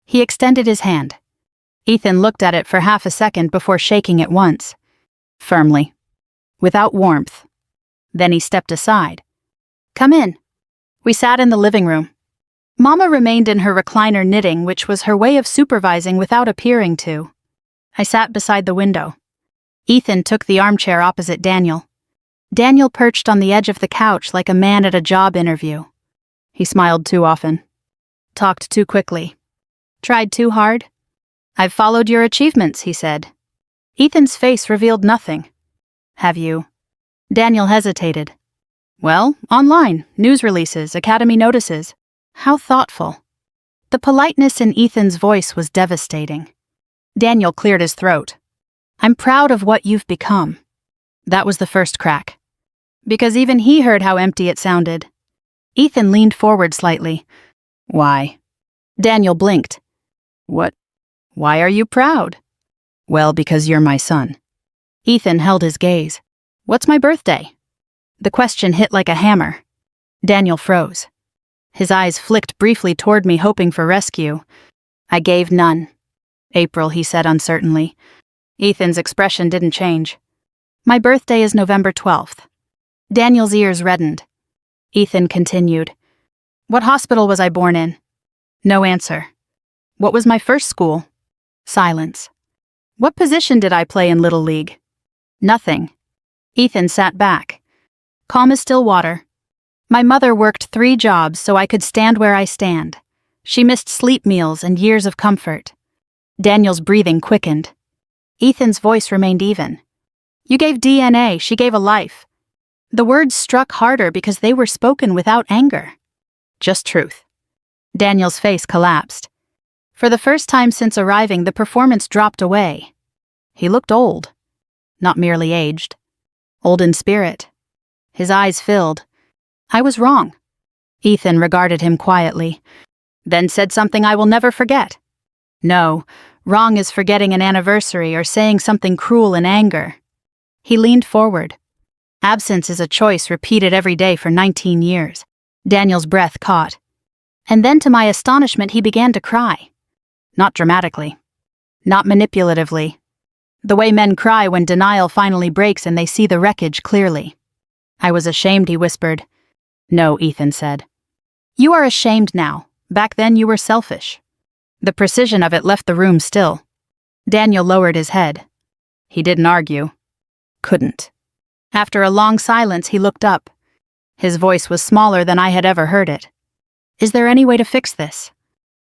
He extended his hand. Ethan looked at it for half a second before shaking it once. Firmly. Without warmth. Then he stepped aside. Come in. We sat in the living room. Mama remained in her recliner knitting, which was her way of supervising without appearing to. I sat beside the window. Ethan took the armchair opposite Daniel. Daniel perched on the edge of the couch like a man at a job interview. He smiled too often. Talked too quickly. Tried too hard. I've followed your achievements, he said. Ethan's face revealed nothing. Have you? Daniel hesitated. Well, online, news releases, academy notices. How thoughtful. The politeness in Ethan's voice was devastating. Daniel cleared his throat. I'm proud of what you've become. That was the first crack. Because even he heard how empty it sounded. Ethan leaned forward slightly. Why? Daniel blinked. What? Why are you proud? Well, because you're my son. Ethan held his gaze. What's my birthday? The question hit like a hammer. Daniel froze. His eyes flicked briefly toward me, hoping for rescue. I gave none. April, he said uncertainly. Ethan's expression didn't change. My birthday is November 12th. Daniel's ears reddened. Ethan continued. What hospital was I born in? No answer. What was my first school? Silence. What position did I play in Little League? Nothing. Ethan sat back. Calm as still water. My mother worked 3 jobs so I could stand where I stand. She missed sleep meals and years of comfort. Daniel's breathing quickened. Ethan's voice remained even. You gave DNA, she gave a life. The words struck harder because they were spoken without anger. Just truth. Daniel's face collapsed. For the first time since arriving, the performance dropped away. He looked old. Not merely aged. Old in spirit. His eyes filled. I was wrong. Ethan regarded him quietly. Then said something I will never forget. No, wrong is forgetting an anniversary or saying something cruel in anger. He leaned forward. Absence is a choice repeated every day for 19 years. Daniel's breath caught. And then to my astonishment he began to cry. Not dramatically. Not manipulatively. The way men cry when denial finally breaks and they see the wreckage clearly. I was ashamed, he whispered. No, Ethan said. You are ashamed now. Back then you were selfish. The precision of it left the room still. Daniel lowered his head. He didn't argue. Couldn't. After a long silence, he looked up. His voice was smaller than I had ever heard it. Is there any way to fix this?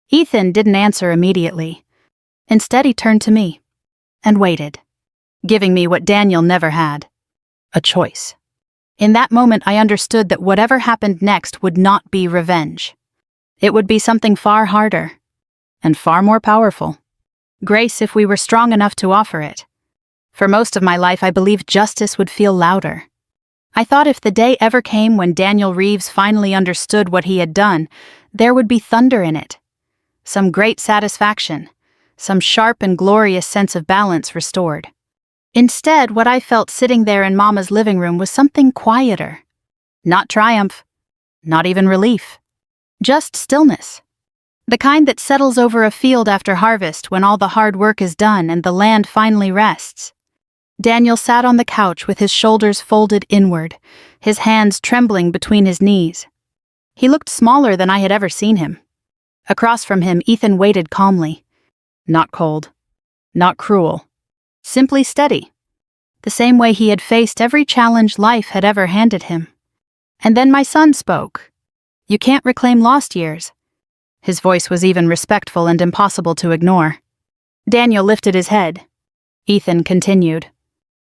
Ethan didn't answer immediately. Instead, he turned to me and waited, giving me what Daniel never had. A choice. In that moment, I understood that whatever happened next would not be revenge. It would be something far harder and far more powerful. Grace, if we were strong enough to offer it. For most of my life, I believed justice would feel louder. I thought if the day ever came when Daniel Reeves finally understood what he had done, there would be thunder in it. Some great satisfaction, some sharp and glorious sense of balance restored. Instead, what I felt sitting there in Mama's living room was something quieter. Not triumph, not even relief. Just stillness. The kind that settles over a field after harvest when all the hard work is done and the land finally rests. Daniel sat on the couch with his shoulders folded inward, his hands trembling between his knees. He looked smaller than I had ever seen him. Across from him, Ethan waited calmly. Not cold. Not cruel. Simply steady. The same way he had faced every challenge life had ever handed him. And then my son spoke. You can't reclaim lost years. His voice was even respectful and impossible to ignore. Daniel lifted his head. Ethan continued.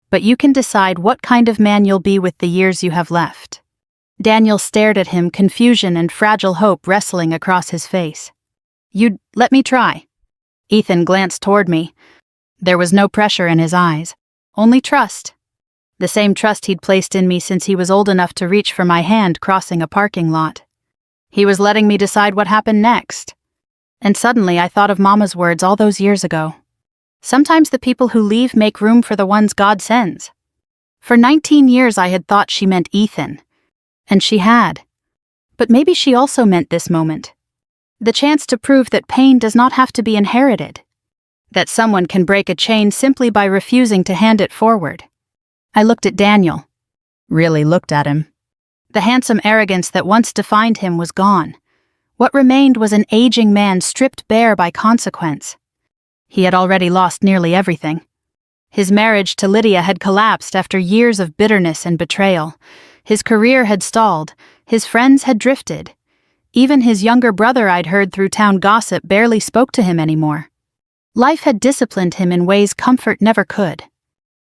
But you can decide what kind of man you'll be with the years you have left. Daniel stared at him, confusion and fragile hope wrestling across his face. You'd let me try. Ethan glanced toward me. There was no pressure in his eyes, only trust. The same trust he'd placed in me since he was old enough to reach for my hand crossing a parking lot. He was letting me decide what happened next. And suddenly I thought of Mama's words all those years ago. Sometimes the people who leave make room for the ones God sends. For 19 years I had thought she meant Ethan. And she had. But maybe she also meant this moment. The chance to prove that pain does not have to be inherited. That someone can break a chain simply by refusing to hand it forward. I looked at Daniel. Really looked at him. The handsome arrogance that once defined him was gone. What remained was an aging man stripped bare by consequence. He had already lost nearly everything. His marriage to Lydia had collapsed after years of bitterness and betrayal. His career had stalled. His friends had drifted. Even his younger brother I'd heard through town gossip barely spoke to him anymore. Life had disciplined him in ways comfort never could.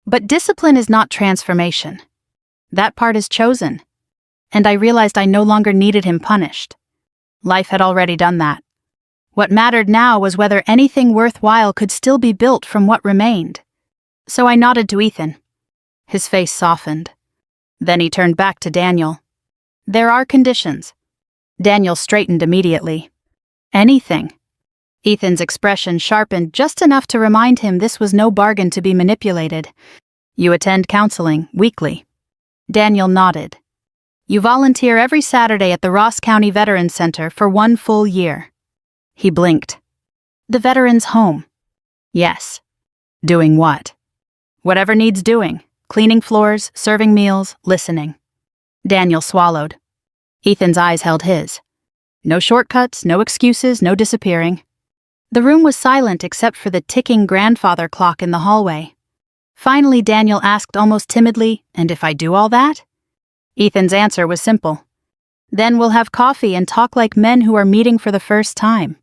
But discipline is not transformation. That part is chosen. And I realized I no longer needed him punished. Life had already done that. What mattered now was whether anything worthwhile could still be built from what remained. So I nodded to Ethan. His face softened. Then he turned back to Daniel. There are conditions. Daniel straightened immediately. Anything. Ethan's expression sharpened just enough to remind him this was no bargain to be manipulated. You attend counseling weekly. Daniel nodded. You volunteer every Saturday at the Ross County Veterans Center for 1 full year. He blinked. The veterans' home. Yes. Doing what? Whatever needs doing. Cleaning floors, serving meals, listening. Daniel swallowed. Ethan's eyes held his. No shortcuts, no excuses, no disappearing. The room was silent except for the ticking grandfather clock in the hallway. Finally, Daniel asked almost timidly, "And if I do all that?" Ethan's answer was simple. "Then we'll have coffee and talk like men who are meeting for the first time."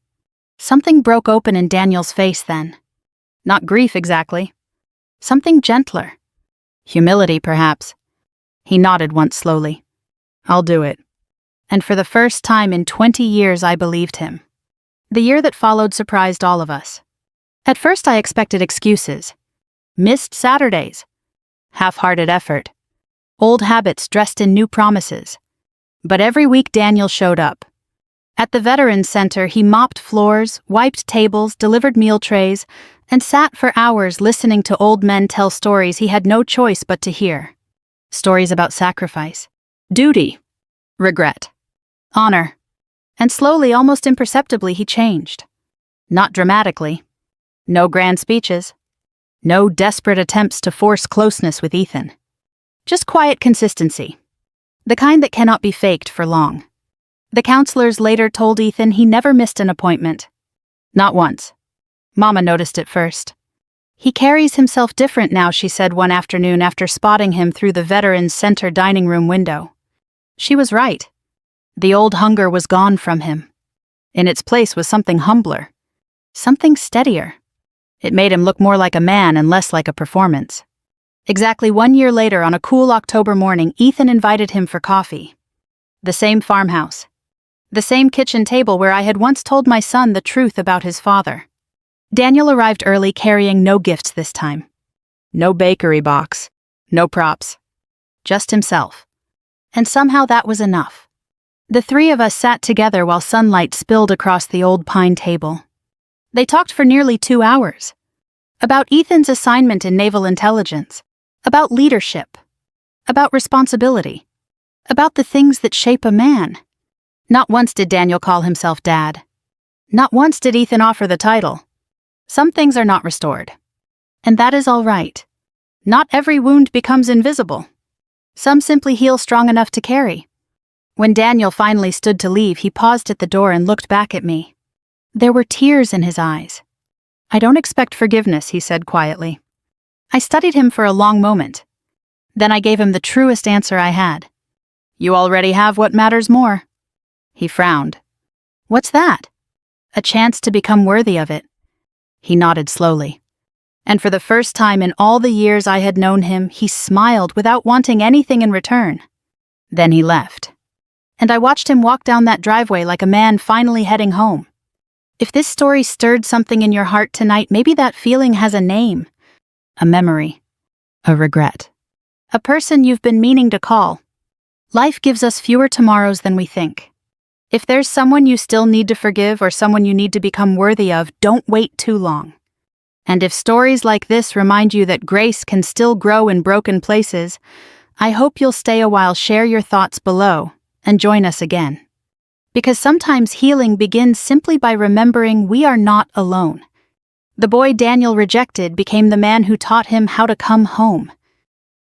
Something broke open in Daniel's face then. Not grief exactly. Something gentler. Humility, perhaps. He nodded once slowly. I'll do it. And for the first time in 20 years I believed him. The year that followed surprised all of us. At first I expected excuses. Missed Saturdays. Half-hearted effort. Old habits dressed in new promises. But every week Daniel showed up. At the Veterans Center he mopped floors, wiped tables, delivered meal trays, and sat for hours listening to old men tell stories he had no choice but to hear. Stories about sacrifice, duty, regret, honor. And slowly, almost imperceptibly, he changed. Not dramatically. No grand speeches. No desperate attempts to force closeness with Ethan. Just quiet consistency. The kind that cannot be faked for long. The counselors later told Ethan he never missed an appointment. Not once. Mama noticed it first. He carries himself different now, she said one afternoon after spotting him through the Veterans Center dining room window. She was right. The old hunger was gone from him. In its place was something humbler. Something steadier. It made him look more like a man and less like a performance. Exactly 1 year later, on a cool October morning, Ethan invited him for coffee. The same farmhouse. The same kitchen table where I had once told my son the truth about his father. Daniel arrived early, carrying no gifts this time. No bakery box. No props. Just himself. And somehow that was enough. The three of us sat together while sunlight spilled across the old pine table. They talked for nearly 2 hours. About Ethan's assignment in naval intelligence. About leadership. About responsibility. About the things that shape a man. Not once did Daniel call himself Dad. Not once did Ethan offer the title. Some things are not restored. And that is all right. Not every wound becomes invisible. Some simply heal strong enough to carry. When Daniel finally stood to leave, he paused at the door and looked back at me. There were tears in his eyes. I don't expect forgiveness, he said quietly. I studied him for a long moment. Then I gave him the truest answer I had. You already have what matters more. He frowned. What's that? A chance to become worthy of it. He nodded slowly. And for the first time in all the years I had known him, he smiled without wanting anything in return. Then he left. And I watched him walk down that driveway like a man finally heading home. If this story stirred something in your heart tonight, maybe that feeling has a name. A memory. A regret. A person you've been meaning to call. Life gives us fewer tomorrows than we think. If there's someone you still need to forgive or someone you need to become worthy of, don't wait too long. And if stories like this remind you that grace can still grow in broken places, I hope you'll stay a while, share your thoughts below, and join us again. Because sometimes healing begins simply by remembering we are not alone. The boy Daniel rejected became the man who taught him how to come home.